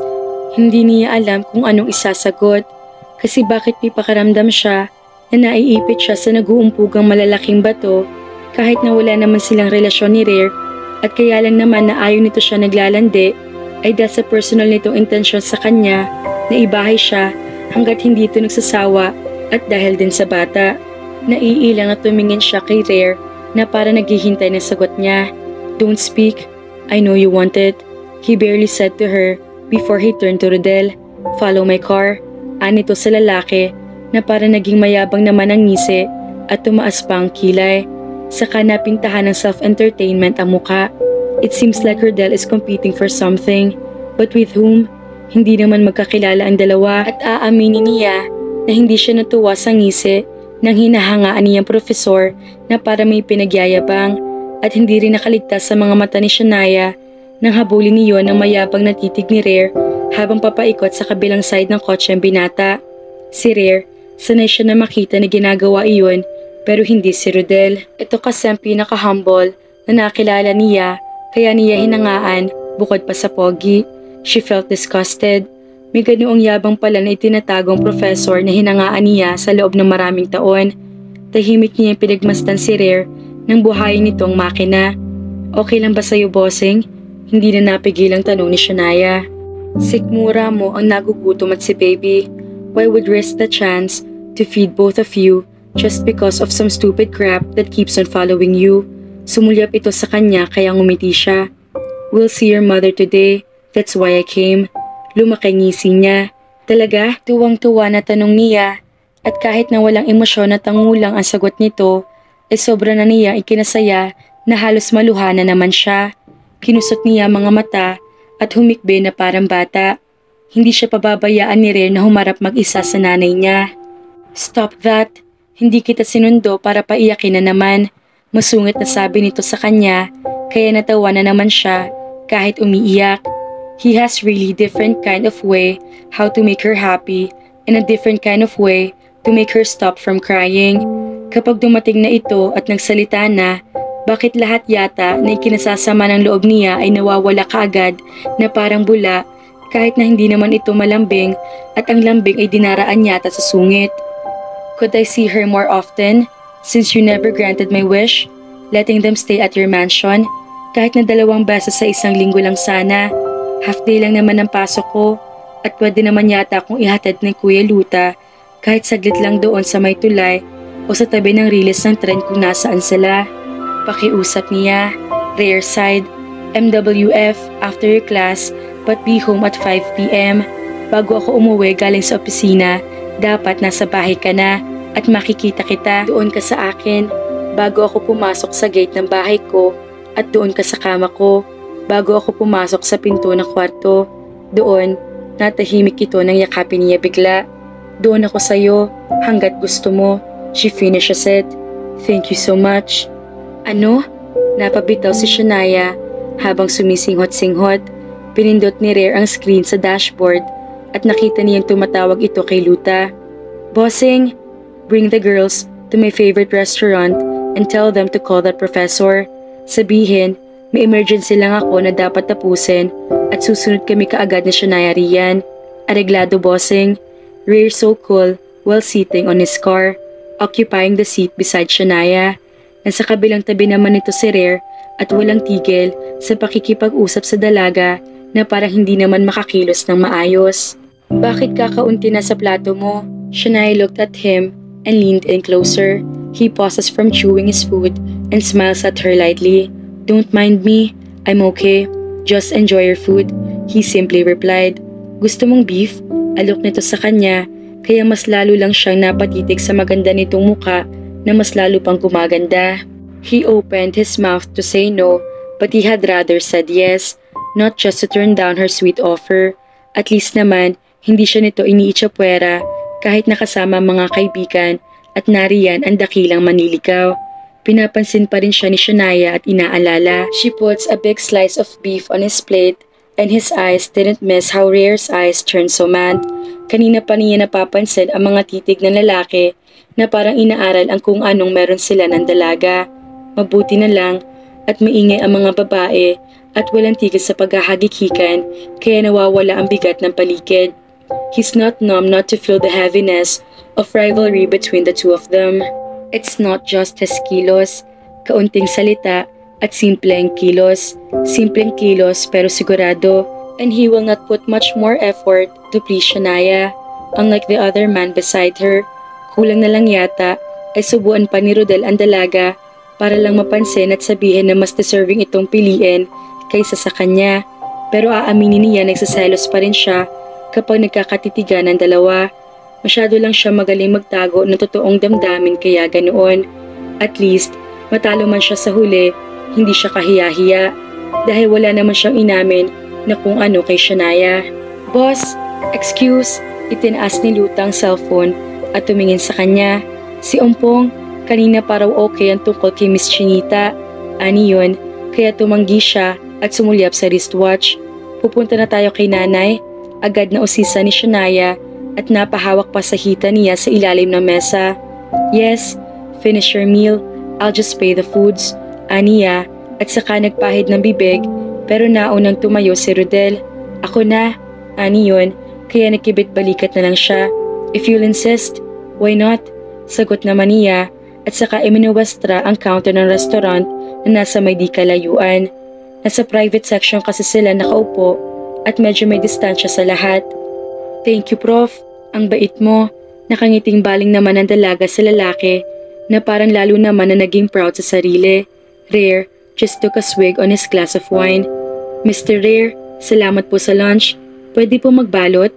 Hindi niya alam kung anong isasagot. Kasi bakit may pakaramdam siya na naiipit siya sa nag-uumpugang malalaking bato kahit na wala naman silang relasyon ni Rare at kaya lang naman na ayaw nito siya naglalandi ay dahil sa personal nitong intensyon sa kanya na ibahay siya hanggat hindi ito nagsasawa at dahil din sa bata. Naiilang at tumingin siya kay Rare na para naghihintay ng sagot niya. Don't speak. I know you want it, he barely said to her before he turned to Rodel. Follow my car. Anito sa lalaki na para naging mayabang naman ang ngisi at tumaas pa ang kilay. Saka napintahan ng self-entertainment ang muka. It seems like Rodel is competing for something. But with whom? Hindi naman magkakilala ang dalawa at aaminin niya na hindi siya natuwa sa ngisi ng hinahangaan niyang profesor na para may pinagyayabang at hindi rin nakaligtas sa mga mata ni Shania nang habulin niyo ng mayabang na titig ni Rare habang papaikot sa kabilang side ng kotse ang binata. Si Rare, sanay siya na makita na ginagawa iyon pero hindi si Rodel. Ito kasi ang pinaka-humble na nakilala niya kaya niya hinangaan bukod pa sa pogi. She felt disgusted. May ganoong yabang pala na itinatagong professor na hinangaan niya sa loob ng maraming taon. Tahimik niya pinagmasdan si Rare nang buhayin nitong makina. Okay lang ba sa'yo, bossing? Hindi na napigil ang tanong ni Shania. Sikmura mo ang nagugutom at si baby. Why would risk the chance to feed both of you just because of some stupid crap that keeps on following you? Sumulyap ito sa kanya kaya ngumiti siya. We'll see your mother today. That's why I came. Lumaki ngisi niya. Talaga, tuwang-tuwa na tanong niya. At kahit na walang emosyon at tangulang ang sagot nito, ay sobra na niya ikinasaya na halos maluha na naman siya. Kinusot niya mga mata at humikbi na parang bata. Hindi siya pababayaan ni Rare na humarap mag-isa sa nanay niya. Stop that. Hindi kita sinundo para paiyakin na naman. Masungit na sabi nito sa kanya, kaya natawa na naman siya kahit umiiyak. He has really different kind of way how to make her happy and a different kind of way to make her stop from crying. Kapag dumating na ito at nagsalita na, bakit lahat yata na ikinasasama ng loob niya ay nawawala kaagad na parang bula kahit na hindi naman ito malambing at ang lambing ay dinaraan yata sa sungit. Could I see her more often since you never granted my wish, letting them stay at your mansion? Kahit na 2 beses sa isang linggo lang sana. Half day lang naman ang pasok ko at pwede naman yata akong ihatid ni Kuya Luta kahit saglit lang doon sa may tulay o sa tabi ng riles ng tren kung nasaan sila. Pakiusap niya. Rare side. MWF after your class but be home at 5 p.m. Bago ako umuwi galing sa opisina, dapat nasa bahay ka na at makikita kita. Doon ka sa akin. Bago ako pumasok sa gate ng bahay ko at doon ka sa kama ko. Bago ako pumasok sa pinto ng kwarto. Doon, natahimik ito nang yakapin niya bigla. Doon ako sa'yo hanggat gusto mo. She finishes it. Thank you so much. Ano? Napabitaw si Shania habang sumisinghot-singhot. Pinindot ni Rare ang screen sa dashboard at nakita niyang tumatawag ito kay Luta. Bossing, bring the girls to my favorite restaurant and tell them to call that professor. Sabihin, may emergency lang ako na dapat tapusin at susunod kami kaagad ni Shania riyan. Areglado, bossing. Rare so cool while sitting on his car, occupying the seat beside Shania. Nasa kabilang tabi naman nito si Rare at walang tigil sa pakikipag-usap sa dalaga na parang hindi naman makakilos ng maayos. Bakit kakaunti na sa plato mo? Shania looked at him and leaned in closer. He pauses from chewing his food and smiles at her lightly. Don't mind me, I'm okay. Just enjoy your food, he simply replied. Gusto mong beef? Alok nito sa kanya, kaya mas lalo lang siyang napatitig sa maganda nitong muka na mas lalo pang gumaganda. He opened his mouth to say no, but he had rather said yes, not just to turn down her sweet offer. At least naman, hindi siya nito iniitsapwera kahit nakasama mga kaibigan at nariyan ang dakilang manliligaw. Pinapansin pa rin siya ni Shania at inaalala. She puts a big slice of beef on his plate and his eyes didn't miss how Rare's eyes turned so mad. Kanina pa niya napapansin ang mga titig ng lalaki na parang inaaral ang kung anong meron sila ng dalaga. Mabuti na lang at maingay ang mga babae at walang tigil sa paghahagikikan kaya nawawala ang bigat ng paligid. He's not numb not to feel the heaviness of rivalry between the two of them. It's not just his kilos, kaunting salita at simpleng kilos. Simpleng kilos pero sigurado, and he will not put much more effort to please Shania. Unlike the other man beside her, kulang na lang yata ay subuan pa ni Rodel ang dalaga para lang mapansin at sabihin na mas deserving itong piliin kaysa sa kanya. Pero aaminin niya nagsaselos pa rin siya kapag nagkakatitigan ng dalawa. Masyado lang siya magaling magtago ng totoong damdamin kaya ganoon. At least, matalo man siya sa huli, hindi siya kahiya-hiya dahil wala naman siyang inamin na kung ano kay Shania. Boss, excuse, itinaas ni Luta ang cellphone at tumingin sa kanya. Si Ompong, kanina pa raw okay ang tungkol kay Miss Chinita. Ani yun, kaya tumanggi siya at sumulyap sa wristwatch. Pupunta na tayo kay nanay. Agad na usisa ni Shania at napahawak pa sa hita niya sa ilalim ng mesa. Yes, finish your meal. I'll just pay the foods. Aniya at saka nagpahid ng bibig pero naunang tumayo si Rodel. Ako na. Ani yun, kaya nakibit-balikat na lang siya. If you'll insist, why not? Sagot naman niya at saka iminuwastra ang counter ng restaurant na nasa may di kalayuan. Nasa private section kasi sila nakaupo at medyo may distansya sa lahat. Thank you, Prof. Ang bait mo. Nakangiting baling naman ang dalaga sa lalaki na parang lalo naman na naging proud sa sarili. Rare just took a swig on his glass of wine. Mr. Rare, salamat po sa lunch. Pwede po magbalot?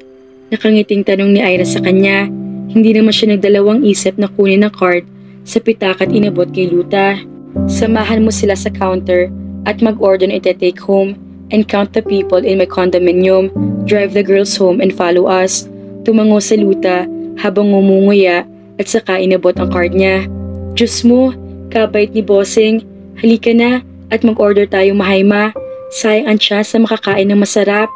Nakangiting tanong ni Ira sa kanya. Hindi naman siya nagdalawang isip na kunin ang card sa pitak at inabot kay Luta. Samahan mo sila sa counter at mag-order na ite-take home and count the people in my condominium. Drive the girls home and follow us. Tumango sa Luta habang ngumunguya at saka inabot ang card niya. Diyos mo, kabait ni Bossing. Halika na at mag-order tayo, Mahayma. Sayang ang chance na makakain ng masarap.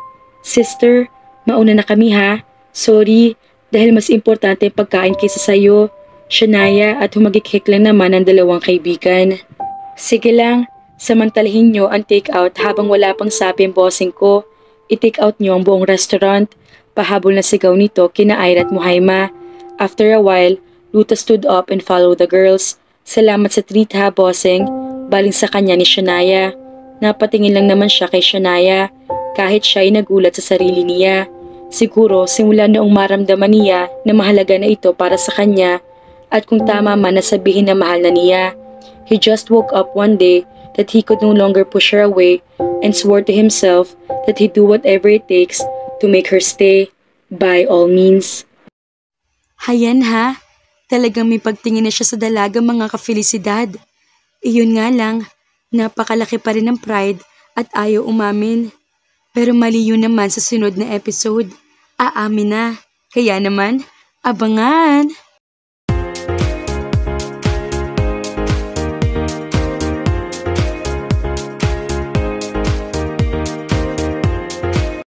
Sister, mauna na kami ha. Sorry, dahil mas importante ang pagkain kaysa sayo. Shania at humagikhik lang naman ang dalawang kaibigan. Sige lang, samantalahin nyo ang take-out habang wala pang sabi ang bossing ko. I-take out nyo ang buong restaurant. Pahabol na sigaw nito kina Ira at Muhayma. After a while, Luta stood up and followed the girls. Salamat sa treat ha, bossing. Baling sa kanya ni Shania. Napatingin lang naman siya kay Shania kahit siya ay nagulat sa sarili niya. Siguro simula noong maramdaman niya na mahalaga na ito para sa kanya at kung tama man na sabihin na mahal na niya. He just woke up one day that he could no longer push her away and swore to himself that he'd do whatever it takes to make her stay by all means. Hayan ha, talagang may pagtingin na siya sa dalaga mga kafelisidad. Iyon nga lang, napakalaki pa rin ng pride at ayaw umamin. Pero mali yun naman sa sunod na episode. Aamin na. Kaya naman, Abangan!